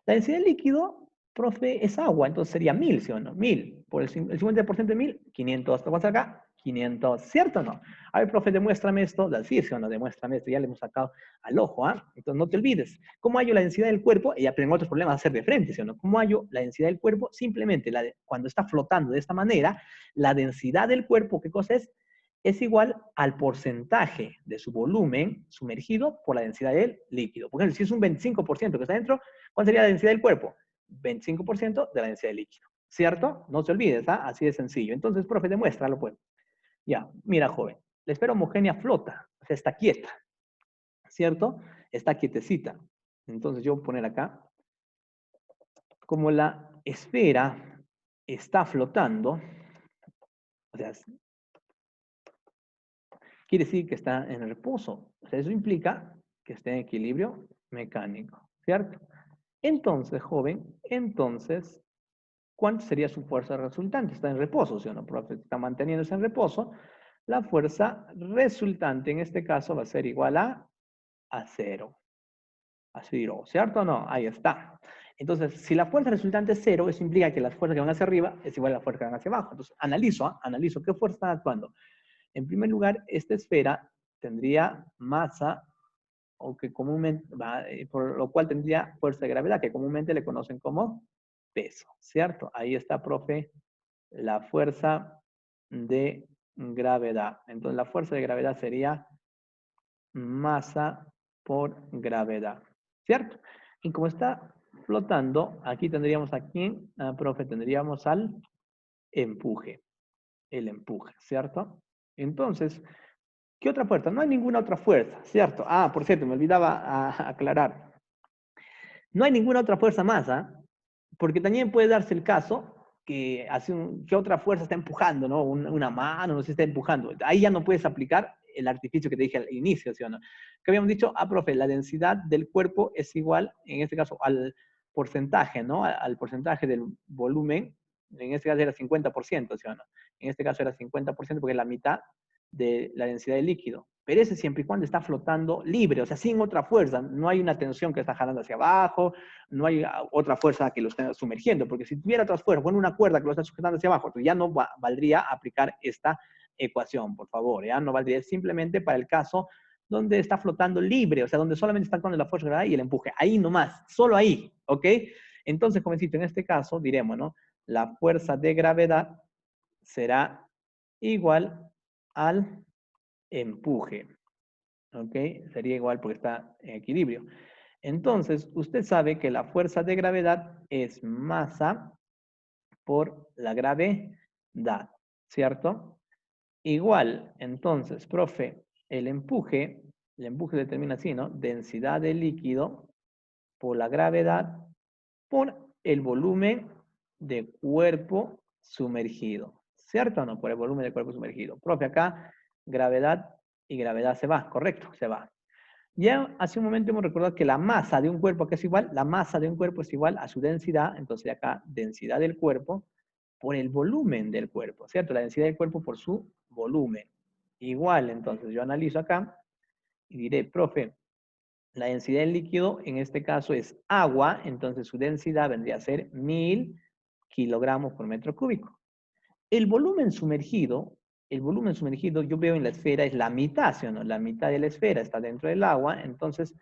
la densidad del líquido, profe, es agua. Entonces sería 1000, ¿sí o no? 1000. Por el 50% de 1000, 500. ¿Lo vas acá? 500. ¿Cierto o no? A ver, profe, demuéstrame esto. Sí, ¿sí o no? Demuéstrame esto. Ya le hemos sacado al ojo, ¿ah? Entonces, no te olvides. ¿Cómo hallo la densidad del cuerpo? Ya tengo otros problemas a hacer de frente, ¿sí o no? ¿Cómo hallo la densidad del cuerpo? Simplemente, cuando está flotando de esta manera, la densidad del cuerpo, ¿qué cosa es? Es igual al porcentaje de su volumen sumergido por la densidad del líquido. Por ejemplo, si es un 25% que está dentro, ¿cuál sería la densidad del cuerpo? 25% de la densidad del líquido. ¿Cierto? No se olvides, ¿ah? Así de sencillo. Entonces, profe, demuéstralo, pues. Ya, mira, joven. La esfera homogénea flota, o sea, está quieta. ¿Cierto? Está quietecita. Entonces, yo voy a poner acá, como la esfera está flotando, o sea, quiere decir que está en reposo. O sea, eso implica que esté en equilibrio mecánico, ¿cierto? Entonces, joven, entonces, ¿cuánto sería su fuerza resultante? Está en reposo, ¿sí o no, profe? Está manteniéndose en reposo. La fuerza resultante en este caso va a ser igual a 0. A 0, ¿cierto o no? Ahí está. Entonces, si la fuerza resultante es 0, eso implica que las fuerzas que van hacia arriba es igual a la fuerza que van hacia abajo. Entonces, analizo qué fuerza está actuando. En primer lugar, esta esfera tendría masa, o que comúnmente, por lo cual tendría fuerza de gravedad, que comúnmente le conocen como peso, ¿cierto? Ahí está, profe, la fuerza de gravedad. Entonces, la fuerza de gravedad sería masa por gravedad, ¿cierto? Y como está flotando, aquí tendríamos a quién, profe, tendríamos al empuje, el empuje, ¿cierto? Entonces, ¿qué otra fuerza? No hay ninguna otra fuerza, ¿cierto? Ah, por cierto, me olvidaba aclarar. No hay ninguna otra fuerza más, ¿ah? Porque también puede darse el caso que, que otra fuerza está empujando, ¿no? Una mano nos está empujando. Ahí ya no puedes aplicar el artificio que te dije al inicio, ¿sí o no? Que habíamos dicho, profe, la densidad del cuerpo es igual, en este caso, al porcentaje, ¿no? Al porcentaje del volumen. En este caso era 50%, ¿sí o no? En este caso era 50% porque es la mitad de la densidad del líquido. Pero ese siempre y cuando está flotando libre, o sea, sin otra fuerza. No hay una tensión que está jalando hacia abajo, no hay otra fuerza que lo esté sumergiendo, porque si tuviera otras fuerzas, bueno, una cuerda que lo está sujetando hacia abajo, entonces ya no valdría aplicar esta ecuación, por favor, ya no valdría simplemente para el caso donde está flotando libre, o sea, donde solamente está actuando la fuerza de gravedad y el empuje, ahí nomás, solo ahí, ¿ok? Entonces, jovencito, en este caso diremos, ¿no? La fuerza de gravedad será igual al empuje, ¿ok? Sería igual porque está en equilibrio. Entonces, usted sabe que la fuerza de gravedad es masa por la gravedad, ¿cierto? Igual, entonces, profe, el empuje determina así, ¿no? Densidad del líquido por la gravedad por el volumen de cuerpo sumergido, ¿cierto o no? Por el volumen de cuerpo sumergido. Profe, acá gravedad y gravedad se va, correcto, se va. Ya hace un momento hemos recordado que la masa de un cuerpo, que es igual, la masa de un cuerpo es igual a su densidad, entonces acá densidad del cuerpo por el volumen del cuerpo, ¿cierto? La densidad del cuerpo por su volumen. Igual, entonces yo analizo acá y diré, profe, la densidad del líquido en este caso es agua, entonces su densidad vendría a ser 1000 kilogramos por metro cúbico. El volumen sumergido yo veo en la esfera es la mitad, ¿sí o no? La mitad de la esfera está dentro del agua, entonces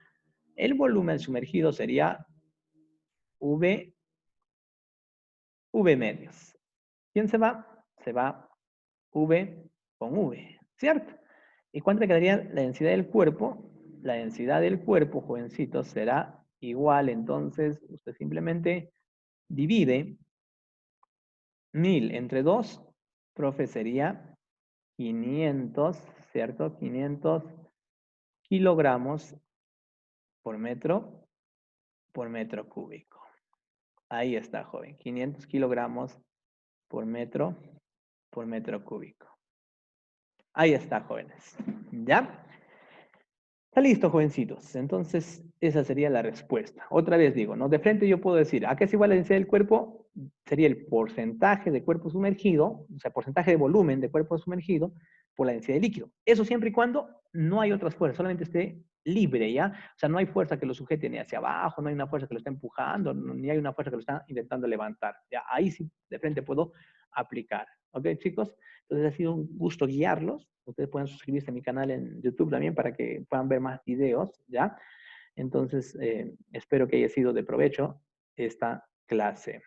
el volumen sumergido sería V, V medios. ¿Quién se va? Se va V con V, ¿cierto? ¿Y cuánto quedaría la densidad del cuerpo? La densidad del cuerpo, jovencito, será igual, entonces usted simplemente divide 1000 entre 2, profe, sería 500, ¿cierto? 500 kilogramos por metro cúbico. Ahí está, joven. 500 kilogramos por metro cúbico. Ahí está, jóvenes. ¿Ya? Está listo, jovencitos. Entonces, esa sería la respuesta. Otra vez digo, ¿no? De frente yo puedo decir, ¿a qué es igual la densidad del cuerpo? Sería el porcentaje de cuerpo sumergido, o sea, porcentaje de volumen de cuerpo sumergido por la densidad de líquido. Eso siempre y cuando no hay otras fuerzas, solamente esté libre, ¿ya? O sea, no hay fuerza que lo sujete ni hacia abajo, no hay una fuerza que lo está empujando, ni hay una fuerza que lo está intentando levantar. ¿Ya? Ahí sí, de frente puedo aplicar. ¿Ok, chicos? Entonces ha sido un gusto guiarlos. Ustedes pueden suscribirse a mi canal en YouTube también para que puedan ver más videos, ¿ya? Entonces, espero que haya sido de provecho esta clase.